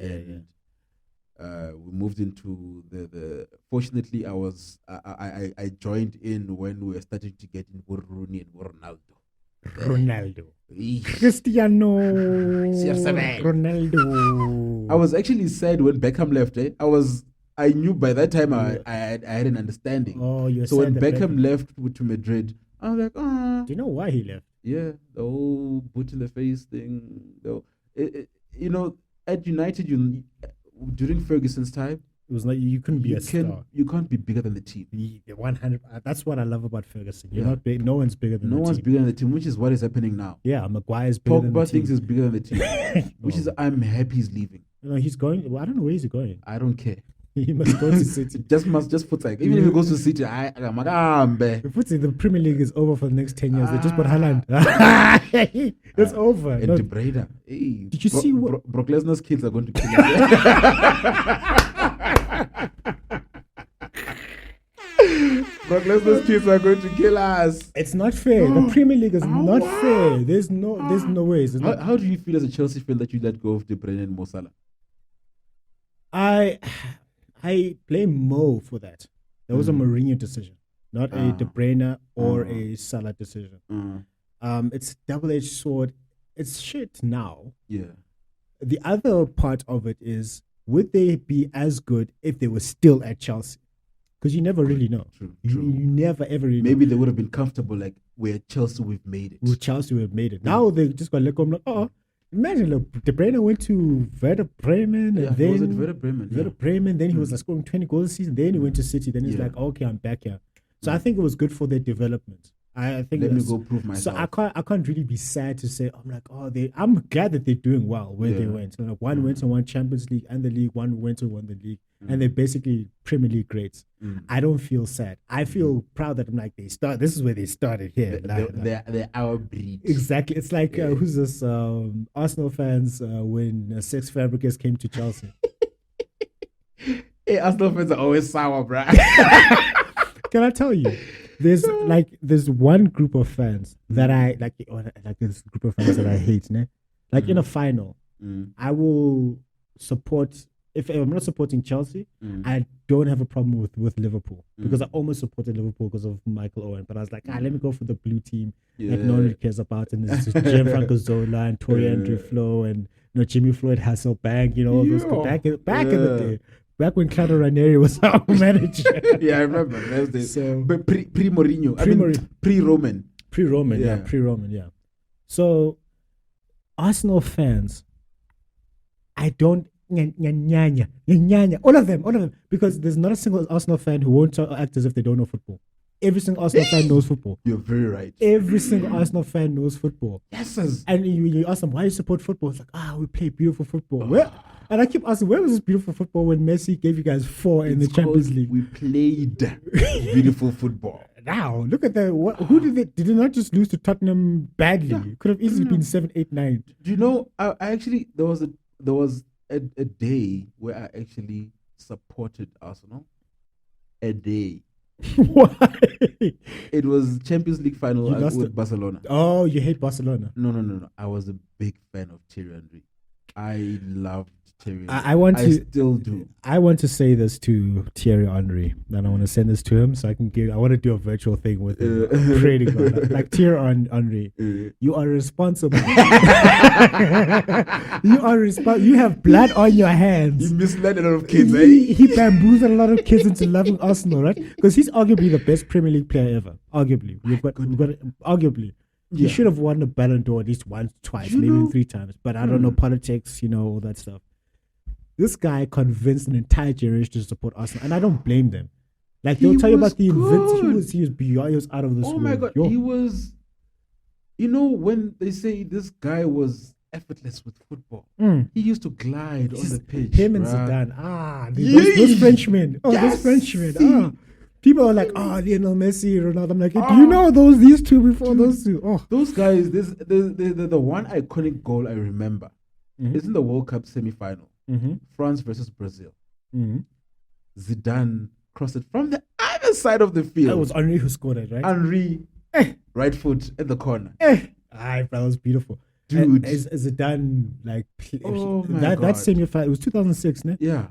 We moved into the. Fortunately, I joined in when we were starting to get in Rooney and Ronaldo. Cristiano CR7. Ronaldo. I was actually sad when Beckham left. I knew by that time I had an understanding. Oh, you so when Beckham left to Madrid, I was like, do you know why he left? Yeah, the whole boot in the face thing. You know, at United, during Ferguson's time, it was like you couldn't be a star. You can't be bigger than the team. 100. That's what I love about Ferguson. You're not big. No one's bigger than the team. No one's bigger than the team, which is what is happening now. Yeah, Maguire's bigger than the team. Pogba thinks he's bigger than the team, which is I'm happy he's leaving. No, he's going. Well, I don't know where he's going. I don't care. He must go to City. just put like even if he goes to City, the Premier League is over for the next 10 years. They just put Haaland. It's over. And De Bruyne. Hey, did you see what Brock Lesnar's kids are going to kill us? Brock Lesnar's kids are going to kill us. It's not fair. The Premier League is not fair. There's no way. How do you feel as a Chelsea fan that you let go of De Bruyne and Mo Salah? I blame Mo for that. That was a Mourinho decision, not a De Bruyne or a Salah decision. It's double-edged sword. It's shit now. Yeah. The other part of it is, would they be as good if they were still at Chelsea? Because you never really know. True. You never ever really Maybe know. they would have been comfortable like, we're at Chelsea, we've made it. With Chelsea, we've made it. Now they just got to let go. I'm like, imagine, look, De Bruyne went to Werder Bremen, and then he was at Werder Bremen. Werder Bremen. Then he was scoring 20 goals a season. Then he went to City. Then he's like, okay, I'm back here. So I think it was good for their development. I think. Let me go prove myself. So I can't really be sad to say. I'm like, I'm glad that they're doing well where they went. So like one went and won Champions League and the league. One went and won the league, and they're basically Premier League greats. I don't feel sad. I feel proud that I'm like This is where they started here. They're our breed. Exactly. It's like who's this? Arsenal fans when Sex Fabregas came to Chelsea. Hey, Arsenal fans are always sour, bruh. Can I tell you? There's one group of fans that I like this group of fans that I hate, né? Like in a final, I will support. If I'm not supporting Chelsea, I don't have a problem with Liverpool because I almost supported Liverpool because of Michael Owen. But I was like, let me go for the blue team that no one really cares about. And there's Gianfranco Zola and Tori Andrew Flo and Jimmy Floyd Hasselbank, all those back in the day. Back when Claudio Ranieri was our manager. Yeah, I remember. So, but pre-Mourinho. Pre-Roman. Pre-Roman, yeah. So, Arsenal fans, I don't... All of them. Because there's not a single Arsenal fan who won't act as if they don't know football. Every single Arsenal fan knows football. You're very right. Every single Arsenal fan knows football. Yes. And you ask them, why do you support football? It's like, we play beautiful football. Where? And I keep asking, where was this beautiful football when Messi gave you guys 4 in the Champions League? We played beautiful football. Now, look at that. Who did they not just lose to Tottenham badly? Yeah. It could have easily been 7, 8, 9. Do you know, I actually, there was a day where I actually supported Arsenal. A day. Why? It was Champions League final You lost with it. Barcelona. Oh, you hate Barcelona. No. I was a big fan of Thierry Henry. I loved Thierry Henry. I still do. I want to say this to Thierry Henry, and I want to send this to him so I can give. I want to do a virtual thing with him, praying to God. Like Thierry Henry, you are responsible. You are responsible. You have blood on your hands. You misled a lot of kids, eh? He bamboozled a lot of kids into loving Arsenal, right? Because he's arguably the best Premier League player ever. Arguably, we've got arguably. He should have won the Ballon d'Or at least once, twice, maybe even 3 times. But I don't know politics, all that stuff. This guy convinced an entire generation to support Arsenal, and I don't blame them. Like they'll tell you about the invincible. He was beyond. He was out of this world. Oh my God, he was. When they say this guy was effortless with football, he used to glide on the pitch. Him and Zidane. Those Frenchmen. Those Frenchmen. People are like, Lionel Messi, Ronaldo. I'm like, do you know these two before those two? Oh, those guys. The one iconic goal I remember is in the World Cup semi-final, France versus Brazil. Zidane crossed it from the other side of the field. That was Henry who scored it, right? Henry, right foot at the corner. That was beautiful. Dude. Zidane, like, that semi-final, it was 2006, ne? Yeah.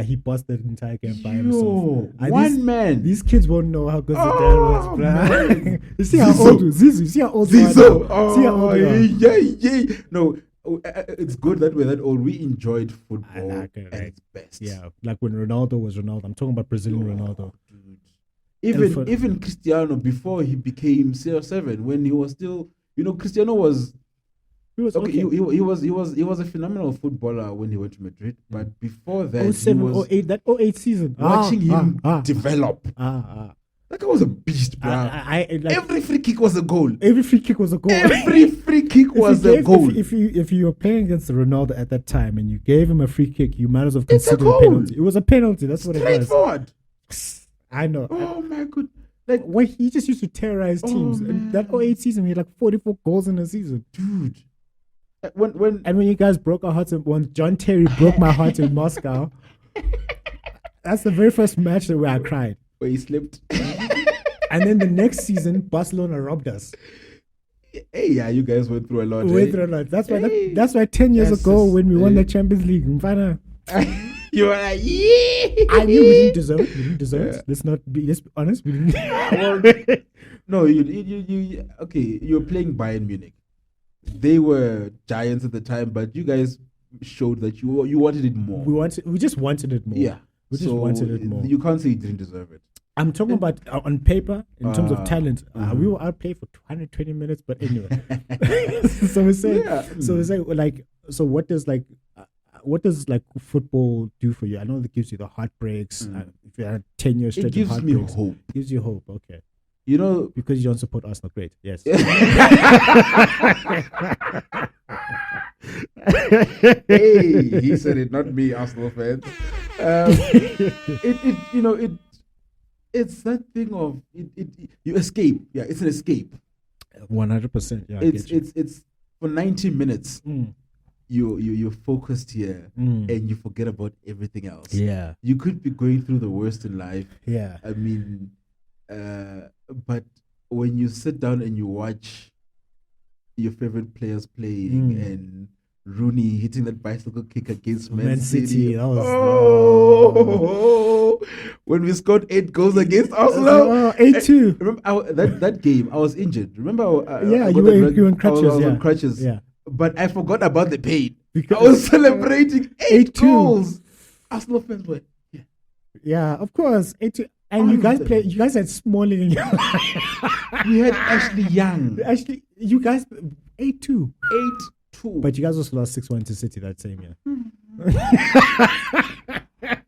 He bossed the entire game by himself. One man. These kids won't know how good Zidane was, bro. You see how Zizou. old Zizou. See how old Zizou. See how old you are. Yeah. No, it's good that we're that old. We enjoed football like it, at right? its best. Yeah, like when Ronaldo was Ronaldo. I'm talking about Brazilian Ronaldo. Dude. Even Cristiano before he became CR7, when he was still, Cristiano was. He was okay. He was a phenomenal footballer when he went to Madrid, but before that, 07, 08, that 08 season, watching him develop. That guy was a beast, bro. Every free kick was a goal. Every free kick was a goal. Every free kick was a goal. If you were playing against Ronaldo at that time and you gave him a free kick, you might as well consider a penalty. It was a penalty. That's what it was. Straightforward. I know. Oh my God. Like when he just used to terrorize teams. And that 08 season, we had like 44 goals in a season, dude. When you guys broke our hearts, when John Terry broke my heart in Moscow, that's the very first match where I cried. Where he slipped. And then the next season, Barcelona robbed us. Hey, yeah, you guys went through a lot. That's why 10 years ago when we won the Champions League, you were like, yeah. I knew we didn't deserve it. We didn't deserve it. Let's be honest. We didn't. No, you okay. You were playing Bayern Munich. They were giants at the time, but you guys showed that you wanted it more. We just wanted it more. Yeah, we just wanted it more. You can't say you didn't deserve it. I'm talking about on paper, in terms of talent. We were outplayed for 120 minutes, but anyway. So we're saying, what does football do for you? I know it gives you the heartbreaks. If you had 10 years stretch of heartbreaks, it gives me hope. Gives you hope. Okay. Because you don't support Arsenal. Great. Yes. Hey, he said it, not me, Arsenal fans. It's that thing of you escape. Yeah, it's an escape. 100%. Yeah, it's for 90 minutes. You're focused here and you forget about everything else. Yeah, you could be going through the worst in life. Yeah, I mean, but when you sit down and you watch your favorite players playing and Rooney hitting that bicycle kick against Man City. That was, when we scored 8 goals against Arsenal. 8-2. Remember that game? I was injured. Remember? You were in crutches. I was on crutches. Yeah. But I forgot about the pain. Because I was celebrating 8 goals. Arsenal fans were. Yeah, of course. 8-2. And you guys had Smalling in your life. We had Ashley Young. You guys 8-2. 8-2. But you guys also lost 6-1 to City that same year.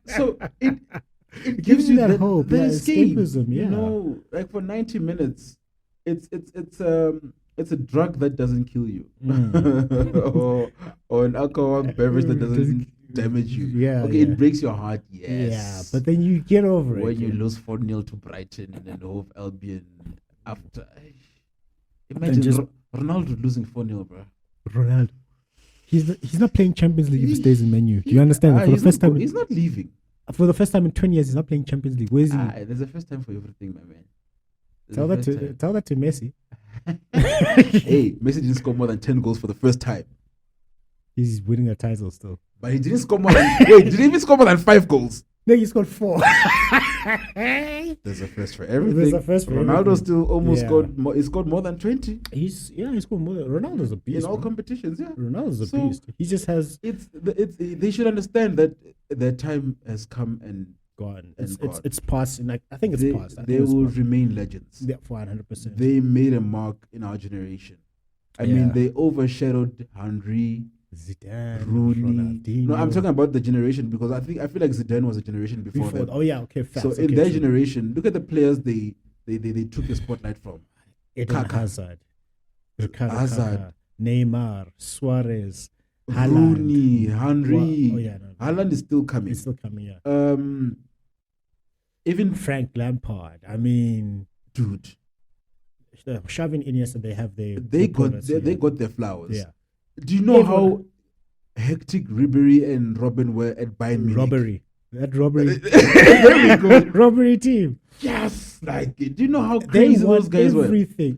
So it gives you that hope, the escape. Escapism, yeah. Like for 90 minutes, it's a drug that doesn't kill you, or an alcohol beverage that doesn't damage you. Yeah, okay, it breaks your heart. Yes, yeah, but then you get over it when you lose 4-0 to Brighton and then Hove Albion after. Imagine Ronaldo losing 4-0, bro. Ronaldo, he's not playing Champions League if he stays in Man U. Do you understand? For the first time, he's not leaving. For the first time in 20 years, he's not playing Champions League. Where is he? There's a first time for everything, my man. Tell that to Messi. Hey, Messi didn't score more than 10 goals for the first time. He's winning a title still. But he didn't score more than did he even score more than 5 goals? No, he scored 4. There's a first for everything. There's a first for Ronaldo everything. still almost Yeah. scored more. He scored more than 20 He scored more than Ronaldo's a beast. in all man. competitions. Yeah, Ronaldo's a So, beast. He just has they should understand that their time has come and gone. And It's past. And I think it's they, past. they will remain legends. Yeah, for 100%. They made a mark in our generation. I Yeah. mean, they overshadowed Henry, Zidane, Rooney. Ronaldinho. No, I'm talking about the generation because I feel like Zidane was a generation before them. Oh yeah, okay. So Facts. in okay, their true. generation, look at the players they took the spotlight from. Eden Kaka. Hazard, Ricardo Hazard. Kaka, Neymar, Suarez, Haaland. Rooney, Henry. Oh yeah, no. Haaland is still coming. It's still coming. Yeah. Even Frank Lampard. I mean, dude, Xavi and Iniesta. They have their. they their got their flowers. Yeah. Do you know Everyone- how hectic Ribery and Robin were at Bayern Munich? Robbery. That robbery. There we go. Robbery team. Yes, like do you know how They crazy won those guys were, everything.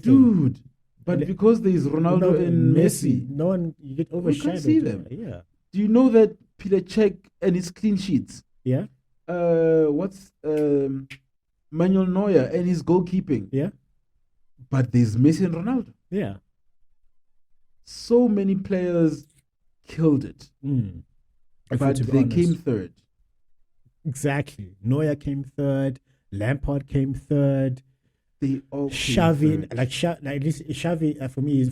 dude? But And- because there is Ronaldo and Messi, no one you get overshadowed. see them. Yeah. do you know that Peter Cech and his clean sheets? Yeah. What's Manuel Neuer and his goalkeeping? Yeah. But there's Messi and Ronaldo. Yeah. So many players killed it, Mm. but To be they honest. came third. Exactly. Neuer came third. Lampard came third. They all came Xavi, third. like this, Xavi for me,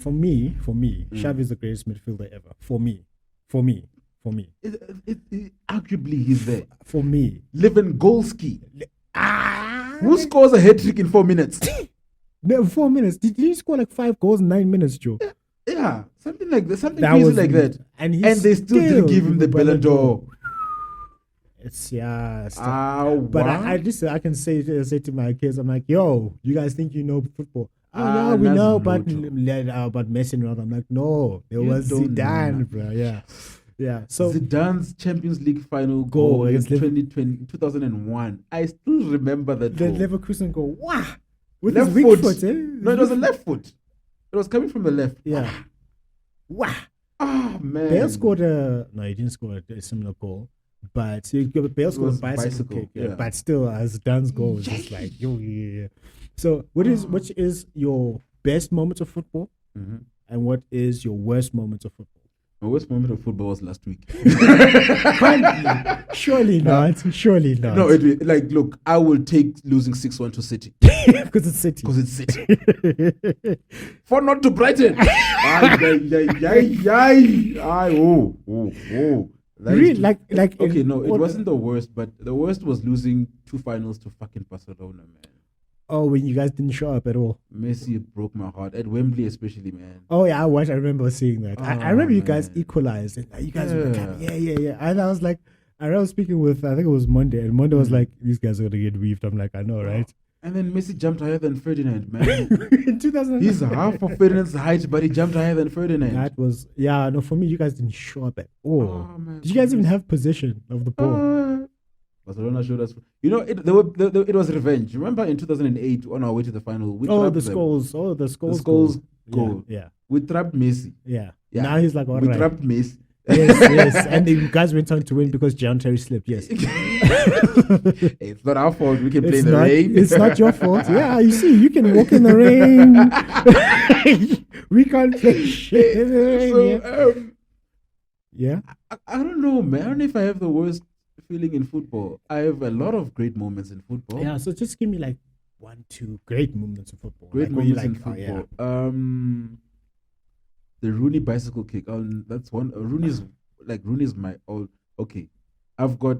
Xavi is the greatest midfielder ever. For me. Arguably, he's there. For me. Lewandowski, who scores a hat trick in 4 minutes? No, 4 minutes. Did he score like 5 goals in 9 minutes, Joe? Yeah, something like that, something That crazy was- like that. and he they still didn't give him the Ballon d'Or. It's yeah. Wow. But I can say to my kids, I'm like, yo, you guys think you know football? Oh no, we that's know, no but joke. but Messi and Ronaldo. I'm like, no, it You was don't Zidane, know. bro. Yeah, yeah. So Zidane's Champions League final Goal goal in against 2001. I still remember that the goal. Leverkusen go, wow, with Left his weak foot. foot. No, it was a left foot. It was coming from the left. Yeah, wow. Ah, man. Bale scored no, he didn't score a similar goal. But Bale scored a was bicycle bicycle, kick, yeah. but still, as Zidane's goal was just like, yo, yeah. So, which is your best moment of football, Mhm. and what is your worst moment of football? My worst moment of football was last week. Surely not. Surely not. No, look, I will take losing 6-1 to City because it's City. because it's City. For not to Brighton. Oh. That is Really, too- like Okay, no, it wasn't the worst, but the worst was losing 2 finals to fucking Barcelona, man. Oh, when you guys didn't show up at all. Messi broke my heart at Wembley, especially, man. Oh yeah, I remember seeing that. I remember you guys man. equalized, and you guys were kind of, Yeah. yeah. And I was like, I remember speaking with, I think it was Monday, and Monday was like, these guys are gonna get weaved. I'm like, I know, right? And then Messi jumped higher than Ferdinand, man. In 2000, He's half of Ferdinand's height, but he jumped higher than Ferdinand. that was no. For me, you guys didn't show up at all. Oh, man, Did you guys even have possession of the ball? Barcelona showed us. You know, it was revenge. Remember in 2008 on our way to the final? We Oh, trapped the them. Skulls. Oh, the Skulls. The Skulls goal. goal. Yeah, We trapped Messi. yeah. Yeah. Now he's like, all We right. trapped Messi. Yes. And you guys went on to win because John Terry slipped. Yes. It's not our fault. We can play in the not, rain. It's not your fault. Yeah, you see, you can walk in the rain. We can't play shit in the rain. So, yeah. I don't know, man. I don't know if I have the worst feeling in football. I have a lot of great moments in football. Yeah. So just give me like 1, 2 great moments in football. Great like, where you moments in like, oh, football. The Rooney bicycle kick. That's one. Rooney's my all. Okay, I've got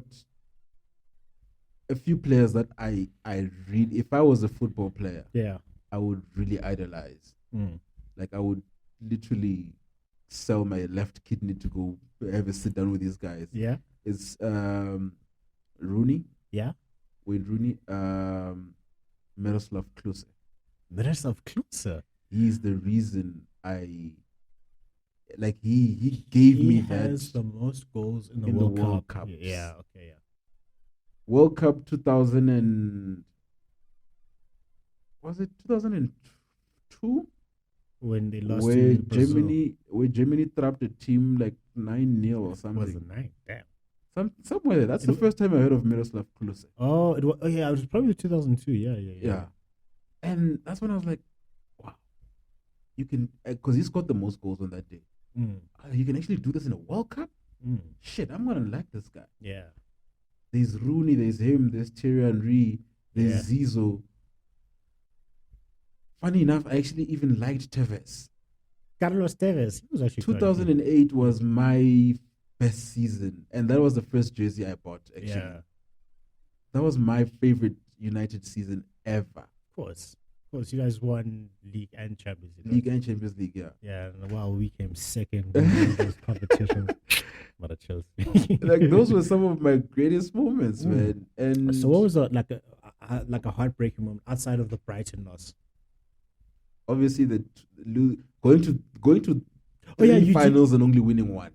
a few players that I really. If I was a football player, Yeah. I would really idolize. Mm. Like I would literally sell my left kidney to go have a sit down with these guys. Yeah. It's Rooney, Yeah. Wayne Rooney, Miroslav Klose. Miroslav Klose. He's the reason I like he gave me He has that the most goals in the in the World World Cup. Cups. Yeah. Okay. Yeah. World Cup 2000 and was it 2002 When they lost to Brazil. where Germany trapped a team like 9-0 or Was something. it 9? Damn. Somewhere there. That's the first time I heard of Miroslav Klose. Oh, yeah, it was probably 2002. Yeah. And that's when I was like, wow, you can, because he scored the most goals on that day. You can actually do this in a World Cup? Shit, I'm going to like this guy. Yeah. There's Rooney, there's him, there's Thierry Henry, there's Zizou. Funny enough, I actually even liked Tevez. Carlos Tevez. He was actually 2008 was my best season, and that was the first jersey I bought, actually. Yeah. That was my favorite United season ever. Of course, you guys won League and Champions League. League and Champions League, yeah. Yeah, and while we came second in those competitions. What a Chelsea. Like, those were some of my greatest moments, man. And so what was like a heartbreaking moment outside of the Brighton loss? Obviously, going to three finals and only winning one.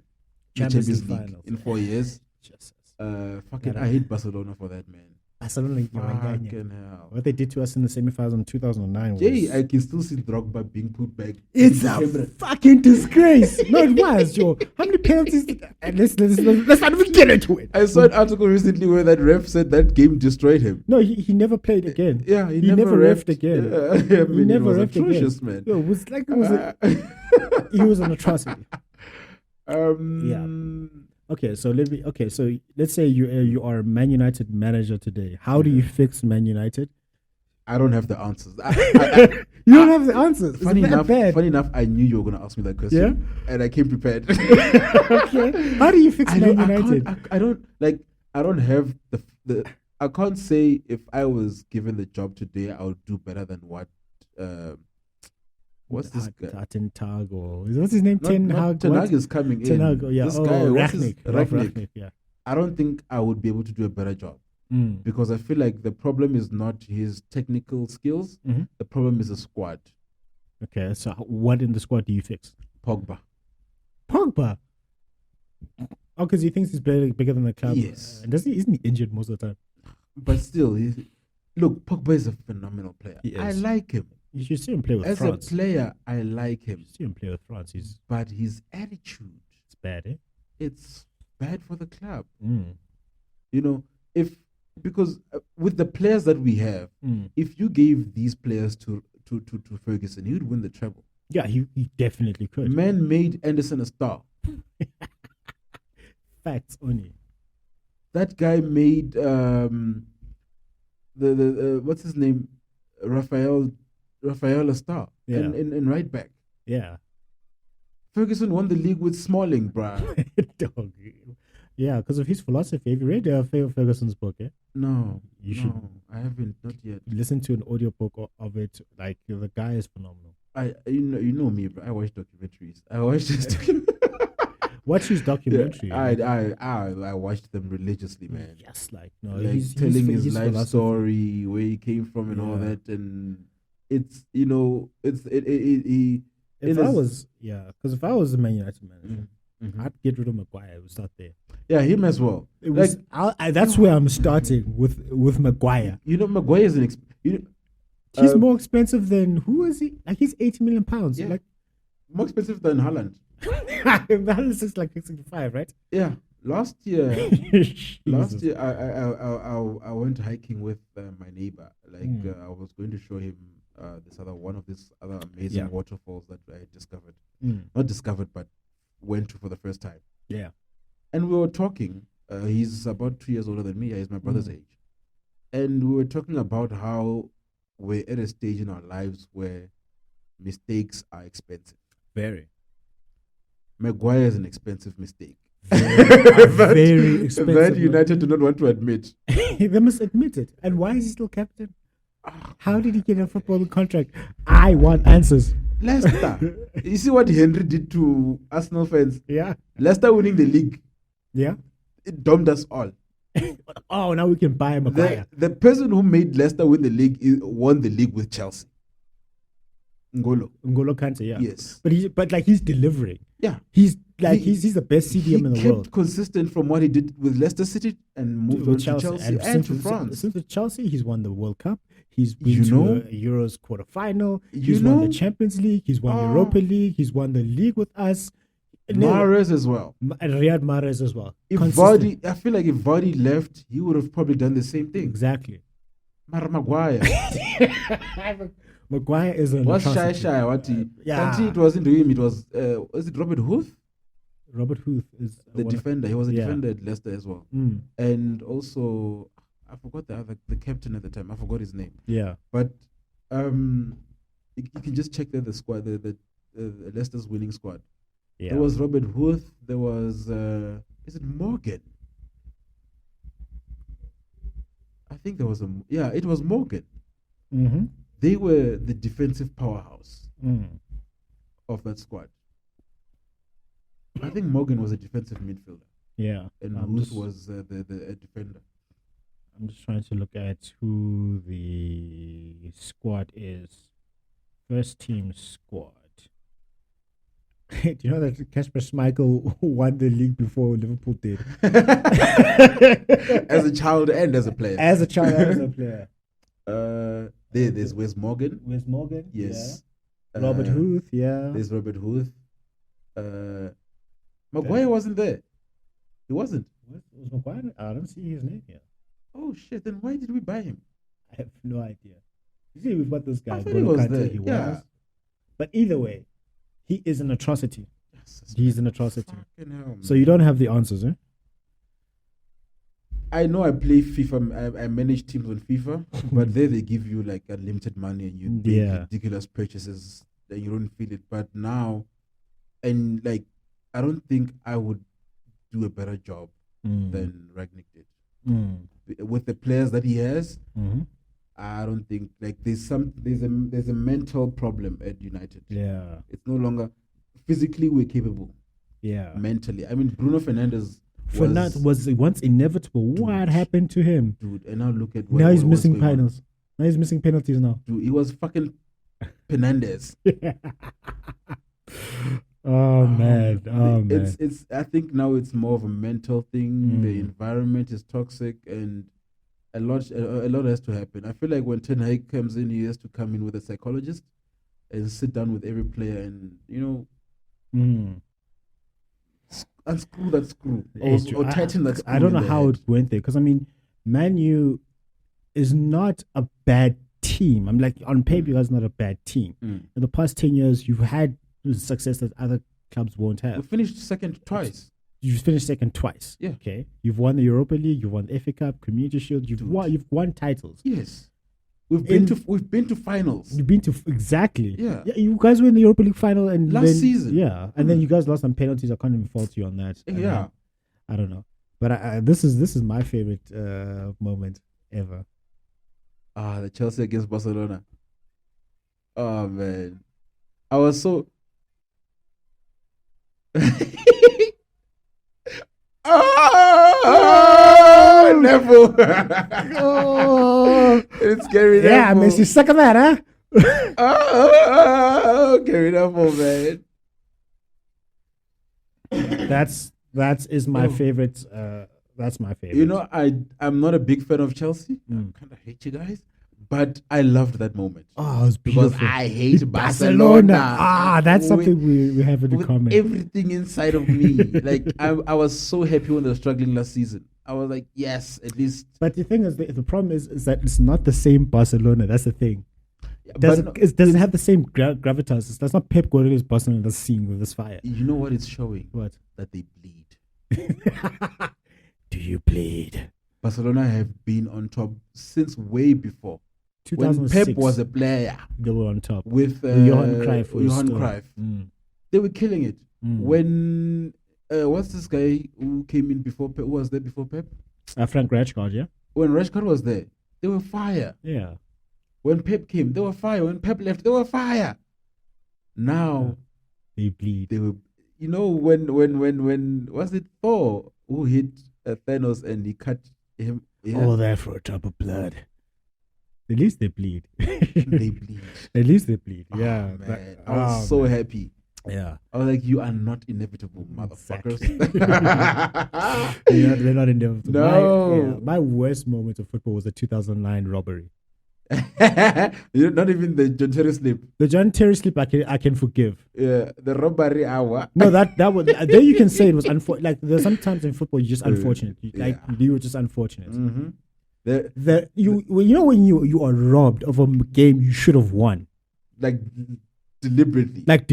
Champions League finals in 4 years. Jesus. I hate Barcelona for that, man. Barcelona, fucking hell. What they did to us in the semi-finals in 2009 was... I can still see Drogba being put back. It's a fucking disgrace. No, it was, Joe. How many penalties? Let's not even get into it. I saw an article recently where that ref said that game destroyed him. No, he never played again. Yeah, he never refed again. Yeah, he never refed atrocious, again. Man. Yo, he was an atrocity. Yeah. Okay, so let's say you are a Man United manager today. How do you fix Man United? I don't have the answers. You don't have the answers. Funny enough, I knew you were going to ask me that question, and I came prepared. Okay, how do you fix Man United? I don't have the. I can't say if I was given the job today, I would do better than what. What's this guy? Ten Hag, or what's his name? Ten Hag is coming in. Ten Hag, yeah. This guy, Rangnick, yeah. I don't think I would be able to do a better job because I feel like the problem is not his technical skills. Mm-hmm. The problem is the squad. Okay, so what in the squad do you fix? Pogba. Oh, because he thinks he's bigger than the club. Yes. Isn't he injured most of the time? But still, look, Pogba is a phenomenal player. I like him. You should see him play with France. As a player, I like him. You should see him play with France. But his attitude... It's bad, eh? It's bad for the club. You know, because with the players that we have, if you gave these players to Ferguson, he would win the treble. Yeah, he definitely could. Man made Anderson a star. Facts only. That guy made what's his name? Rafael a star in right back. Yeah. Ferguson won the league with Smalling, bruh. Dog. Yeah, because of his philosophy. Have you read Ferguson's book, eh? No. You should. I haven't, not yet. Listen to an audiobook of it. Like, the guy is phenomenal. You know me, bro. I watch documentaries. I watch this documentary. What's his documentary? Yeah, I watched them religiously, man. Yes, like he's telling his life story, where he came from, and all that, and it's because if I was a Man United manager, I'd get rid of Maguire. We'll start there. Yeah, him as well. That's where I'm starting with Maguire. Maguire is he's more expensive than who is he? Like he's £80 million. Yeah. Like more expensive than Haaland. Haaland is like 65, right? Yeah. Last year, I went hiking with my neighbor. I was going to show him one of these other amazing waterfalls that I discovered. Not discovered, but went to for the first time. Yeah. And we were talking. He's about 2 years older than me. He's my brother's age. And we were talking about how we're at a stage in our lives where mistakes are expensive. Very. Maguire is an expensive mistake. Very expensive. That United do not want to admit. They must admit it. And why is he still captain? How did he get a football contract? I want answers. Leicester. You see what Henry did to Arsenal fans? Yeah. Leicester winning the league. Yeah. It domed us all. Oh, now we can buy Maguire. The person who made Leicester win the league won the league with Chelsea. N'Golo Kante, yeah. Yes. But like he's delivering. Yeah. He's the best CDM in the He world. kept consistent from what he did with Leicester City and moved on to Chelsea and to France. Since with Chelsea, he's won the World Cup. He's been to a Euros quarterfinal. He's won the Champions League. He's won Europa League. He's won the league with us. Mahrez as well. And Riyad Mahrez as well. I feel like if Vardy left, he would have probably done the same thing. Exactly. Maguire. Maguire is an What's atrocity. shy? What he? Yeah. It wasn't him. It was it Robert Huth? Robert Huth is The defender. He was a defender at Leicester as well. And also, I forgot the captain at the time. I forgot his name. Yeah. But you can just check there the squad, the Leicester's winning squad. Yeah. There was Robert Huth. There was is it Morgan? I think there was it was Morgan. Mm-hmm. They were the defensive powerhouse of that squad. I think Morgan was a defensive midfielder. Yeah. And Huth was a defender. I'm just trying to look at who the squad is. First team squad. Do you know that Kasper Schmeichel won the league before Liverpool did? As a child and as a player. As a child and as a player. There's Wes Morgan. Wes Morgan? Yes. Yeah. Robert Huth, yeah. There's Robert Huth. Maguire wasn't there. He wasn't. Was Maguire? I don't see his name here. Oh shit! Then why did we buy him? I have no idea. You see, we've got this guy. I thought he was there. He was. But either way, he is an atrocity. Yes, he's an atrocity. Hell, so you don't have the answers, eh? I know I play FIFA. I manage teams on FIFA, but there they give you like unlimited money and you make ridiculous purchases and you don't feel it. But now, and like, I don't think I would do a better job than Ragnick did. With the players that he has, I don't think like there's a mental problem at United. Yeah, it's no longer physically we're capable. Yeah, mentally. I mean, Bruno Fernandes was once inevitable. What happened to him, dude? And now look at now he's missing penalties. Now he's missing penalties now. Dude, he was fucking Fernandes. Oh man! It's. I think now it's more of a mental thing. The environment is toxic, and a lot has to happen. I feel like when Ten Hag comes in, he has to come in with a psychologist and sit down with every player, and unscrew that screw or tighten that screw. I don't know how it went there because I mean, Man U is not a bad team. I'm like on paper, you guys are not a bad team. In the past 10 years, you've had success that other clubs won't have. We finished second twice. You've finished second twice. Yeah. Okay. You've won the Europa League. You've won the FA Cup, Community Shield. You've won titles. Yes. We've been to finals. You've been to exactly. Yeah. You guys were in the Europa League final and last season. Yeah. And then you guys lost some penalties. I can't even fault you on that. Yeah. I don't know. But this is my favorite moment ever. The Chelsea against Barcelona. Oh man. I was so Neville. It's Gary Neville. Yeah, makes you suck of that, huh? Gary Neville, man. That is my favorite. That's my favorite. You know, I'm not a big fan of Chelsea. I kind of hate you guys. But I loved that moment. Oh, it was beautiful. Because I hate Barcelona. That's something we have in common. Everything inside of me. Like, I was so happy when they were struggling last season. I was like, yes, at least. But the thing is, the problem is that it's not the same Barcelona. That's the thing. It doesn't have the same gravitas. That's not Pep Guardiola's Barcelona that's seen with this fire. You know what it's showing? What? That they bleed. Do you bleed? Barcelona have been on top since way before. 2006. When Pep was a player, they were on top with Johan Cruyff. They were killing it. When what's this guy who came in before Pep? Who was there before Pep? Frank Rijkaard, yeah. When Rijkaard was there, they were fire. Yeah. When Pep came, they were fire. When Pep left, they were fire. Now they bleed. They were, you know, when was it Thor who hit Thanos and he cut him? All that for a drop of blood. At least they bleed. They bleed. At least they bleed. Oh, Yeah. man. I was so happy. Yeah. I was like, you are not inevitable, motherfuckers. They're not inevitable. No. My worst moment of football was the 2009 robbery. Not even the John Terry slip. The John Terry slip I can forgive. Yeah, the robbery hour. No, that was there. You can say it was unfortunate. Like there's sometimes in football, you're just unfortunate. You were just unfortunate. Mm-hmm. You know when you are robbed of a game you should have won. Like deliberately. Like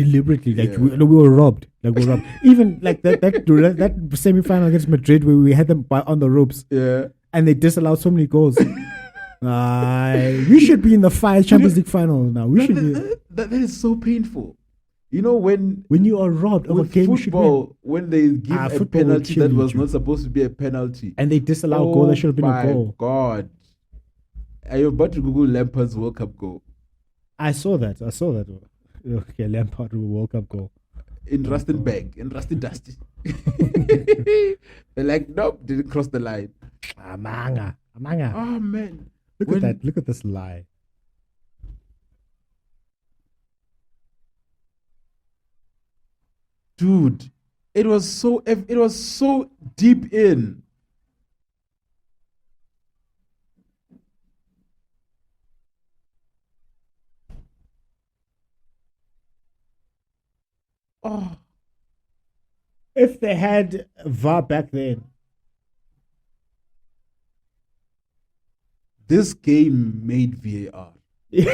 we were robbed. Like we were robbed. Even like that semi-final against Madrid where we had them on the ropes. Yeah. And they disallowed so many goals. We should be in the Champions League final now. We should be. That is so painful. You know when you are robbed of a game, football, when they give a penalty that was not supposed to be a penalty, and they disallow a goal that should have been a goal. God, are you about to Google Lampard's World Cup goal? I saw that. Okay, Lampard World Cup goal in Rustenburg, in Rusty Dusty. They're like, nope, didn't cross the line. Amanga. Oh man. Look at that. Look at this lie. Dude, it was so deep in. Oh. If they had VAR back then. This game made VAR.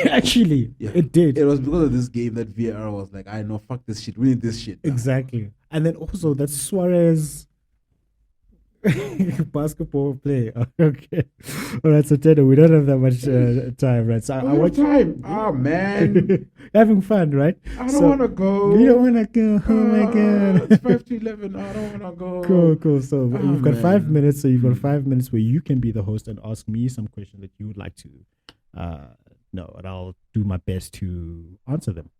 Actually, it did. It was because of this game that VAR was like, I know, fuck this shit. We need this shit now. Exactly. And then also that Suarez basketball play. Okay. All right, so Thendo, we don't have that much time, right? So I want time. Oh, man. Having fun, right? I don't want to go. You don't want to go. Oh, my God. It's 5 to 11. I don't want to go. Cool. So you've got 5 minutes. So you've got 5 minutes where you can be the host and ask me some questions that you would like to know, and I'll do my best to answer them.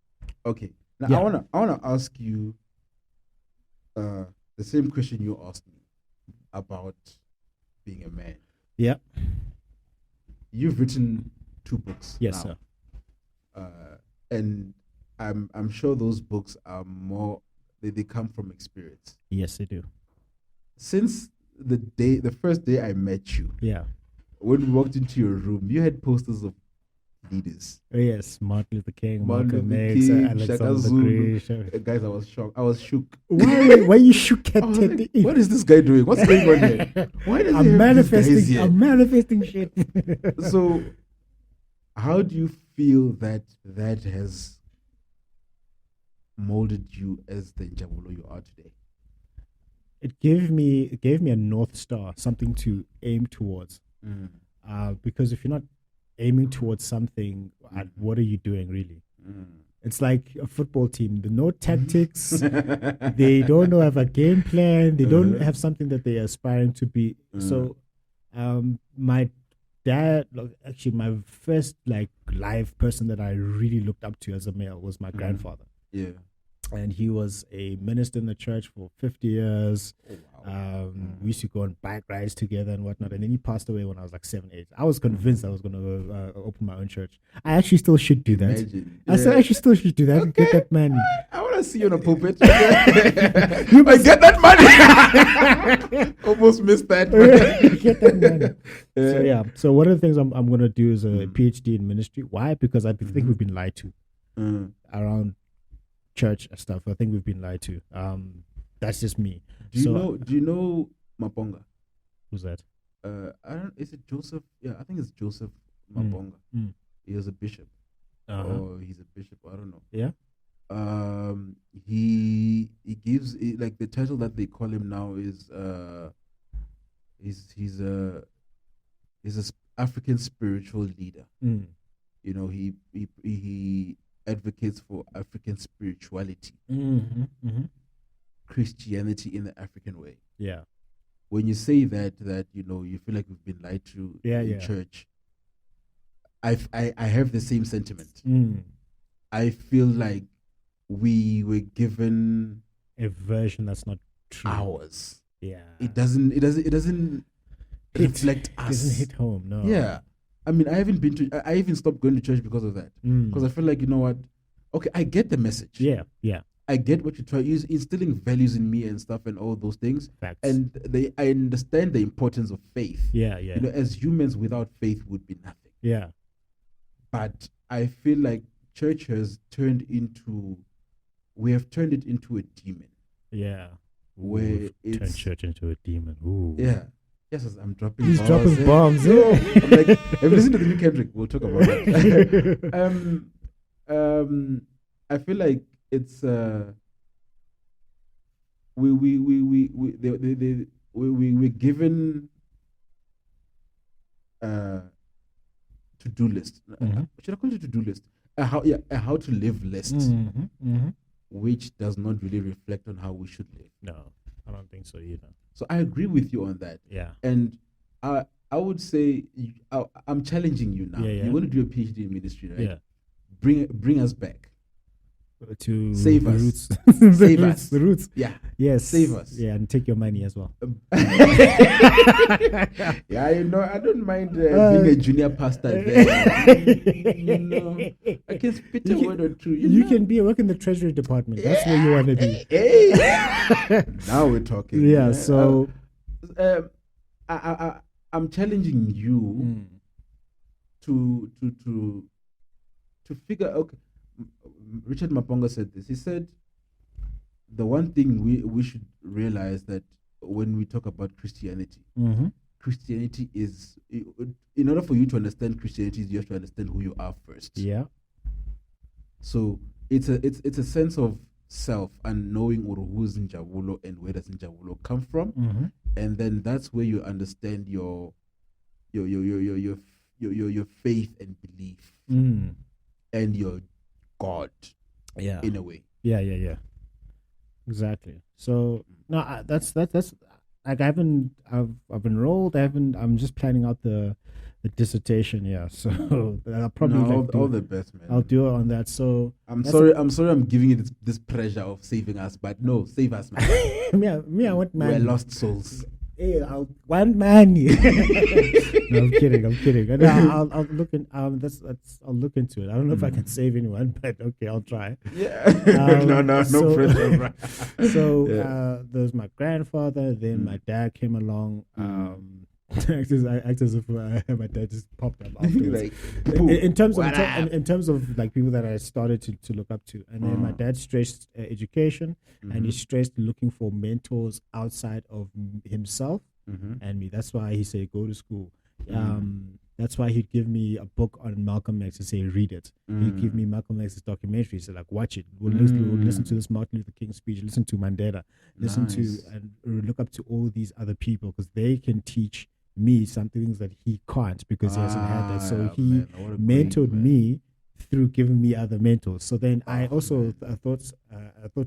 Okay. Now I wanna ask you the same question you asked me about being a man. Yeah. You've written 2 books. Yes, now. sir. And I'm sure those books are more they come from experience. Yes, they do. Since the first day I met you. Yeah. When we walked into your room, you had posters of leaders. Oh, yes, Martin Luther King, Malcolm X, King, Alexander Shaka the Great. Guys, I was shocked. I was shook. Why you shook at like, what is this guy doing? What's going on here? Why does I'm manifesting shit. So, how do you feel that has molded you as the Njabulo you are today? It gave me a North Star, something to aim towards. Because if you're not aiming towards something, what are you doing really? It's like a football team. They know tactics. They don't have a game plan. They don't have something that they're aspiring to be. So, my dad, actually, my first live person that I really looked up to as a male was my grandfather. Yeah. And he was a minister in the church for 50 years. Oh, wow. We used to go on bike rides together and whatnot. And then he passed away when I was like 7, 8. I was convinced I was going to open my own church. I actually still should do that. Imagine. I said I actually still should do that. Okay. Get that man. I want to see you on a pulpit. I get that money. Almost missed that. Get that man. So yeah. So one of the things I'm going to do is a PhD in ministry. Why? Because I think we've been lied to around church stuff. I think we've been lied to. That's just me. Do you know Maponga? Who's that? Is it Joseph? Yeah, I think it's Joseph Maponga. He was a bishop. Or he's a bishop, I don't know. Yeah. He gives like the title that they call him now is he's a African spiritual leader. You know, he advocates for African spirituality, Christianity in the African way. Yeah. When you say that you know you feel like we've been lied to in church, I have the same sentiment. I feel like we were given a version that's not true. Ours. Yeah. It doesn't reflect us. It doesn't hit home. No. Yeah. I mean, I haven't been to. I even stopped going to church because of that. Because I feel like, you know what? Okay, I get the message. Yeah. I get what you try. You're instilling values in me and stuff and all those things. Facts. And I understand the importance of faith. Yeah. You know, as humans, without faith would be nothing. Yeah. But I feel like church has we have turned it into a demon. Yeah. Where it's turned church into a demon. Ooh. Yeah. Yes, I'm dropping He's bombs. dropping bombs. No, I'm like, have you listened to the new Kendrick? We'll talk about it. I feel like it's we're given to-do list. Should I call it a to-do list? A how to live list, which does not really reflect on how we should live. No, I don't think so either. So I agree with you on that. Yeah. And I would say I'm challenging you now. Yeah. You want to do a PhD in ministry, right? Yeah. Bring us back. To save the us. Roots. Save us. The roots. Yeah. Yes. Save us. Yeah, and take your money as well. Yeah, you know, I don't mind being a junior pastor there. You know, I can spit a word or two. You can work in the treasury department. That's where you want to be. Hey. Now we're talking. Yeah. So, I'm challenging you to figure. Okay, Richard Maponga said this. He said the one thing we should realize that when we talk about Christianity, Christianity is, in order for you to understand Christianity, you have to understand who you are first. Yeah. So it's a sense of self and knowing who's Njabulo and where does Njabulo come from, and then that's where you understand your faith and belief and your God. Yeah. In a way. Yeah. Exactly. So no, that's like I've enrolled. I'm just planning out the dissertation. Yeah. So I'll probably all the best, man. I'll do it on that. So I'm sorry I'm giving you this pressure of saving us, but no, save us, man. me, I want money. We're lost souls. Hey, I'll want money. No, I'm kidding. No, I'll look in. I'll look into it. I don't know if I can save anyone, but okay, I'll try. Yeah. No pressure. Right? So there was my grandfather. Then my dad came along. Act as if my dad just popped up afterwards. in terms of like people that I started to look up to, and then my dad stressed education, and he stressed looking for mentors outside of himself and me. That's why he said go to school. That's why he'd give me a book on Malcolm X and say read it. He'd give me Malcolm X's documentary, so like watch it. We'll listen to this Martin Luther King speech, listen to Mandela, listen to and look up to all these other people because they can teach me some things that he can't because he hasn't had that. So he mentored me through giving me other mentors. So then I also I thought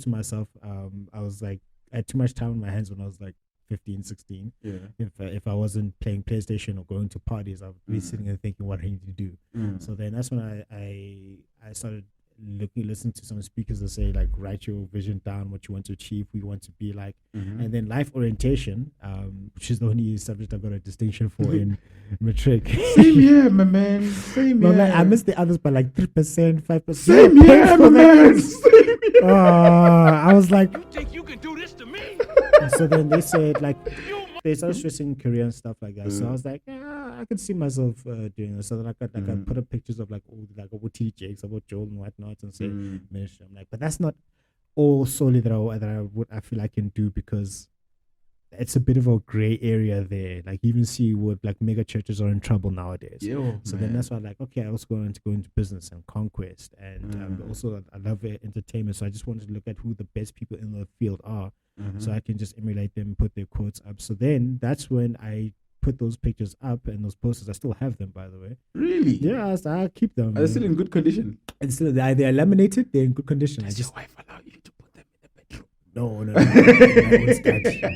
to myself, I was like, I had too much time on my hands when I was like 15, 16. Yeah. If I wasn't playing PlayStation or going to parties, I would be sitting and thinking what I need to do. So then that's when I started listen to some speakers that say like write your vision down, what you want to achieve, who you want to be like, and then life orientation, which is the only subject I got a distinction for in matric. Same here, my man. Same here. Like, I missed the others by like 3%, 5%. Same here, my man. Same here. I was like, You think you can do this to me? so then they said like they started stressing career and stuff like that. So I was like, I could see myself doing this. So then I put up pictures of like all like about TJX, about Joel and whatnot, and say ministry. I'm like, but that's not all solely that I feel I can do because it's a bit of a gray area there. Like you even see what like mega churches are in trouble nowadays. So then that's why I'm like, okay, I also going to go into business and conquest, and also I love entertainment. So I just wanted to look at who the best people in the field are, so I can just emulate them, put their quotes up. So then that's when I put those pictures up and those posters. I still have them, by the way. Really? Yeah, I keep them. Are they still in good condition? And still, they're laminated. They're in good condition. Does your wife allow you to put them in the bedroom? No.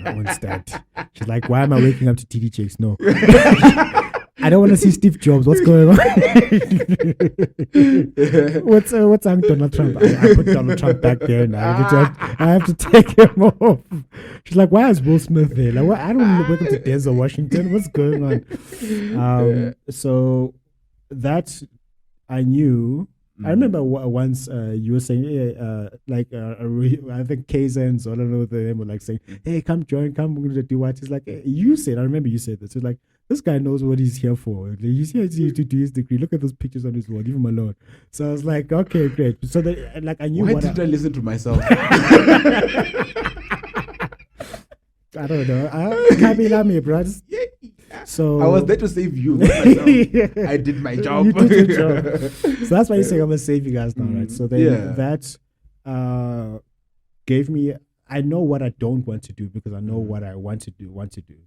I won't start. She's like, why am I waking up to TD chicks? No. I don't want to see Steve Jobs. What's going on? What's Donald Trump? I put Donald Trump back there now. I have to take him off. She's like, why is Will Smith there? Like, what? I don't want to welcome to Denzel Washington. What's going on? So that I knew. I remember once you were saying, I think Kazans, I don't know the name, were like saying, hey, come join, come, we're going to do what? It's like, you said, I remember you said this. It's like, this guy knows what he's here for. Like, he's here to do his degree. Look at those pictures on his wall, leave him alone. So I was like, okay, great. So that, like, I knew Why did I listen to myself? I don't know. I can't be like me, bro. So I was there to save you, not myself. I did my job. You did your job. So that's why you're saying I'm gonna save you guys now, right? So then that gave me. I know what I don't want to do because I know what I want to do.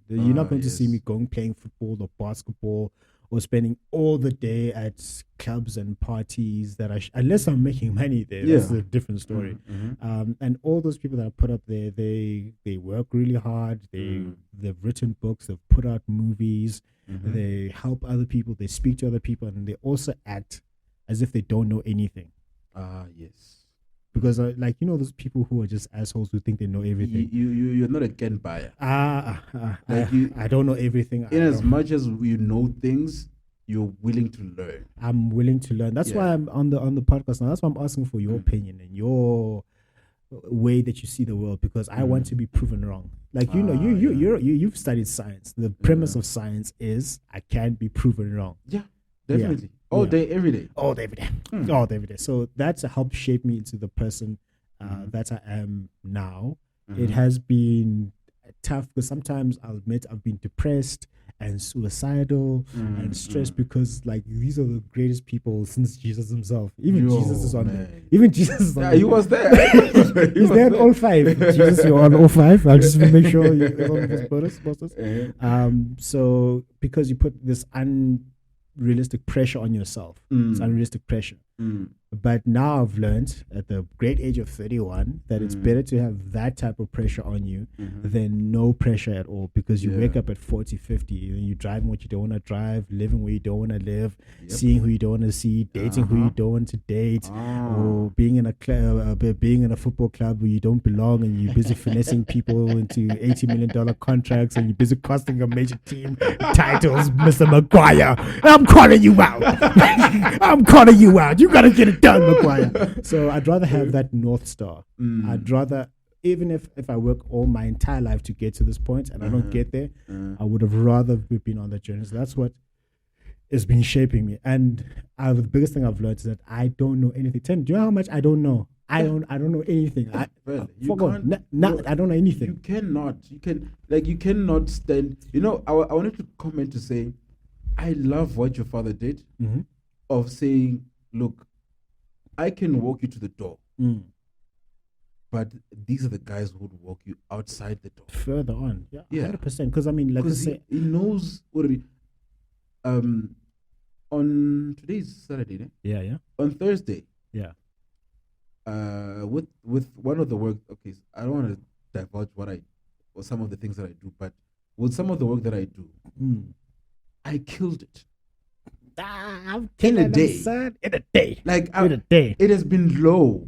You're not going to see me playing football or basketball or spending all the day at clubs and parties that unless I'm making money there. That's a different story. And all those people that I put up there, they work really hard. They've written books. They've put out movies. They help other people. They speak to other people, and they also act as if they don't know anything. Yes. Because those people who are just assholes who think they know everything. You're not a Ken buyer. I don't know everything. In as much as you know things, you're willing to learn. I'm willing to learn. That's why I'm on the podcast now. That's why I'm asking for your opinion and your way that you see the world, because I want to be proven wrong. Like you've studied science. The premise of science is I can't be proven wrong. Yeah, definitely. All day, every day. All day, every day. All day, every day. So that's helped shape me into the person that I am now. It has been tough because sometimes I'll admit I've been depressed and suicidal and stressed because these are the greatest people since Jesus himself. Even Jesus is on there. Even Jesus is on there. He was there. He's there on all five. Jesus, you're on all five. I'll just make sure you're on his posters. So because you put this unrealistic pressure on yourself. It's unrealistic pressure. But now I've learned at the great age of 31 that it's better to have that type of pressure on you than no pressure at all, because you wake up at 40, 50 and you're driving what you don't want to drive, living where you don't want to live, seeing who you don't want to see, dating who you don't want to date, or being in a football club where you don't belong and you're busy finessing people into $80 million contracts and you're busy costing a major team titles, Mr. Maguire. I'm calling you out. I'm calling you out. You got to get it done, Maguire. So I'd rather have that North Star. I'd rather, even if I work all my entire life to get to this point and I don't get there, I would have rather been on that journey. So that's what has been shaping me. And the biggest thing I've learned is that I don't know anything. Do you know how much I don't know? I don't know anything. I don't know anything. You cannot stand. I wanted to comment to say, I love what your father did of saying, look, I can walk you to the door, but these are the guys who would walk you outside the door. Further on. Yeah. 100%. Because, I mean, like I say, he knows already. On today's Saturday, né? Yeah. On Thursday. Yeah. With one of the work, okay, I don't want to divulge or some of the things that I do, but with some of the work that I do, I killed it. In a day. In a day. It has been low,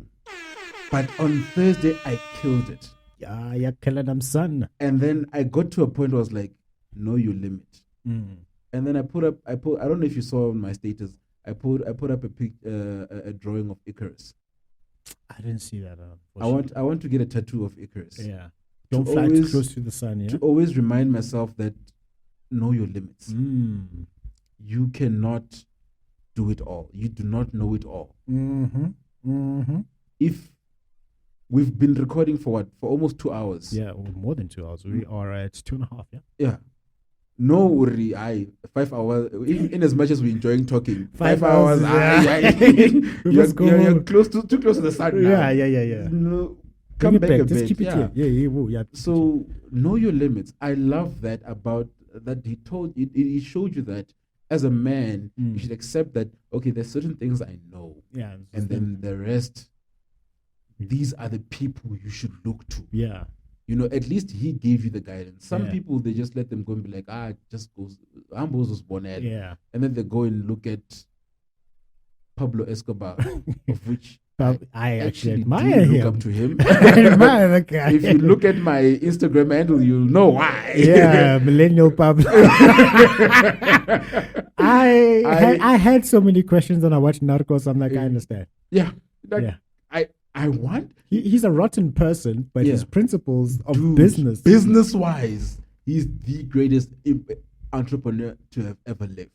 but on Thursday I killed it. Yeah, you're killing them, son. And then I got to a point where I was like, know your limit. And then I put I don't know if you saw on my status, I put up a drawing of Icarus. I didn't see that. I want to get a tattoo of Icarus. Yeah. Don't fly too close to the sun, yeah? To always remind myself that know your limits. You cannot do it all. You do not know it all. If we've been recording for almost 2 hours. Yeah, more than 2 hours. We are at 2.5, yeah? Yeah. No worry, 5 hours. In as much as we're enjoying talking, 5 hours. You're too close to the sun now. Yeah. No, come back a bit. Just keep it here. Yeah. So know your limits. I love that about that. He showed you that as a man, you should accept that. Okay, there's certain things I know. Yeah, and then the rest. These are the people you should look to. Yeah. At least he gave you the guidance. Some people, they just let them go and be like, just goes. Ambos was born at. Yeah. And then they go and look at Pablo Escobar, of which But I actually do admire look him. up to him. I admire the guy. If you look at my Instagram handle, you'll know why. Yeah, millennial Pablo. I had so many questions when I watched Narcos. I'm like, I understand. Yeah. Like, Yeah. I want. He's a rotten person, but his principles of Dude, business. Business-wise, he's the greatest entrepreneur to have ever lived.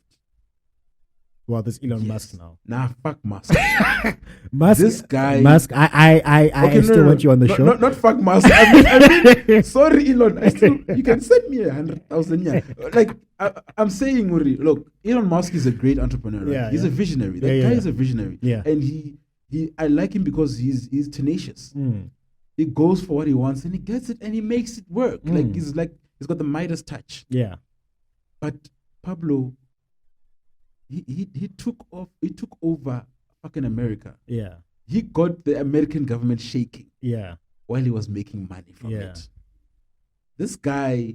Well, there's Elon Musk now. Nah, fuck Musk. Musk. This guy. Musk. I still want you on the show. Not fuck Musk. I mean, sorry, Elon. You can send me 100,000. Yeah. Like I'm saying, Muri. Look, Elon Musk is a great entrepreneur. Right? Yeah, he's a visionary. That guy is a visionary. Yeah. And I like him because he's tenacious. He goes for what he wants and he gets it and he makes it work. He's got the Midas touch. Yeah. But Pablo, he took over fucking America. Yeah. He got the American government shaking. Yeah. While he was making money from it. This guy,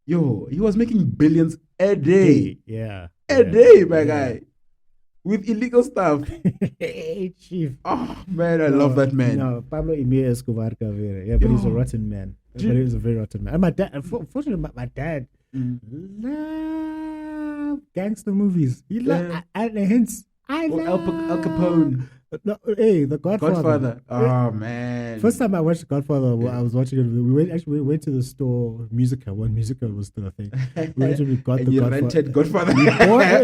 he was making billions a day. Yeah. A day, my guy. With illegal stuff. Hey, chief. Oh, man, I love that man. No, Pablo Emir Escobar Caveira. Yeah, but he's a rotten man. But he's a very rotten man. And my dad, unfortunately, my dad loved gangster movies. He loved, and hence, I love Al Capone. No, hey, the Godfather. Oh, man. First time I watched Godfather, I was watching it. We went to the store, Musica, when Musica was still a thing. We went and we got and the you Godfather. rented Godfather.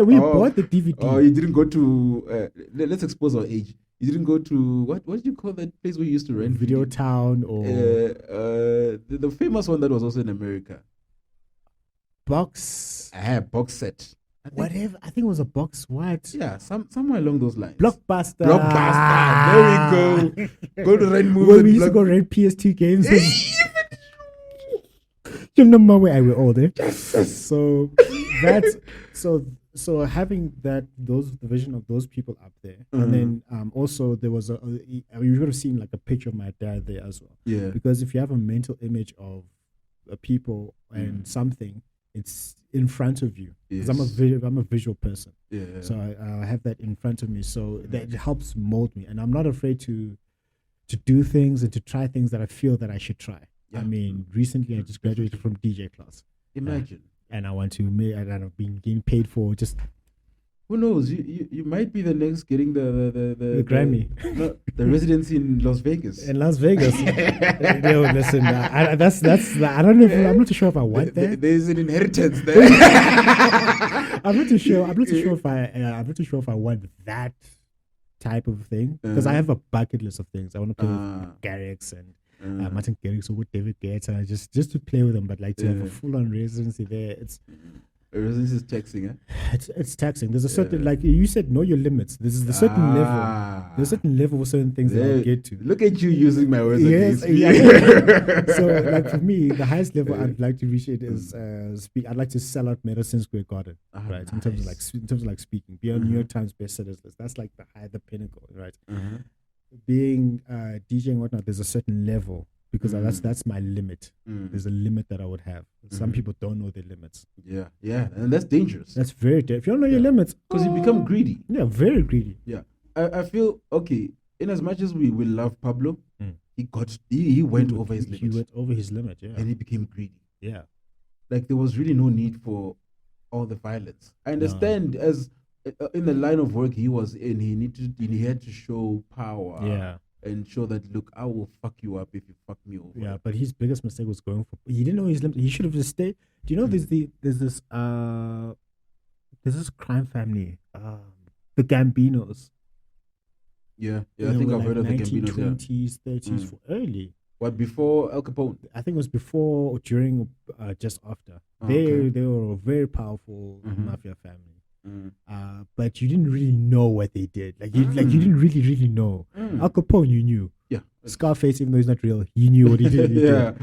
We bought the DVD. Oh, you didn't go to, let's expose our age. You didn't go to, what did you call that place where you used to rent? Video Town or... the famous one that was also in America. Box... Box set. Whatever, I think it was a box. What? Yeah, somewhere along those lines. Blockbuster. There we go. Go to rent movies. When we used to go rent PS2 games. You remember where we're all there. So that's so having the vision of those people up there, and then also there was you would have seen like a picture of my dad there as well. Yeah. Because if you have a mental image of people and something, it's in front of you. Because I'm a visual person. Yeah. So I have that in front of me. So that helps mold me, and I'm not afraid to do things and to try things that I feel that I should try. Yeah. I mean, recently I just graduated from DJ class. Imagine. And I want to make, and I've been getting paid for just. Who knows? You might be the next getting the Grammy. The residency in Las Vegas. In Las Vegas. Yo, listen, I don't know if I'm not too sure if I want that. There's an inheritance there. I'm not too sure if I want that type of thing, because I have a bucket list of things. I want to play with Garrix and Martin Garrix or with David Guetta, and just to play with them, but like to have a full on residency there, residency is taxing, eh? It's taxing. There's a certain, like you said, know your limits. This is the certain level. There's a certain level of certain things that I'll get to. Look at you using my words against me. Yeah. So, like for me, the highest level I'd like to reach it is speak. I'd like to sell out Madison Square Garden, right? Nice. In terms of like speaking, be on New York Times bestsellers list. That's like the pinnacle, right? Being DJing and whatnot, there's a certain level. Because that's my limit. There's a limit that I would have. Some people don't know their limits. Yeah, and that's dangerous. That's very dangerous. If you don't know your limits, because you become greedy. Yeah, very greedy. Yeah, I feel okay. In as much as we love Pablo, he went over his limit. He went over his limit, yeah, and he became greedy. Yeah, like there was really no need for all the violence. I understand as in the line of work he was in, he had to show power. Yeah. And show that, look, I will fuck you up if you fuck me over. Yeah, but his biggest mistake was going for. He didn't know his limit. He should have just stayed. Do you know there's this crime family, the Gambinos. Yeah, I think I've heard of the Gambinos. 1920s, 30s, early. What, before Al Capone? I think it was before, or during, just after. They were a very powerful mafia family. But you didn't really know what they did. Like you didn't really know. Al Capone, you knew. Yeah. Scarface, even though he's not real, you knew what he did. Yeah.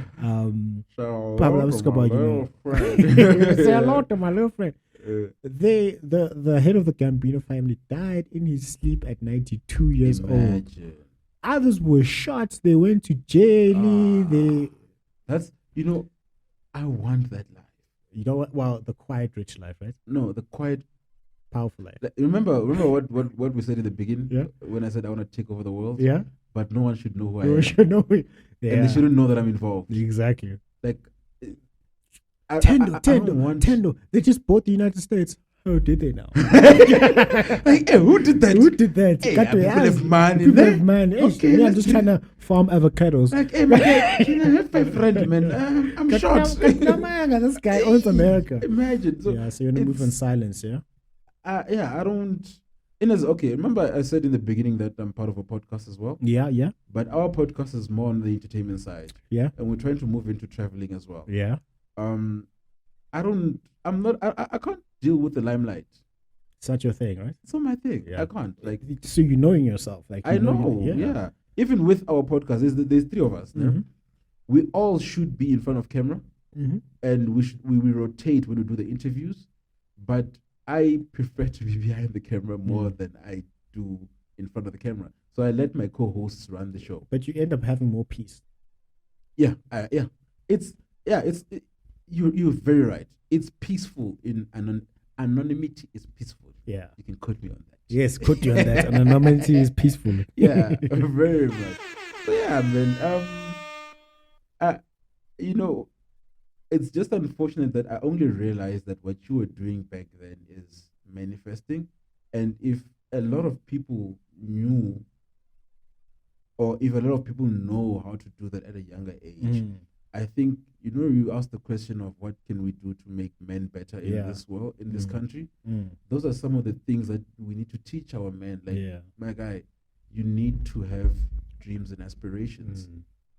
Pablo Escobar, you know. Say hello to my little friend. The head of the Gambino family died in his sleep at 92 years old. Others were shot. They went to jail. That's, I want that life. You know what? Well, the quiet rich life, right? No, the quiet Powerful. Like. Remember what we said in the beginning? Yeah. When I said I want to take over the world. Yeah. But no one should know who I You am. should know it. Yeah. And they shouldn't know that I'm involved. Exactly. Like, Thendo. They just bought the United States. Oh, did they now? Like, hey, who did that? Who did that? Hey, Got people to have ask. man in People there. have man. Okay, I'm just trying to farm avocados. Like, hey, man, can I have my friend, man? I'm short. This guy owns America. Imagine. So Yeah, so you're gonna move in silence, yeah? I don't. Okay, remember I said in the beginning that I'm part of a podcast as well? Yeah. But our podcast is more on the entertainment side. Yeah. And we're trying to move into traveling as well. Yeah. I can't deal with the limelight. Such your thing, right? It's not my thing. Yeah. I can't. Like, so you knowing yourself. Like I know. Yeah. Even with our podcast, there's three of us. Mm-hmm. Yeah? We all should be in front of camera. Mm-hmm. And we rotate when we do the interviews. But I prefer to be behind the camera more than I do in front of the camera. So I let my co-hosts run the show. But you end up having more peace. Yeah. You're very right. It's peaceful in anonymity is peaceful. Yeah. You can quote me on that. Yes, quote you on that. Anonymity is peaceful. Yeah, very much. So yeah, man. It's just unfortunate that I only realized that what you were doing back then is manifesting. And if a lot of people knew, or if a lot of people know how to do that at a younger age, I think, you asked the question of what can we do to make men better in this world, in this country. Those are some of the things that we need to teach our men. Like, my guy, you need to have dreams and aspirations.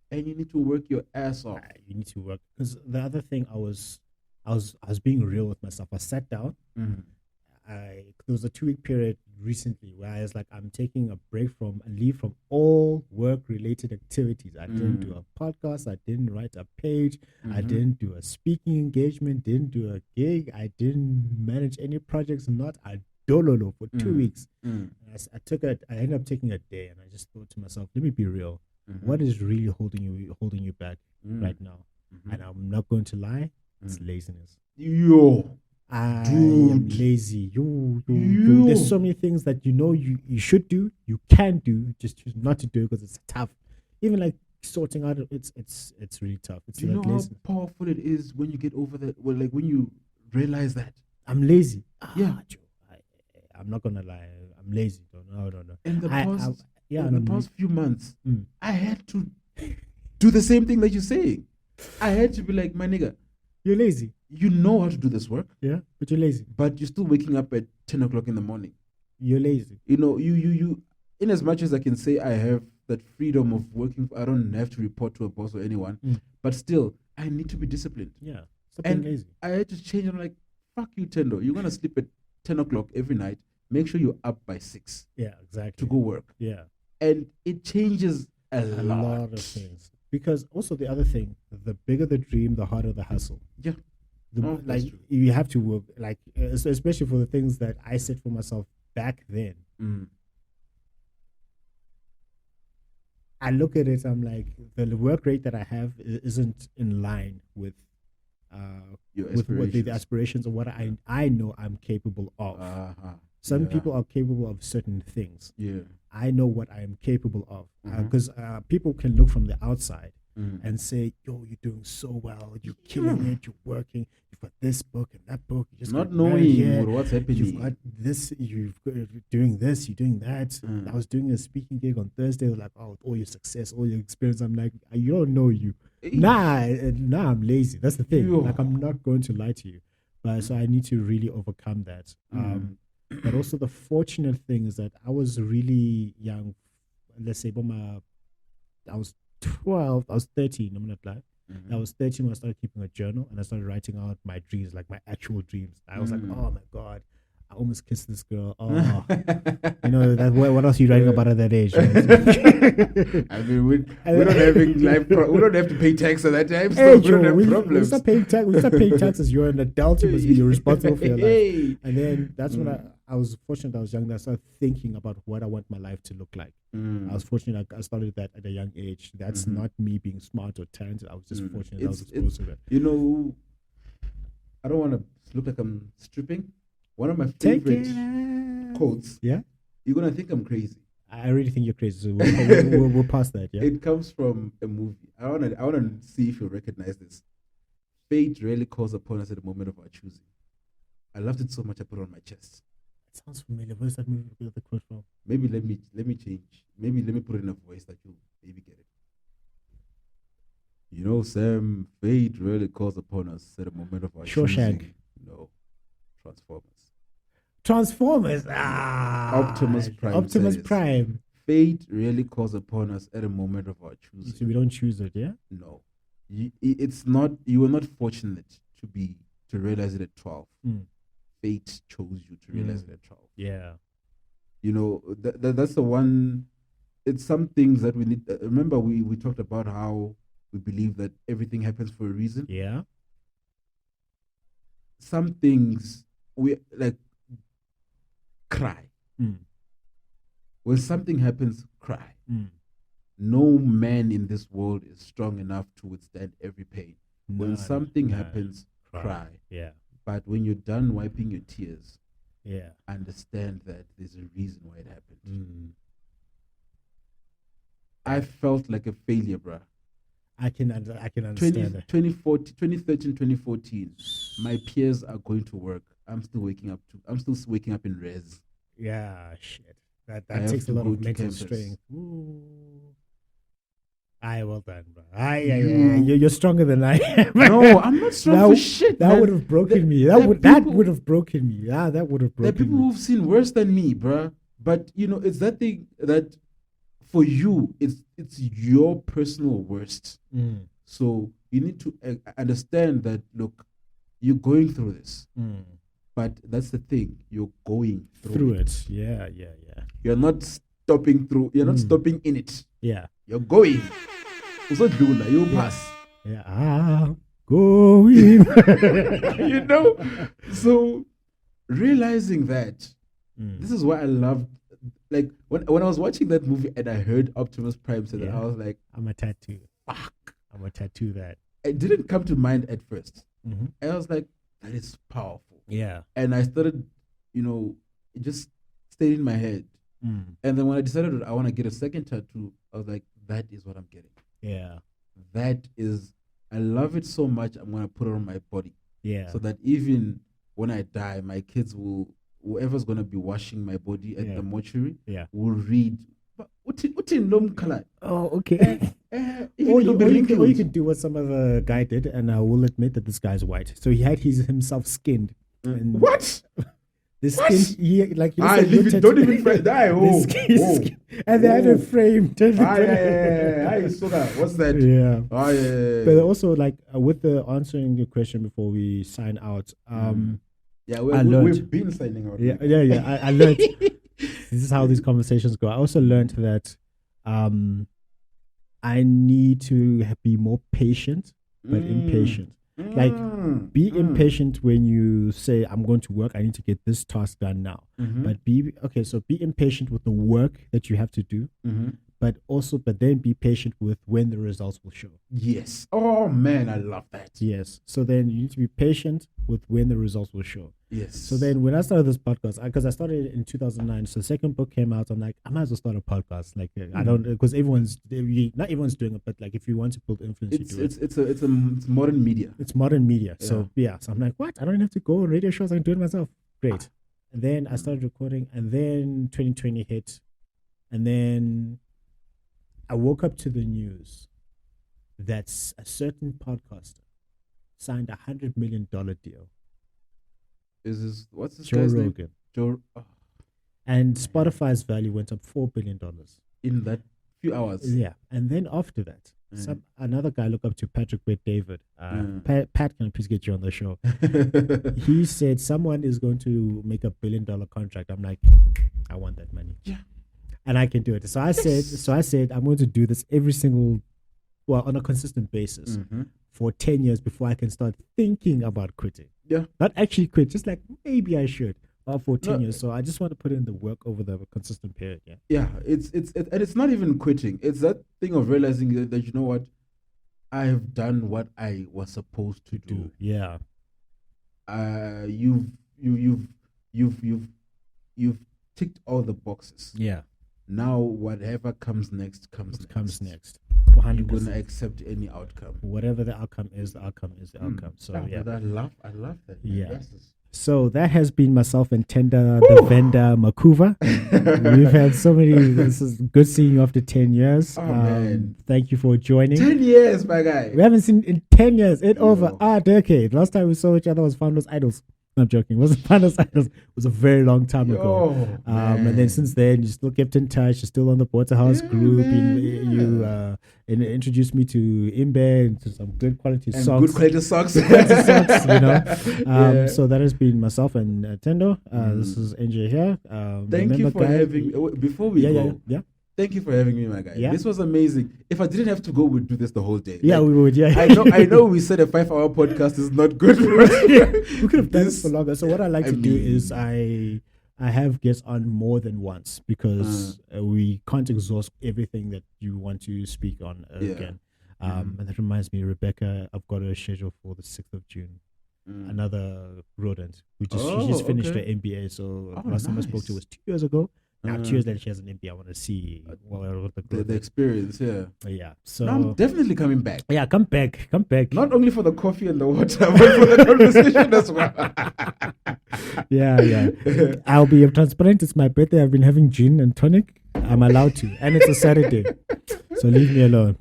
And you need to work your ass off. You need to work. Because the other thing, I was being real with myself. I sat down. There was a 2-week period recently where I was like, I'm taking a leave from all work-related activities. I didn't do a podcast. I didn't write a page. I didn't do a speaking engagement. Didn't do a gig. I didn't manage any projects. Not a dololo for 2 weeks. I ended up taking a day, and I just thought to myself, let me be real. What is really holding you back right now? And I'm not going to lie, it's laziness. I am lazy. There's so many things that you should do, you can do, just choose not to do it because it's tough. Even like sorting out, it's really tough. It's do you like know laziness. how powerful it is when you get over that? Well, like when you realize that I'm lazy. Yeah. I'm not gonna lie. I'm lazy. No. In the past few months, Mm. I had to do the same thing that you're saying. I had to be like, my nigga, You're lazy. you know how to do this work, Yeah, but you're lazy. but you're still waking up at 10 o'clock in the morning. You're lazy. You in as much as I can say I have that freedom of working, I don't have to report to a boss or anyone, but still, I need to be disciplined. Yeah. Stop being And lazy. I had to change. I'm like, fuck you, Thendo. You're going to sleep at 10 o'clock every night. Make sure you're up by 6 Yeah, exactly. to go work. Yeah. And it changes a A lot. lot of things. Because also the other thing, the bigger the dream, the harder the hustle. Yeah. Oh, that's like true. you have to work, like especially for the things that I set for myself back then. I look at it, I'm like, the work rate that I have isn't in line with Your with what the aspirations. aspirations of what I know I'm capable of. Some Yeah. people are capable of certain things. Yeah. I know what I am capable of because people can look from the outside and say, "Yo, you're doing so well. You're killing it. You're working. You've got this book and that book. You just Not got married knowing here. what's happening. You've got this. You're doing this. You're doing that." I was doing a speaking gig on Thursday. Like, oh, all your success, all your experience. I'm like, you don't know you. Nah, I'm lazy. That's the thing. Yo. Like, I'm not going to lie to you, but so I need to really overcome that. But also the fortunate thing is that I was really young. Let's say, I was 12. I was 13. I'm not lie. I was 13 when I started keeping a journal and I started writing out my dreams, like my actual dreams. I was like, oh my God, I almost kissed this girl. Oh, that. What else are you writing about at that age? Right? I mean, we don't have to pay tax at that time, so Hey, we don't Joe, have when you problems. start paying taxes, you're an adult. You must be responsible for your life. Hey. And then that's when I was fortunate. I was young. That I started thinking about what I want my life to look like. I was fortunate. I started that at a young age. That's not me being smart or talented. I was just fortunate. I was exposed to that. I don't want to look like I'm stripping, One of my Take favorite it. quotes. Yeah. You're gonna think I'm crazy. I really think you're crazy. So we'll pass that. Yeah. It comes from a movie. I wanna see if you recognize this. Fate rarely calls upon us at the moment of our choosing. I loved it so much I put it on my chest. It sounds familiar. Where's that movie? The quote from? Maybe let me change. Maybe let me put it in a voice that you maybe get it. You know, Sam, fate rarely calls upon us at the moment of our Shawshank. choosing. No. Transformers. Transformers. Ah. Optimus Prime Optimus says, Prime. Fate really calls upon us at a moment of our choosing. So we don't choose it, yeah? No, it's not. You were not fortunate to realize it at 12. Fate chose you to realize it at 12. Yeah. You know that's the one. It's some things that we need. Remember, we talked about how we believe that everything happens for a reason. Yeah. Some things we like. Cry. When something happens, cry. No man in this world is strong enough to withstand every pain. When something happens, cry. Yeah. But when you're done wiping your tears, Yeah. understand that there's a reason why it happened. I felt like a failure, bruh. I can understand that. 2013, 2014, my peers are going to work. I'm still waking up in res. Yeah, shit. That have takes a to lot go of to mental campus. strength. Ooh. Aye, well done, bro. You're stronger than I am. No, I'm not strong for shit. That man. would have broken me. That would have broken me. Yeah, that would have broken me. There are people who've seen worse than me, bruh. But you know, it's that thing that for you, it's your personal worst. So you need to understand that. Look, you're going through this, but that's the thing. You're going through it. Yeah. You're not stopping through. You're not stopping in it. Yeah. You're going. You pass. Yeah. Going. You know. So realizing that, this is why I loved. Like when I was watching that movie and I heard Optimus Prime say that, I was like, I'm a tattoo. fuck. I'm a tattoo that. It didn't come to mind at first. I was like, that is powerful. Yeah. And I started, it just stayed in my head. And then when I decided that I want to get a second tattoo, I was like, that is what I'm getting. Yeah. I love it so much, I'm going to put it on my body. Yeah. So that even when I die, my kids whoever's going to be washing my body at the mortuary, will read, what in long color? Oh, okay. Or you can do what some other guy did, and I will admit that this guy's white. So he had himself skinned. And what? The skin, don't even die. And they had it framed. I saw that. What's that? Yeah. But Yeah. also, with the answering your question before we sign out, we've been signing out. Yeah. I learned. This is how these conversations go. I also learned that I need to be more patient, but impatient. Be impatient when you say, I'm going to work, I need to get this task done now. But be impatient with the work that you have to do, but then be patient with when the results will show. Yes. Oh man, I love that. Yes. So then you need to be patient with when the results will show. Yes. So then when I started this podcast, because I started it in 2009, so the second book came out, I'm like, I might as well start a podcast. I don't, because not everyone's doing it, but if you want to build influence, you do it. It's modern media. It's modern media. Yeah. So I'm like, what? I don't have to go on radio shows. I can do it myself. Great. And then I started recording, and then 2020 hit, and then I woke up to the news that a certain podcaster signed $100 million deal. What's this Joe guy's Rogan. name? And Spotify's value went up $4 billion. In that few hours. Yeah. And then after that, another guy looked up to Patrick Bet-David. Pat, can I please get you on the show? He said someone is going to make $1 billion contract. I'm like, I want that money. Yeah. And I can do it. So I said, I'm going to do this on a consistent basis for 10 years before I can start thinking about quitting. Yeah. Not actually quit, just maybe I should. For 10 years. So I just want to put in the work over the consistent period. Yeah. Yeah. It's not even quitting. It's that thing of realizing that you know what? I have done what I was supposed to do. Yeah. You've you've ticked all the boxes. Yeah. Now whatever comes next comes next. You're 100%. gonna accept any outcome. Whatever the outcome is, the outcome is the outcome. So yeah. But I love that. Man. Yeah. That's just- So that has been myself and Thendo Thendo Makhuvha. We've had so many. This is good seeing you after 10 years. Oh, man. Thank you for joining. 10 years, my guy. We haven't seen in 10 years. Over a decade. Last time we saw each other was Founders Idols. No, I'm joking. It wasn't Founders Idols. It was a very long time ago. And then since then, you still kept in touch. You're still on the Porterhouse group. You introduced me to Imbe and to some good quality and socks. Good quality socks. You know. So that has been myself and Thendo. This is NJ here. Thank you for having me. Before we go. Yeah. Thank you for having me, my guy. Yeah. This was amazing. If I didn't have to go, we'd do this the whole day. Yeah, like, we would. Yeah, I know. We said a 5-hour podcast is not good. We could have done this for longer. So what I like to do is I have guests on more than once because we can't exhaust everything that you want to speak on again. And that reminds me, Rebecca, I've got a schedule for the 6th of June. Another rodent. She just finished her MBA. So last time I spoke to her was 2 years ago. Now 2 years later, she has an MBA. I want to see what the experience. Yeah. So no, I'm definitely coming back. Yeah, come back. Not only for the coffee and the water, but for the conversation as well. Yeah. I'll be transparent. It's my birthday. I've been having gin and tonic. I'm allowed to, and it's a Saturday, so leave me alone.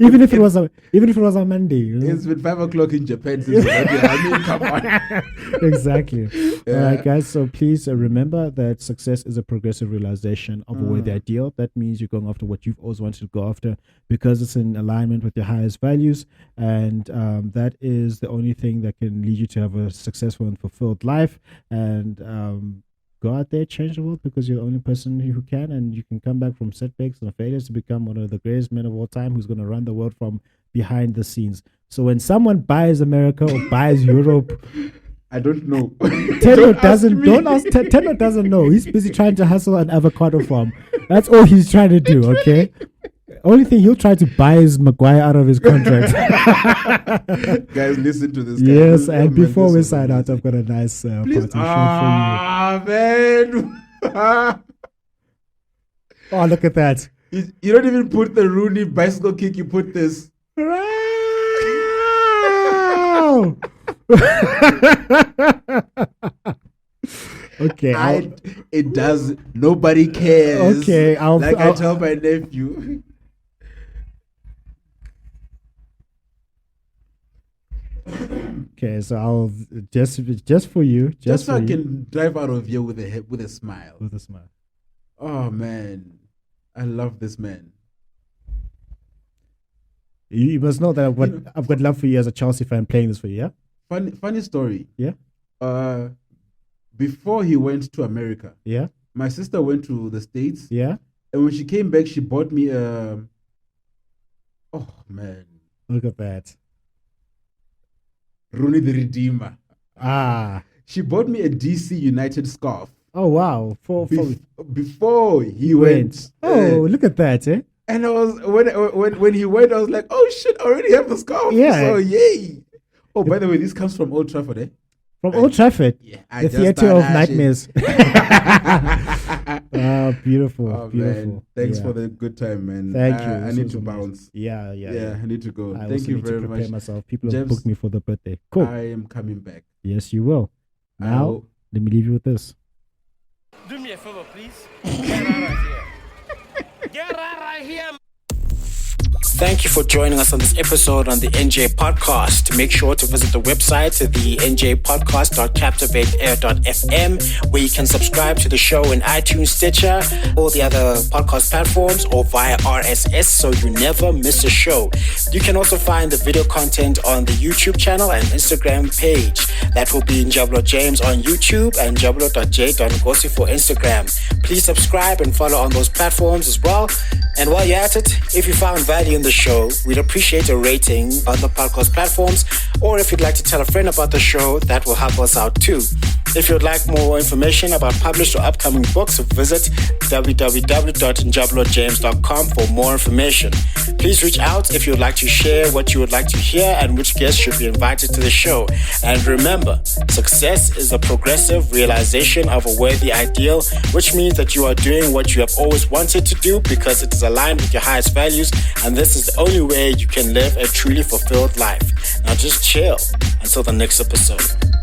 even if it was a Monday. You know? It's been 5 o'clock in Japan since I mean, come on. Exactly. All right, guys. So please remember that success is a progressive realization of a worthy ideal. That means you're going after what you've always wanted to go after because it's in alignment with your highest values, and that is the only thing that can lead you to have a successful and fulfilled life. And go out there, change the world because you're the only person who can, and you can come back from setbacks and failures to become one of the greatest men of all time who's going to run the world from behind the scenes. So when someone buys America or buys Europe, I don't know. Thendo doesn't know. He's busy trying to hustle an avocado farm. That's all he's trying to do, okay? Only thing he'll try to buy is Maguire out of his contract. Guys, listen to this. Yes, and before we sign out, I've got a nice partition for you. Man. Oh, look at that. You don't even put the Rooney bicycle kick, you put this. Okay. It does. Nobody cares. Okay. I tell my nephew. Okay, so I'll just for you, just so I can drive out of here with a smile. With a smile. Oh man, I love this man. You must know that I've got love for you as a Chelsea fan playing this for you. Yeah. Funny story. Yeah. Before he went to America. Yeah. My sister went to the States. Yeah. And when she came back, she bought me oh man. Look at that. Rooney the Redeemer. She bought me a DC United scarf. Oh wow! Before he went. Oh, look at that, eh? And I was when he went, I was like, oh shit! I already have the scarf. Yeah. So yay! Oh, by the way, this comes from Old Trafford, eh? From Old Trafford. Yeah. The theater of nightmares. Beautiful. Oh, beautiful. Man. Thanks for the good time, man. Thank you. I need to bounce. Yeah. I need to go. I Thank you very prepare much. Myself. People have booked me for the birthday. Cool. I am coming back. Yes, you will. Now, let me leave you with this. Do me a favor, please. Get out of here. Get out of here. Thank you for joining us on this episode on the NJ Podcast. Make sure to visit the website, the njpodcast.captivateair.fm, where you can subscribe to the show in iTunes, Stitcher, all the other podcast platforms, or via RSS so you never miss a show. You can also find the video content on the YouTube channel and Instagram page. That will be Njabulo James on YouTube and njabulo.j.ngosi for Instagram. Please subscribe and follow on those platforms as well. And while you're at it, if you found value in the show, we'd appreciate a rating on the podcast platforms, or if you'd like to tell a friend about the show, that will help us out too. If you'd like more information about published or upcoming books, visit www.njablojames.com for more information. Please reach out if you'd like to share what you would like to hear and which guests should be invited to the show. And remember, success is the progressive realization of a worthy ideal, which means that you are doing what you have always wanted to do because it is aligned with your highest values, and this is the only way you can live a truly fulfilled life. Now just chill until the next episode.